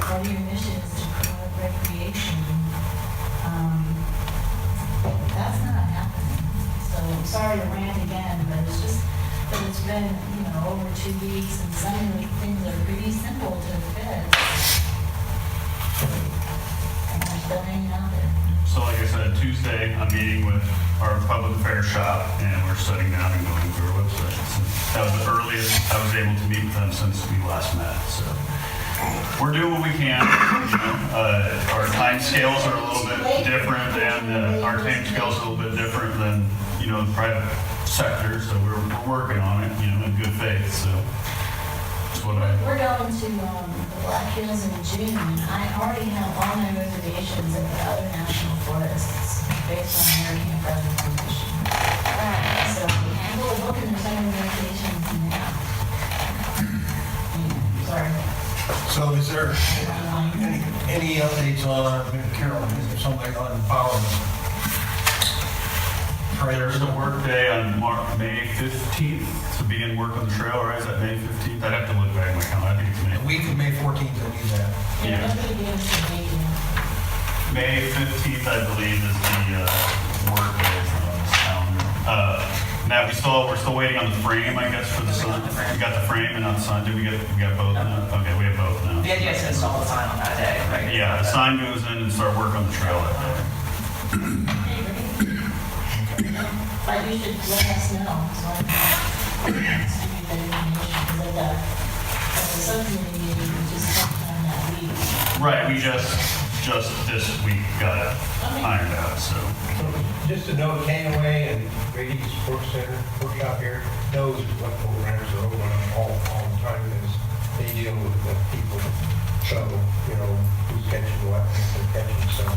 part of your mission is to promote recreation, that's not happening. So I'm sorry to rant again, but it's just that it's been, over 2 weeks and some of the things are pretty simple to fit. And they're still hanging out there. So like I said, Tuesday, I'm meeting with our public affairs shop, and we're sitting down and going through our website. So that was the earliest I was able to meet with them since we last met. So we're doing what we can. Our time scales are a little bit different, and our time scales are a little bit different than the private sector. So we're working on it, in good faith. So that's what We're going to the Black Hills in June, and I already have all my reservations at the other national forests based on their campground information. So people are booking their summer vacations now. Sorry. So is there any updates on, Carol, is there somebody on power? There's a work day on May 15th to begin work on the trail, right? Is that May 15th? I'd have to look back at my calendar. I think it's May. The week of May 14th, I need that. Yeah. May 15th, I believe, is the work day on this calendar. Matt, we're still waiting on the frame, I guess, for the sign. We got the frame and on the sign. We got both now? Okay, we have both now. The idea is to install the sign on that day, right? Yeah, the sign goes in and start work on the trail that day. But you should let us know, so I can distribute that information, because at the subcommittee meeting, we just sometime that week. Right, we just this week got it ironed out, so. Just to note, KOA and Grady Sports Center workshop here knows what programs are open all the time. They deal with the people, so, who's catching what, if they're catching stuff.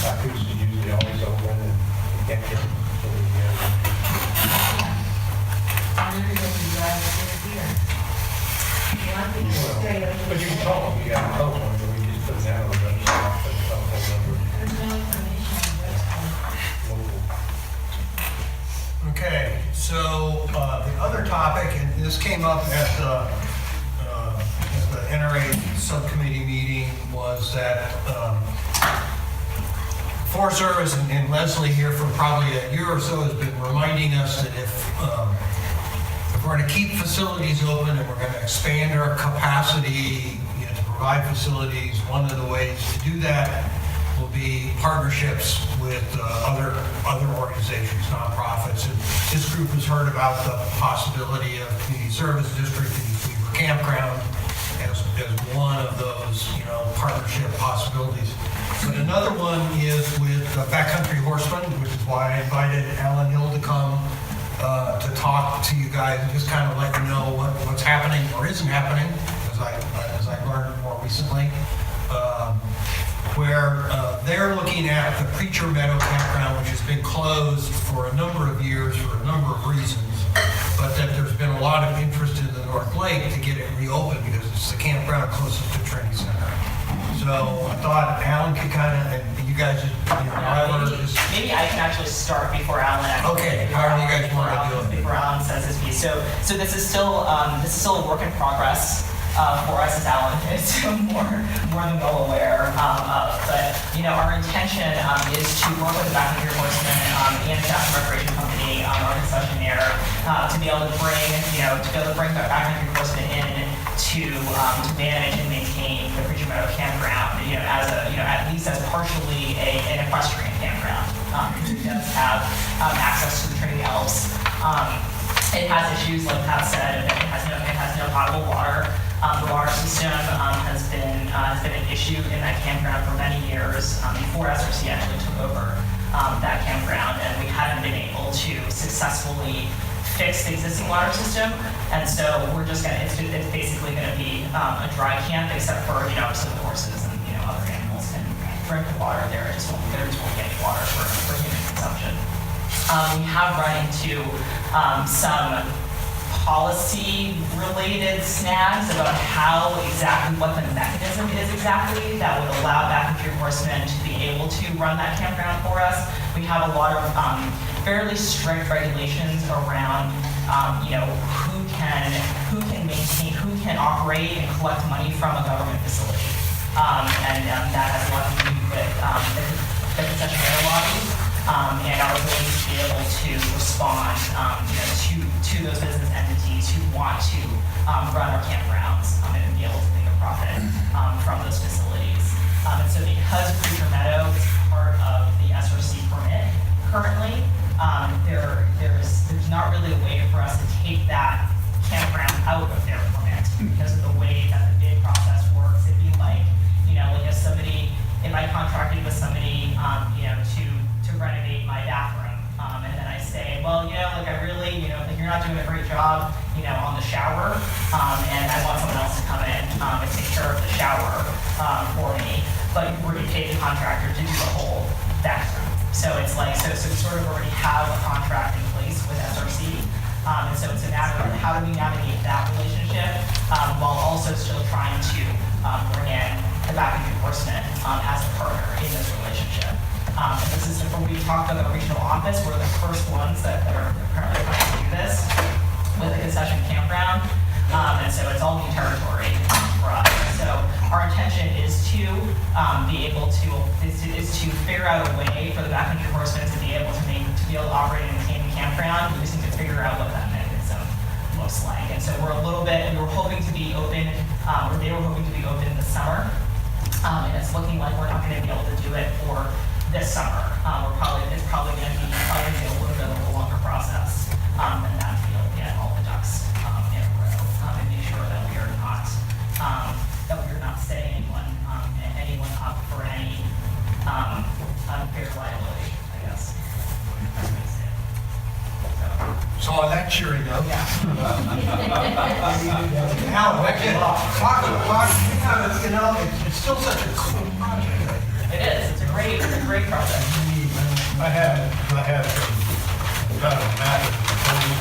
Acoustic is usually always open and get there. But you can call them, you got a telephone, and we just put that on the website, the telephone number. There's no information on the website. Okay, so the other topic, and this came up at the NRA subcommittee meeting, was that Forest Service and Leslie here for probably a year or so has been reminding us that if we're going to keep facilities open and we're going to expand our capacity to provide facilities, one of the ways to do that will be partnerships with other organizations, nonprofits. And this group has heard about the possibility of community service district and East Weaver campground as one of those partnership possibilities. But another one is with Backcountry Horsemen, which is why I invited Alan Hill to come to talk to you guys and just kind of let you know what's happening or isn't happening, as I learned more recently. Where they're looking at the Preacher Meadow Campground, which has been closed for a number of years for a number of reasons, but that there's been a lot of interest in the North Lake to get it reopened because it's the campground closest to Trinity Center. So I thought Alan could kind of, and you guys just, Maybe I can actually start before Alan. Okay, however you guys want to do it. Before Alan says his piece. So this is still a work in progress. For us, as Alan is more than well aware of. But our intention is to work with the Backcountry Horsemen and the National Recreation Company, our concessionaire, to be able to bring the Backcountry Horsemen in to manage and maintain the Preacher Meadow Campground. At least as partially an equestrian campground. It does have access to the Trinity Alps. It has issues, like Pat said. It has no potable water. The water system has been an issue in that campground for many years before SRC actually took over that campground, and we haven't been able to successfully fix the existing water system. And so it's basically going to be a dry camp, except for so the horses and other animals can drink the water there. They just won't get any water for human consumption. We have run into some policy-related snags about how exactly, what the mechanism is exactly that would allow backcountry horsemen to be able to run that campground for us. We have a lot of fairly strict regulations around, who can maintain, who can operate and collect money from a government facility. And that has a lot to do with the concessionaire lobbies. And our ability to be able to respond, to those business entities who want to run our campgrounds and be able to make a profit from those facilities. And so because Creature Meadow is part of the SRC permit currently, there's not really a way for us to take that campground out of their permit because of the way that the bid process works. It'd be like, if I contracted with somebody, to renovate my bathroom, and then I say, well, I really, you're not doing a great job, on the shower, and I want someone else to come in and take care of the shower for me, but we're going to pay the contractor to do the whole bathroom. So it's like, so we sort of already have a contract in place with SRC, and so it's a matter of how do we navigate that relationship while also still trying to bring in the backcountry horsemen as a partner in this relationship. And this is when we talked about the regional office, we're the first ones that are currently trying to do this with the concession campground. And so it's all new territory for us. So our intention is to be able to figure out a way for the backcountry horsemen to be able to operate and maintain the campground. We just need to figure out what that mechanism looks like. And so we were hoping to be open, or they were hoping to be open this summer. And it's looking like we're not going to be able to do it for this summer. It's probably going to be a little bit of a longer process than that to be able to get all the ducks in a row and make sure that we are not setting anyone up for any unfair liability, I guess. So on that cheery note. It's still such a cool project. It is. It's a great project. I have about a map of the proposal.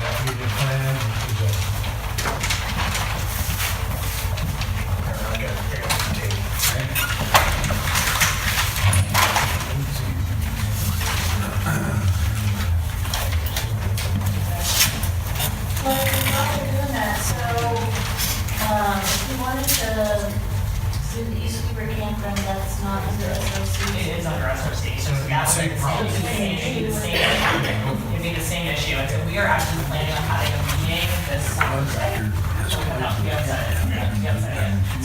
That meeting plan, which is I got to pick up the tape. Well, while we're doing that, so, if you wanted to do the East Weaver campground, that's not under SRC. It is under SRC, so that's the same issue. It'd be the same issue, and so we are actually planning on having a meeting this summer. So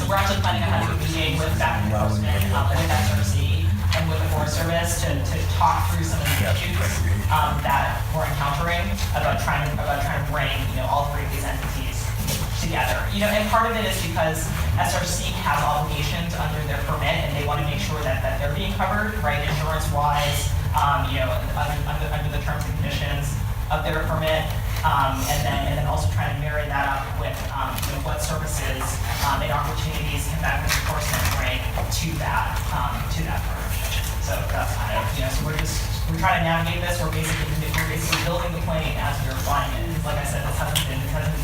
we're actually planning on having a meeting with backcountry horsemen, with SRC, and with the Forest Service to talk through some of the issues that we're encountering about trying to bring all three of these entities together. And part of it is because SRC has obligations under their permit, and they want to make sure that they're being covered, right, insurance-wise, under the terms and conditions of their permit, and then also trying to marry that up with what services and opportunities can backcountry horsemen bring to that partnership. So that's kind of so we're trying to navigate this. We're basically building the plane as we're flying it. Like I said, this hasn't been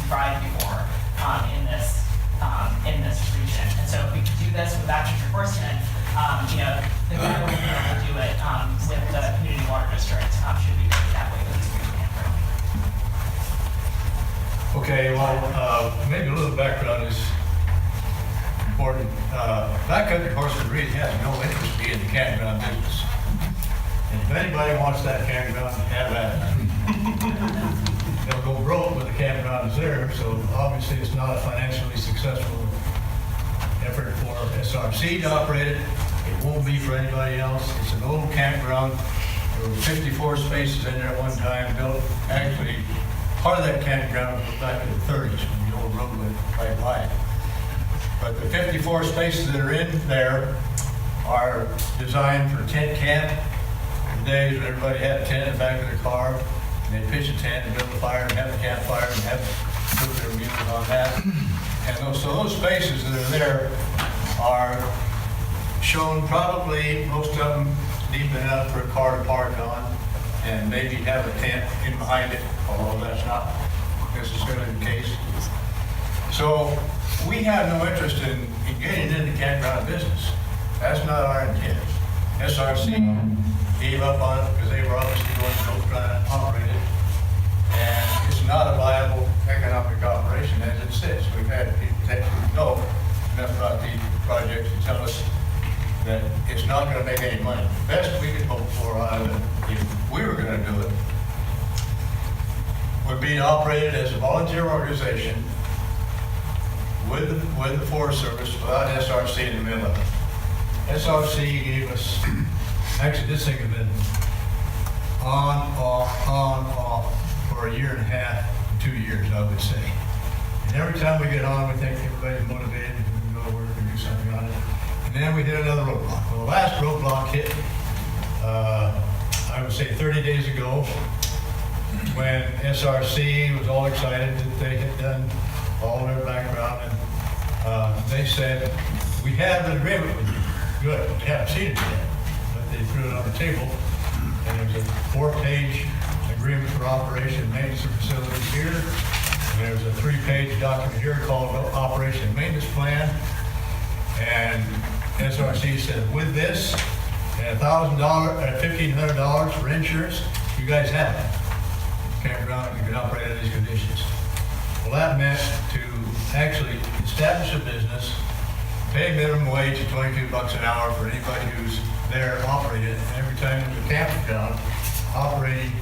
tried before in this region. And so if we could do this with backcountry horsemen, the better we'll be able to do it with the community water district should be that way with this region campground. Okay, well, maybe a little background is important. Backcountry horsemen really has no interest in the campground business. And if anybody wants that campground, have at it. They'll go broke when the campground is there, so obviously it's not a financially successful effort for SRC to operate it. It won't be for anybody else. It's an old campground. There were 54 spaces in there at one time built. Actually, part of that campground was back in the 30s when the old road went right by it. But the 54 spaces that are in there are designed for tent camp. The days when everybody had a tent in the back of their car, and they'd pitch a tent and build a fire and have a campfire and have cook their meals on that. And those spaces that are there are shown probably, most of them deep enough for a car to park on, and maybe have a tent in behind it, although that's not necessarily the case. So we have no interest in getting into campground business. That's not our intent. SRC gave up on it because they were obviously going to go try to operate it. And it's not a viable economic operation as it sits. We've had people that know enough about these projects to tell us that it's not going to make any money. The best we could hope for out of it, if we were going to do it, would be to operate it as a volunteer organization with the Forest Service without SRC in the middle of it. SRC gave us, actually this thing has been on, off for a year and a half, 2 years, I would say. And every time we get on, we think everybody's motivated, we can go to work and do something on it. And then we hit another roadblock. Well, the last roadblock hit, I would say 30 days ago, when SRC was all excited that they had done all their background, and they said, we have an agreement with you. Good, we haven't seen it yet, but they threw it on the table, and there's a 4-page agreement for operation and maintenance of facilities here, and there's a 3-page document here called Operation and Maintenance Plan, and SRC said, with this, and $1,500 for insurance, you guys have it. Campground, you can operate under these conditions. Well, that meant to actually establish a business, pay minimum wage of $22 an hour for anybody who's there operating it. And every time there's a campground operating,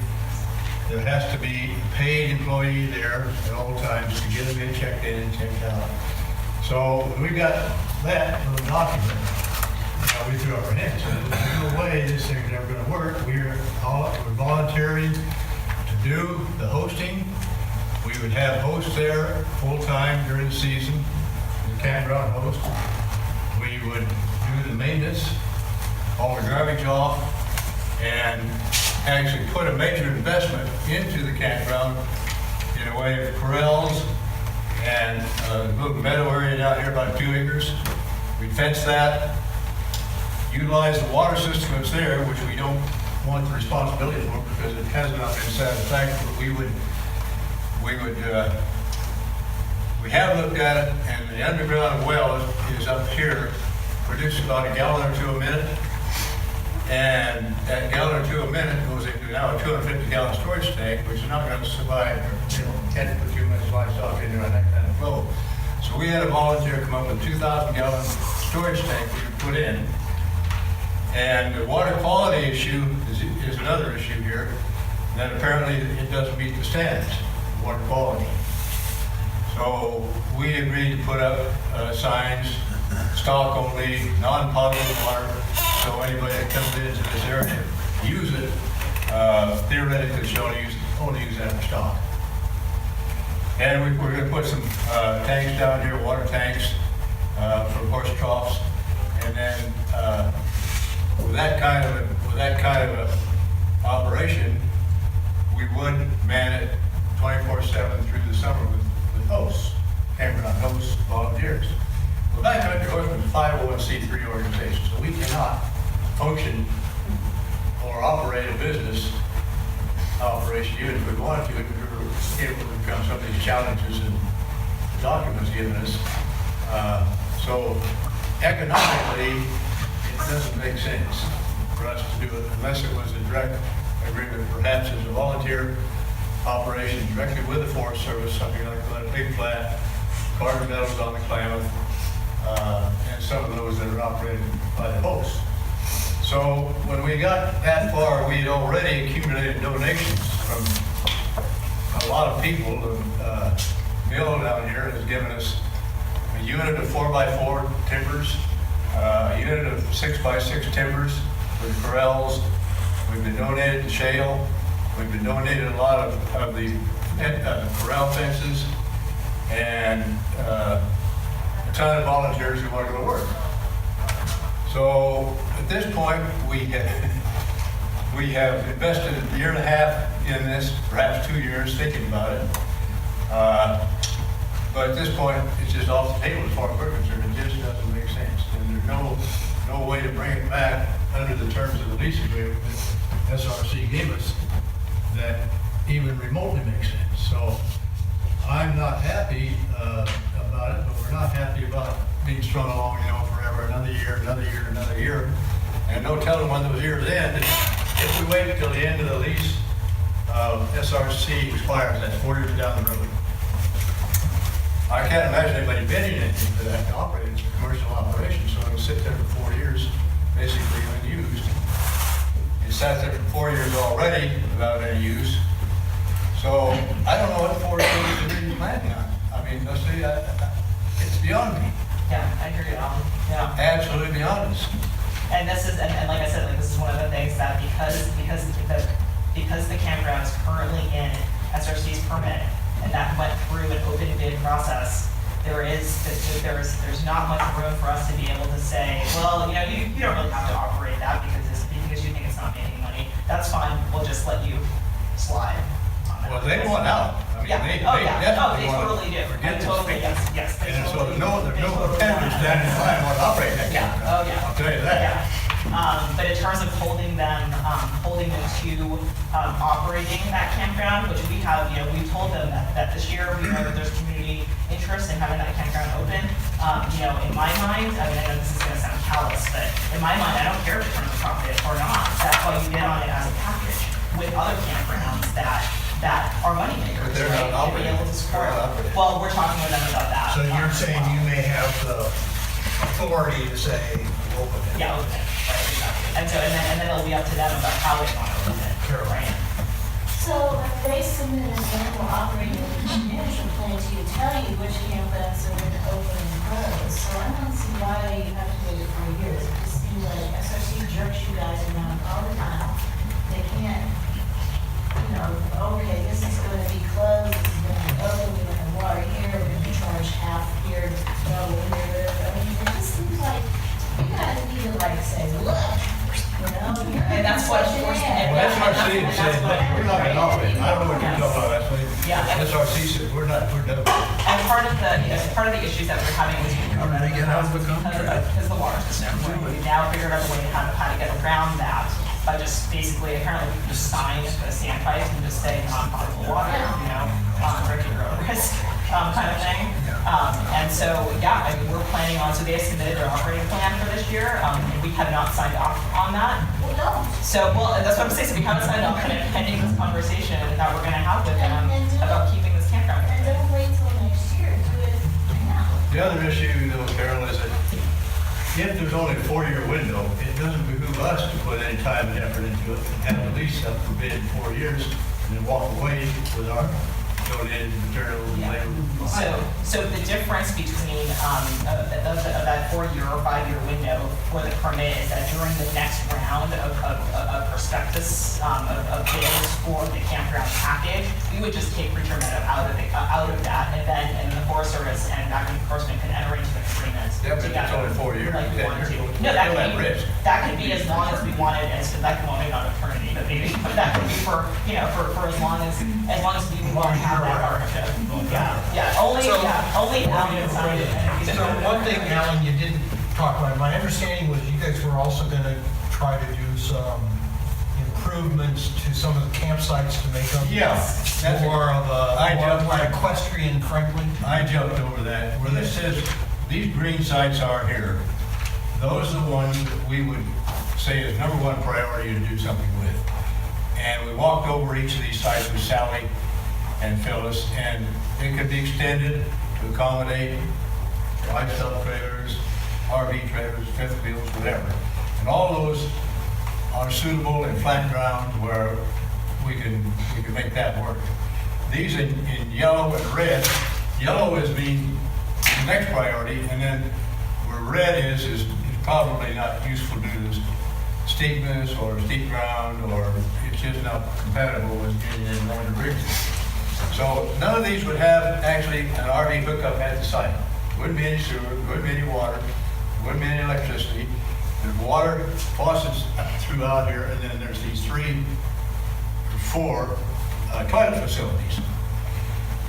there has to be a paid employee there at all times to get them in, checked in, and checked out. So we got that little document. We threw up our hands. There's no way this thing's ever going to work. We're volunteering to do the hosting. We would have hosts there full-time during the season, the campground host. We would do the maintenance, haul the garbage off, and actually put a major investment into the campground in a way of corrals and a little meadow area down here, about 2 acres. We'd fence that, utilize the water system that's there, which we don't want the responsibility for because it has not been satisfactory. We have looked at it, and the underground well is up here, produces about a gallon or two a minute, and that gallon or two a minute goes into now a 250-gallon storage tank, which is not going to survive, can't put too much livestock in there on that kind of flow. So we had a volunteer come up with a 2,000-gallon storage tank we could put in. And the water quality issue is another issue here, that apparently it doesn't meet the standards, water quality. So we agreed to put up signs, stock only, non-potable water, so anybody that comes into this area, use it, theoretically should only use that for stock. And we're going to put some tanks down here, water tanks for horse troughs, and then with that kind of a operation, we would man it 24/7 through the summer with hosts, campground hosts, volunteers. Well, Backcountry Horsemen is a 501c3 organization, so we cannot function or operate a business operation, even if we wanted to, if we were able to overcome some of these challenges and the documents given us. So economically, it doesn't make sense for us to do it unless it was a direct agreement, perhaps as a volunteer operation directly with the Forest Service, something like that, Big Flat, Carbon Metals on the Klamath, and some of those that are operated by the host. So when we got that far, we had already accumulated donations from a lot of people. Mill down here has given us a unit of 4x4 timbers, a unit of 6x6 timbers for the corrals. We've been donated to shale. We've been donated a lot of the corral fences, and a ton of volunteers who want to go to work. So at this point, we have invested a year and a half in this, perhaps 2 years thinking about it. But at this point, it's just off the table as far as we're concerned. It just doesn't make sense. And there's no way to bring it back under the terms of the lease agreement that SRC gave us that even remotely makes sense. So I'm not happy about it, but we're not happy about being strung along, forever, another year, another year, another year. And no telling when those years end. If we wait until the end of the lease, SRC expires, that's 4 years down the road. I can't imagine anybody bidding anything for that to operate. It's a commercial operation, so it'll sit there for 4 years, basically unused. It sat there for 4 years already without any use. So I don't know what 4 years is really planning on. I mean, let's say, it's beyond me. Yeah, I hear you, Alan. Yeah. Absolutely beyond us. And this is, and like I said, like this is one of the things that because the campground is currently in SRC's permit, and that went through an open bid process, there's not much room for us to be able to say, well, you don't really have to operate that because you think it's not making money. That's fine. We'll just let you slide. Well, they want out. I mean, they definitely want totally do. forget this Totally, thing. yes. And so there's no competitors standing in line want to operate that campground. Oh, yeah. I'll tell you that. Yeah. But in terms of holding them to operating that campground, which we have, we told them that this year we know that there's community interest in having that campground open. In my mind, I mean, I know this is going to sound callous, but in my mind, I don't care if it turns a profit or not. That's why you bid on it as a package with other campgrounds that are money makers. But they're not operating. Well, we're talking with them about that. So you're saying you may have the authority to say, open it? Yeah, open it. Right, exactly. And then it'll be up to them about how they want to open it. Sure. Right. So they submit an example operating management plan to you, tell you which campgrounds are going to open and close. So I don't see why you have to wait 4 years. It just seems like SRC jerks you guys around all the time. They can't, okay, this is going to be closed, this is going to be open, we're going to have water here, we're going to charge half here, double here. I mean, it just seems like you guys need to say, look, And that's what Well, SRC said, we're not going to operate. I don't know what you're talking about, actually. Yeah. SRC said, we're done. And part of the issues that we're having with because the water system. We now figured out a way how to get around that by just basically apparently we can just sign a sandpipe and just say non-potable water, regular risk kind of thing. And so we're planning on. So they submitted their operating plan for this year, and we have not signed off on that. So that's what I'm saying. So we haven't signed off on it pending this conversation that we're going to have with them about keeping this campground. And don't wait till next year, do it now. The other issue, though, Carol, is that if there's only a 4-year window, it doesn't behoove us to put any time and effort into it and have the lease up for bid in 4 years and then walk away with our donated materials and labor. So the difference between of that 4-year or 5-year window for the permit is that during the next round of prospectus of bids for the campground package, we would just take Preacher Meadow out of that, and then the Forest Service and Active Enforcement can enter into an agreement. Yeah, but it's only 4 years. Like we wanted to. No, that could be as long as we wanted, and so that can only not eternity, but maybe that could be for as long as we want to have that partnership. Only Alan signed it. So one thing, Alan, you didn't talk about, my understanding was you guys were also going to try to do some improvements to some of the campsites to make them more of a equestrian friendly. I jumped over that. Where this says, these green sites are here, those are the ones that we would say is number one priority to do something with. And we walked over each of these sites with Sally and Phyllis, and it could be extended to accommodate lifestyle trailers, RV trailers, fifth wheels, whatever. And all those are suitable in flat ground where we can make that work. These in yellow and red, yellow is being the next priority, and then where red is probably not useful due to steepness or steep ground, or it's just not compatible with getting in longer bridges. So none of these would have actually an RV hookup at the site. Wouldn't be any sewer, wouldn't be any water, wouldn't be any electricity. There's water faucets throughout here, and then there's these 3 or 4 toilet facilities.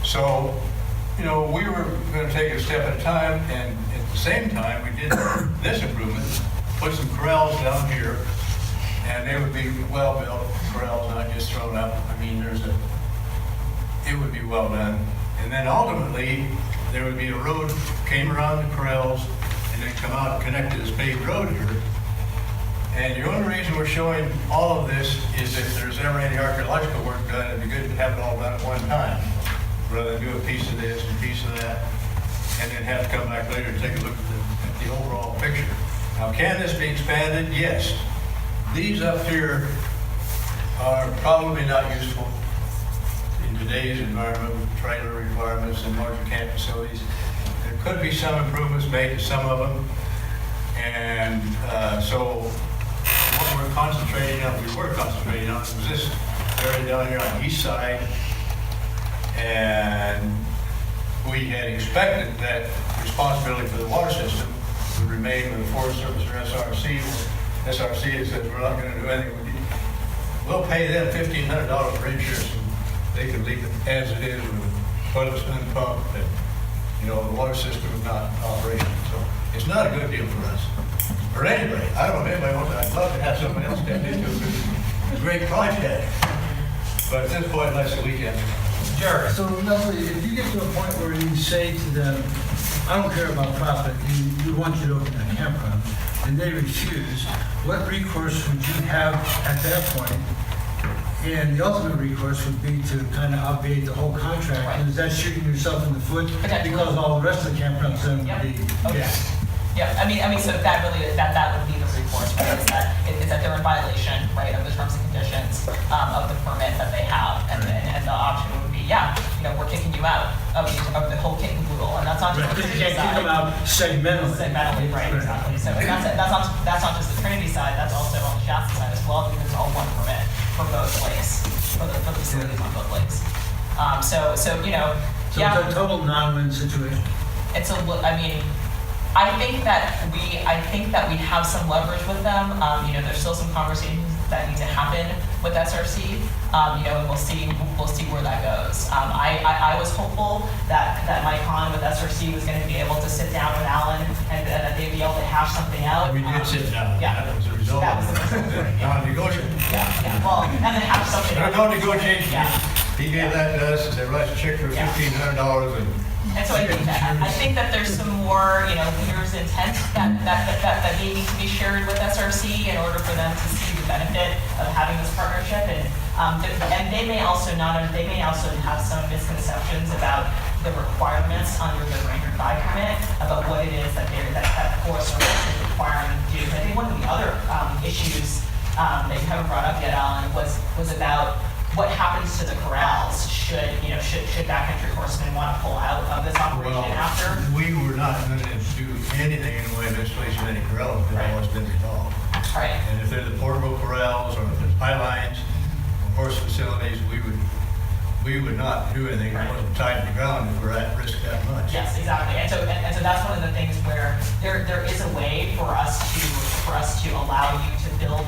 So, we were going to take it a step at a time, and at the same time, we did this improvement, put some corrals down here, And they would be well-built corrals, not just thrown up. I mean, it would be well done. And then ultimately, there would be a road came around the corrals and then come out and connect to this paved road here. And the only reason we're showing all of this is if there's ever any archaeological work done, it'd be good to have it all done at one time, rather than do a piece of this and a piece of that, and then have to come back later and take a look at the overall picture. Now, can this be expanded? Yes. These up here are probably not useful in today's environment with trailer requirements and larger camp facilities. There could be some improvements made to some of them. And so what we were concentrating on was this area down here on the east side. And we had expected that responsibility for the water system would remain with the Forest Service or SRC. SRC says we're not going to do anything with it. We'll pay them $1,500 for insurance, and they can leave it as it is with the toilets unpumped, and the water system is not operational. So it's not a good deal for us. For anybody, I don't know if anybody wants to. I'd love to have somebody else step into it. It's a great project, but at this point, unless we can. Jerry. So Leslie, if you get to a point where you say to them, I don't care about profit, we want you to open a campground, and they refuse, what recourse would you have at that point? And the ultimate recourse would be to kind of obviate the whole contract. Right. And is that shooting yourself in the foot? Potentially. Because all the rest of the campgrounds then would be. Okay. Yeah, I mean, so that really, that would be the recourse, right? Is that they're in violation, right, of the terms and conditions of the permit that they have, and the option would be, we're kicking you out of the whole kit and caboodle, and that's not just the Because you Trinity can't kick them side. out segmentally. Segmentally, right, exactly. So that's not just the Trinity side, that's also on the Shasta side as well, because it's all one permit for both lakes, for the facilities on both lakes. So So it's a total non-win situation. I think that we have some leverage with them. There's still some conversations that need to happen with SRC. And we'll see where that goes. I was hopeful that Mike Hahn with SRC was going to be able to sit down with Alan and that they'd be able to hash something out. We did sit down. Yeah. That was the result of non-negotiable. Yeah. Well, and then hash something out. No negotiation. Yeah. He gave that to us, and they wrote a check for $1,500, And so I think that there's some more, leaders' intent that may need to be shared with SRC in order for them to see the benefit of having this partnership. And they may also have some misconceptions about the requirements under the Ranger 5 permit about what it is that Forest Service is requiring them to do. I think one of the other issues that you haven't brought up yet, Alan, was about what happens to the corrals should backcountry horsemen want to pull out of this operation after? We were not going to do anything in the way of installation of any corrals until all has been resolved. Right. And if they're the portable corrals or if there's pylines, horse facilities, we would not do anything that wasn't tied to the ground if we're at risk that much. Yes, exactly. And so that's one of the things where there is a way for us to allow you to build,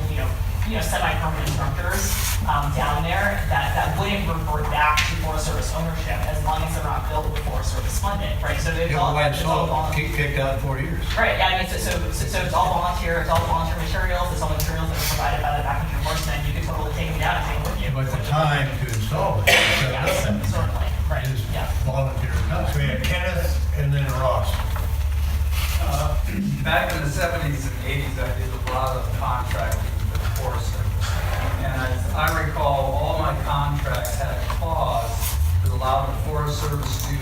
semi-permanent structures down there that wouldn't revert back to Forest Service ownership as long as they're not built with Forest Service funding, right? So it's all kicked out in 4 years. Right. Yeah. So it's all volunteer. It's all volunteer materials. It's all materials that are provided by the backcountry horsemen. You can totally take them down and take them with you. But the time to install it, certainly. Right. Is volunteer. So we had Kenneth and then Ross. Back in the 70s and 80s, I did a lot of contracting with the Forest Service. And as I recall, all my contracts had a clause that allowed the Forest Service to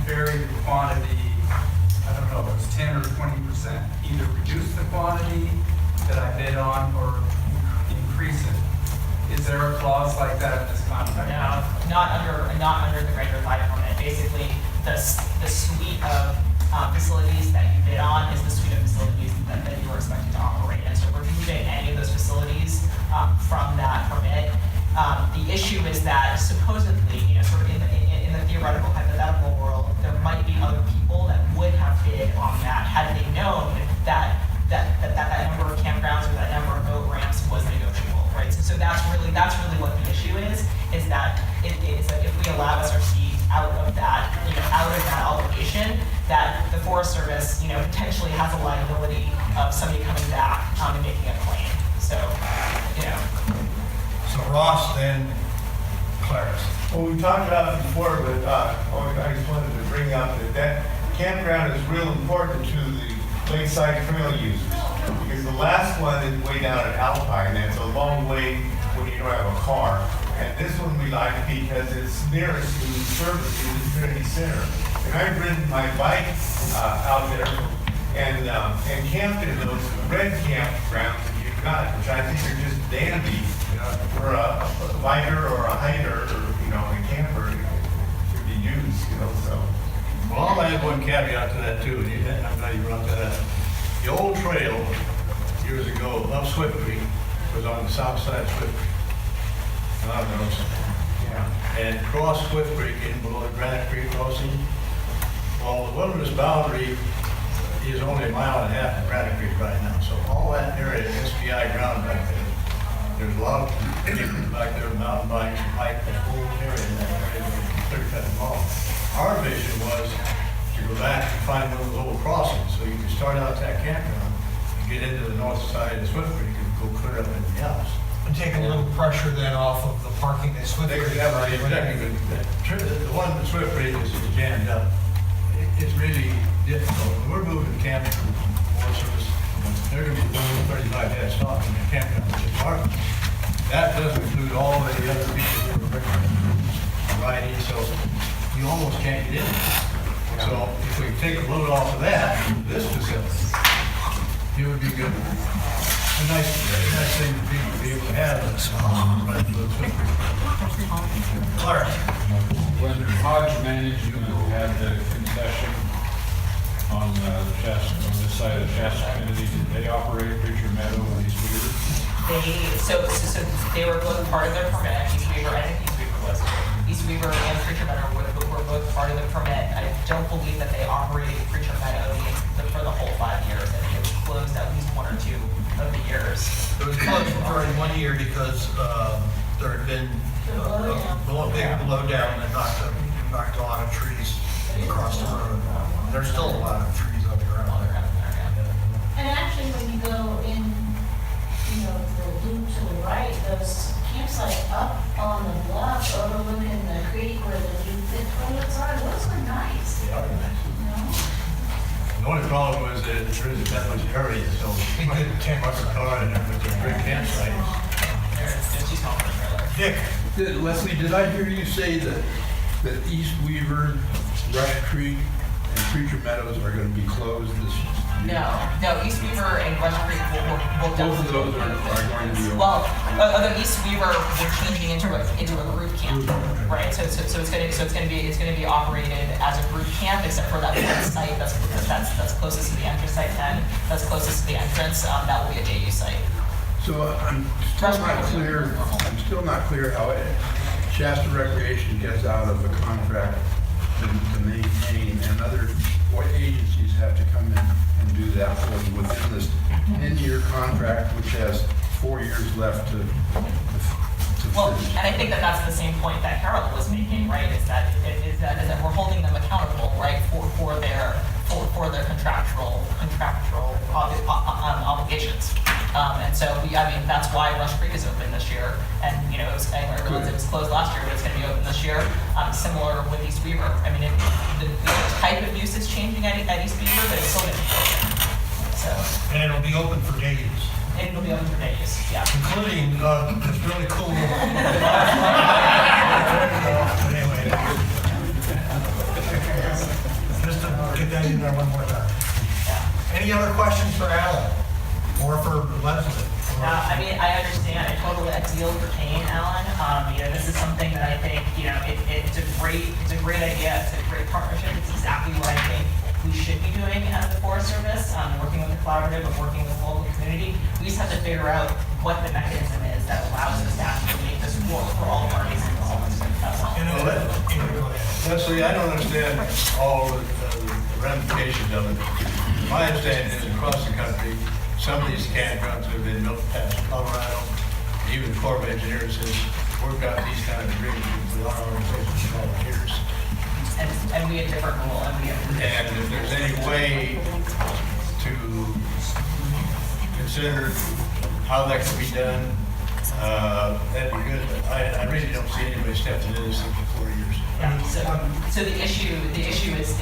vary the quantity, I don't know, it was 10 or 20%, either reduce the quantity that I bid on or increase it. Is there a clause like that in this contract? No, not under the Ranger 5 permit. Basically, the suite of facilities that you bid on is the suite of facilities that you were expected to operate. And so removing any of those facilities from that permit, the issue is that supposedly, sort of in the theoretical hypothetical world, there might be other people that would have bid on that had they known that number of campgrounds or that number of boat ramps was negotiable, right? So that's really what the issue is that if we allow SRC out of that obligation, that the Forest Service, potentially has a liability of somebody coming back and making a claim. So, you know, So Ross, then Clarence. Well, we talked about it before, but I just wanted to bring up that campground is real important to the lakeside trail users. Because the last one is way down at Alpine, and it's a long way when you don't have a car. And this one we like because it's nearest to services in Trinity Center. And I've ridden my bike out there and camped in those red campgrounds that you've got, which I think are just dandy for a biker or a hiker or, a camper to be used, so. Well, I'll add one caveat to that too, and I'm glad you brought that up. The old trail years ago up Swift Creek was on the south side of Swift Creek. A lot of those. Yeah. And across Swift Creek, in below the Granite Creek crossing, well, the wilderness boundary is only a mile and a half from Granite Creek right now. So all that area, SPI ground back there, there's a lot of people back there, mountain bikes, bike, that whole area in that area, clear cut and all. Our vision was to go back and find one of those old crossings, so you could start out that campground and get into the north side of Swift Creek and go clear up in the Alps. And take a little pressure then off of the parking at Swift Creek. Exactly. The one at Swift Creek is jammed up. It's really difficult. We're moving camp from Forest Service. They're going to be 35 head stock in the campground, which is parking. That doesn't include all the other people who are riding, so you almost can't get in. So if we take a load off of that, this facility, it would be good. A nice thing to be able to have. Clarence. When Hodge Management had the concession on this side of Shasta Kennedy, did they operate Preacher Meadow and East Weaver? So they were both part of their permit. East Weaver, I think East Weaver was. East Weaver and Preacher Meadow were both part of the permit. I don't believe that they operated Preacher Meadow for the whole 5 years. I think it was closed at least 1 or 2 of the years. It was closed for 1 year because there had been a big blowdown that knocked a lot of trees across the road. There's still a lot of trees on the ground. And actually, when you go in, the loop to the right, those campsites up on the bluff overlooking the creek where the new pit toilets are, those are nice. They are nice. The only problem was that there isn't that much area, so you could park a car in there with a big campsite. Dick. Leslie, did I hear you say that East Weaver, Rush Creek, and Preacher Meadows are going to be closed this year? No, East Weaver and Rush Creek will Both of those are going to be open. Well, although East Weaver, we're changing into a group camp, right? So it's going to be operated as a group camp, except for that one site that's closest to the entrance, site 10, that's closest to the entrance. That will be a JU site. So I'm still not clear how Shasta Recreation gets out of a contract to maintain, and what agencies have to come in and do that for them within this 10-year contract, which has 4 years left to Well, finish. and I think that that's the same point that Carol was making, right? Is that we're holding them accountable, right, for their contractual obligations. And so that's why Rush Creek is open this year. And I realize it was closed last year, but it's going to be open this year. Similar with East Weaver. I mean, the type of use is changing at East Weaver, but it's still going to be open. So. And it'll be open for day use. And it'll be open for day use, yeah. Including this really cool. Anyway. Just to get that in there one more time. Any other questions for Alan or for Leslie? I understand. I totally feel for Kane, Alan. This is something that I think, it's a great idea. It's a great partnership. It's exactly what I think we should be doing as the Forest Service, working with the collaborative and working with the local community. We just have to figure out what the mechanism is that allows us to actually make this work for all parties involved. That's all. Leslie, I don't understand all the ramifications of it. My understanding is across the country, some of these campgrounds have been built past Colorado. Even the Corps of Engineers has worked out these kind of agreements with our organization for years. And we have different rules. And if there's any way to consider how that can be done, that'd be good. But I really don't see anybody stepping into this thing for 4 years. Yeah, so the issue is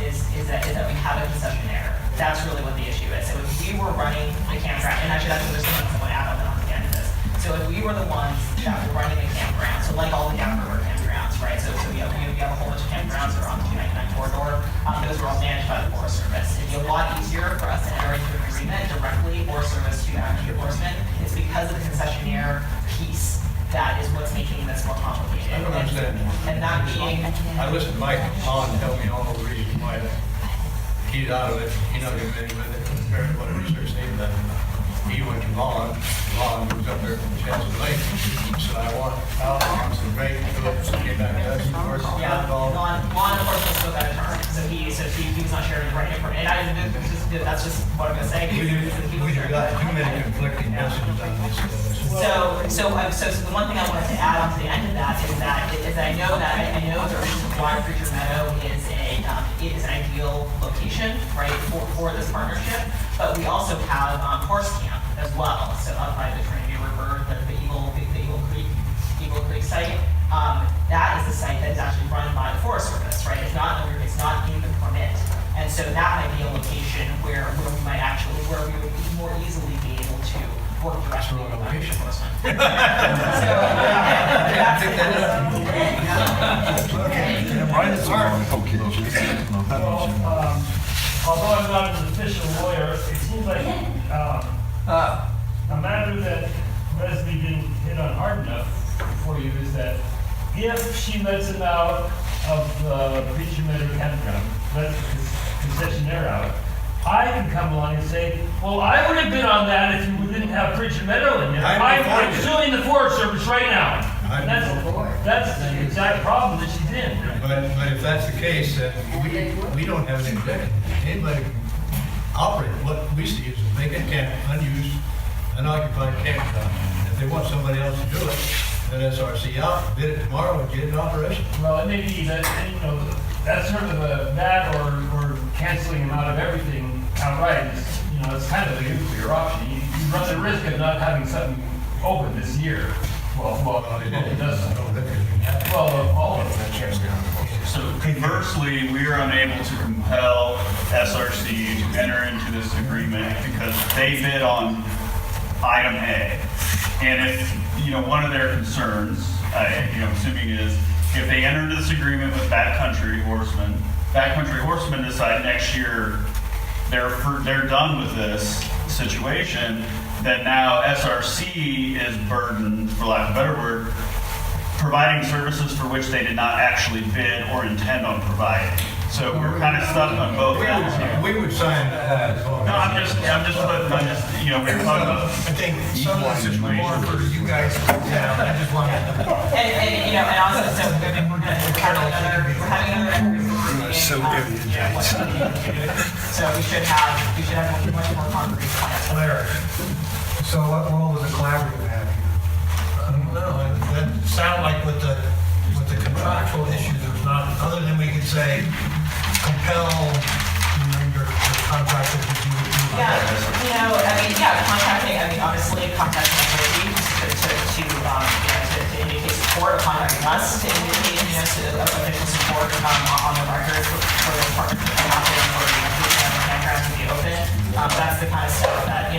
that we have a concessionaire. That's really what the issue is. So if we were running the campground, and actually that's what there's something I want to add on the end of this. So if we were the ones that were running the campground, so like all the downriver campgrounds, right? So we have a whole bunch of campgrounds that are on the 299 corridor. Those are all managed by the Forest Service. It'd be a lot easier for us to enter into an agreement directly Forest Service to enforcement. It's because of the concessionaire piece that is what's making this more complicated. I don't understand. And that being, I listened to Mike on tell me all the reasons why he's out of it. He's not going to do anything with it compared to what a research needed. He went to Vaughn moves up there from Chance Lake. So I want some great Phillips came back to us. Of course, yeah, law enforcement still got a turn. So he was not sharing the right information. And that's just what I'm going to say. We've got too many conflicting messages on this. So the one thing I wanted to add on to the end of that is I know the reason why Preacher Meadow is an ideal location, right, for this partnership. But we also have horse camp as well. So up by the Trinity River, the Eagle Creek site. That is a site that is actually run by the Forest Service, right? It's not in the permit. And so that might be a location where we would more easily be able to work directly with law enforcement. Although I'm not an official lawyer, it seems like a matter that Leslie didn't hit on hard enough for you is that if she lets him out of the Preacher Meadow campground, lets the concessionaire out, I can come along and say, well, I would have been on that if you didn't have Preacher Meadow in there. I'm suing the Forest Service right now. And that's the exact problem that she's in. But if that's the case, then we don't have any objection. Anybody can operate. What we see is a vacant camp, unused, unoccupied campground. If they want somebody else to do it, then SRC out, bid it tomorrow and get it in operation. Well, it may be that, that's sort of that or canceling him out of everything outright is, it's kind of a nuclear option. You run the risk of not having something open this year. Well, it doesn't. Well, all of it. So conversely, we are unable to compel SRC to enter into this agreement because they bid on item A. And if, one of their concerns, assuming is, if they enter into this agreement with Backcountry Horsemen decide next year they're done with this situation, then now SRC is burdened, for lack of a better word, providing services for which they did not actually bid or intend on providing. So we're kind of stuck on both ends here. We would sign that. No, I'm just putting, we're talking about. I think some of this is more for you guys to put down. I just wanted to. And also, so we're having another So So we should have much more concrete plans. Larry, so what role does the collaborative have here? I don't know. That sounded like with the contractual issue, there's not, other than we could say compel your contractor to do it. Contracting, obviously contacting authority to indicate support, or contacting us to indicate, official support on the record for this partnership to happen, for the campground to be open. That's the kind of stuff that,